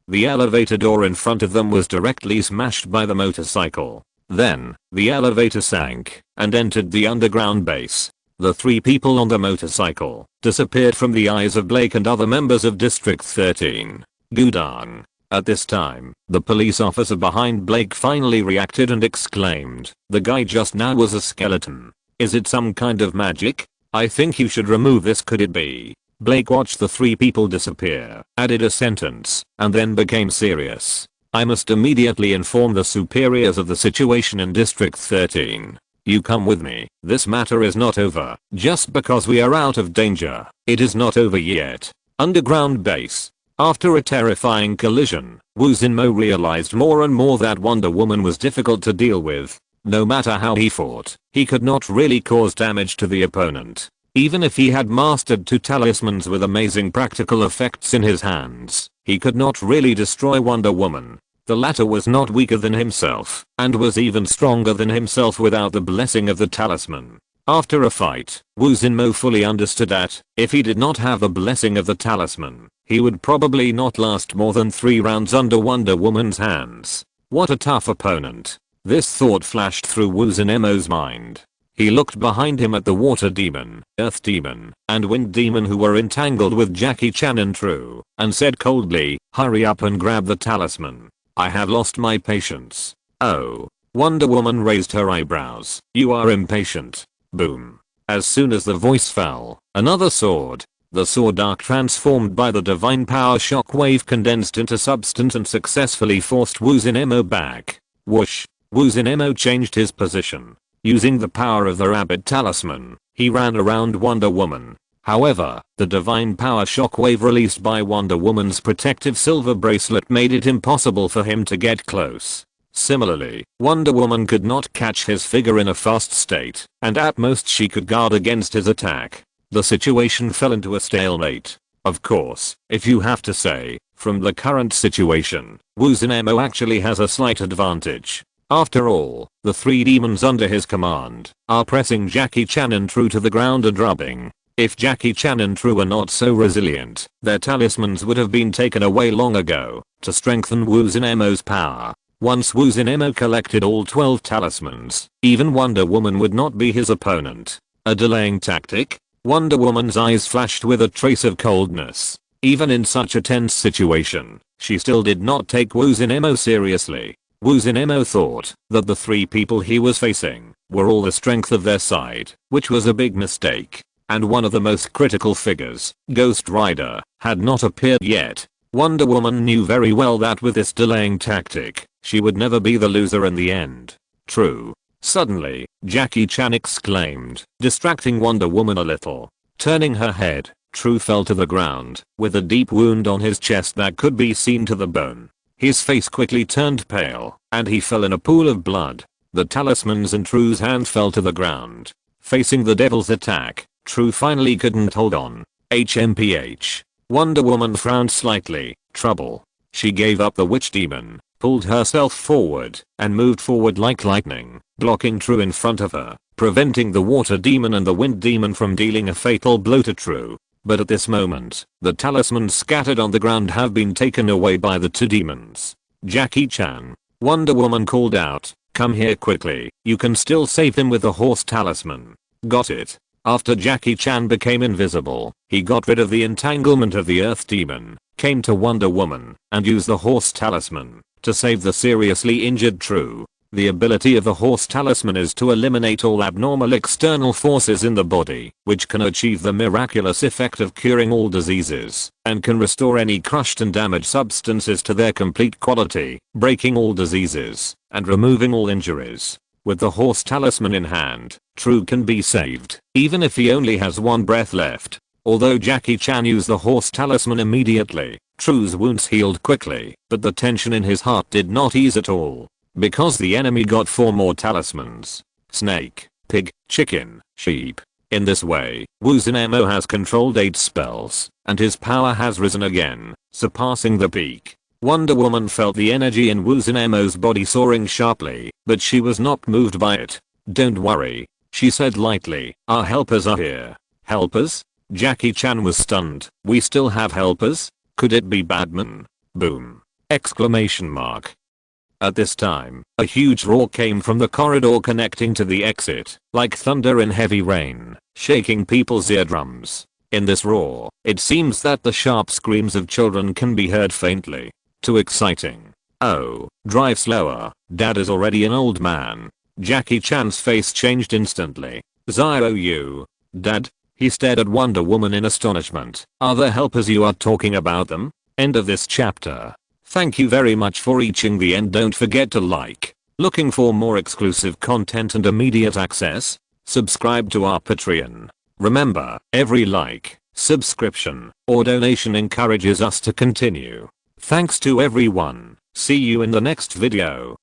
The elevator door in front of them was directly smashed by the motorcycle. Then, the elevator sank and entered the underground base. The three people on the motorcycle disappeared from the eyes of Blake and other members of District 13. Gudang. At this time, the police officer behind Blake finally reacted and exclaimed, the guy just now was a skeleton. Is it some kind of magic? I think you should remove this. Could it be? Blake watched the three people disappear, added a sentence, and then became serious. I must immediately inform the superiors of the situation in District 13. You come with me. This matter is not over. Just because we are out of danger, it is not over yet. Underground base. After a terrifying collision, Woo Jin-mo realized more and more that Wonder Woman was difficult to deal with. No matter how he fought, he could not really cause damage to the opponent. Even if he had mastered two talismans with amazing practical effects in his hands, he could not really destroy Wonder Woman. The latter was not weaker than himself, and was even stronger than himself without the blessing of the talisman. After a fight, Woo Jin-mo fully understood that, if he did not have the blessing of the talisman, he would probably not last more than 3 rounds under Wonder Woman's hands. What a tough opponent. This thought flashed through Woo Jin-mo's mind. He looked behind him at the Water Demon, Earth Demon, and Wind Demon who were entangled with Jackie Chan and True, and said coldly, hurry up and grab the talisman. I have lost my patience. Oh. Wonder Woman raised her eyebrows. You are impatient. Boom. As soon as the voice fell, another sword. The sword arc transformed by the divine power shockwave condensed into substance and successfully forced Woo Jin-mo back. Whoosh. Woo Jin-mo changed his position. Using the power of the rabbit talisman, he ran around Wonder Woman. However, the divine power shockwave released by Wonder Woman's protective silver bracelet made it impossible for him to get close. Similarly, Wonder Woman could not catch his figure in a fast state, and at most she could guard against his attack. The situation fell into a stalemate. Of course, if you have to say, from the current situation, Woo Jin-mo actually has a slight advantage. After all, the 3 demons under his command are pressing Jackie Chan and True to the ground and rubbing. If Jackie Chan and True were not so resilient, their talismans would have been taken away long ago to strengthen Woo Jin-mo's power. Once Woo Jin-mo collected all 12 talismans, even Wonder Woman would not be his opponent. A delaying tactic? Wonder Woman's eyes flashed with a trace of coldness. Even in such a tense situation, she still did not take Woo Jin-mo seriously. Woo Jin-mo thought that the 3 people he was facing were all the strength of their side, which was a big mistake. And one of the most critical figures, Ghost Rider, had not appeared yet. Wonder Woman knew very well that with this delaying tactic, she would never be the loser in the end. True. Suddenly, Jackie Chan exclaimed, distracting Wonder Woman a little. Turning her head, True fell to the ground, with a deep wound on his chest that could be seen to the bone. His face quickly turned pale, and he fell in a pool of blood. The talismans in True's hand fell to the ground. Facing the devil's attack, True finally couldn't hold on. HMPH. Wonder Woman frowned slightly. Trouble. She gave up the witch demon, pulled herself forward, and moved forward like lightning, blocking True in front of her, preventing the water demon and the wind demon from dealing a fatal blow to True. But at this moment, the talismans scattered on the ground have been taken away by the 2 demons. Jackie Chan. Wonder Woman called out, come here quickly, you can still save him with the horse talisman. Got it. After Jackie Chan became invisible, he got rid of the entanglement of the Earth Demon, came to Wonder Woman, and used the horse talisman to save the seriously injured True. The ability of the horse talisman is to eliminate all abnormal external forces in the body, which can achieve the miraculous effect of curing all diseases, and can restore any crushed and damaged substances to their complete quality, breaking all diseases, and removing all injuries. With the horse talisman in hand, True can be saved, even if he only has 1 breath left. Although Jackie Chan used the horse talisman immediately, True's wounds healed quickly, but the tension in his heart did not ease at all. Because the enemy got 4 more talismans. Snake, pig, chicken, sheep. In this way, Woo Jin-mo has controlled 8 spells, and his power has risen again, surpassing the peak. Wonder Woman felt the energy in Woo Jin-mo's body soaring sharply, but she was not moved by it. Don't worry, she said lightly, our helpers are here. Helpers? Jackie Chan was stunned. We still have helpers? Could it be Batman? Boom! Exclamation mark. At this time, a huge roar came from the corridor connecting to the exit, like thunder in heavy rain, shaking people's eardrums. In this roar, it seems that the sharp screams of children can be heard faintly. Too exciting. Oh, drive slower, Dad is already an old man. Jackie Chan's face changed instantly. Zio you. Dad? He stared at Wonder Woman in astonishment. Are the helpers you are talking about them? End of this chapter. Thank you very much for reaching the end. Don't forget to like. Looking for more exclusive content and immediate access? Subscribe to our Patreon. Remember, every like, subscription, or donation encourages us to continue. Thanks to everyone. See you in the next video.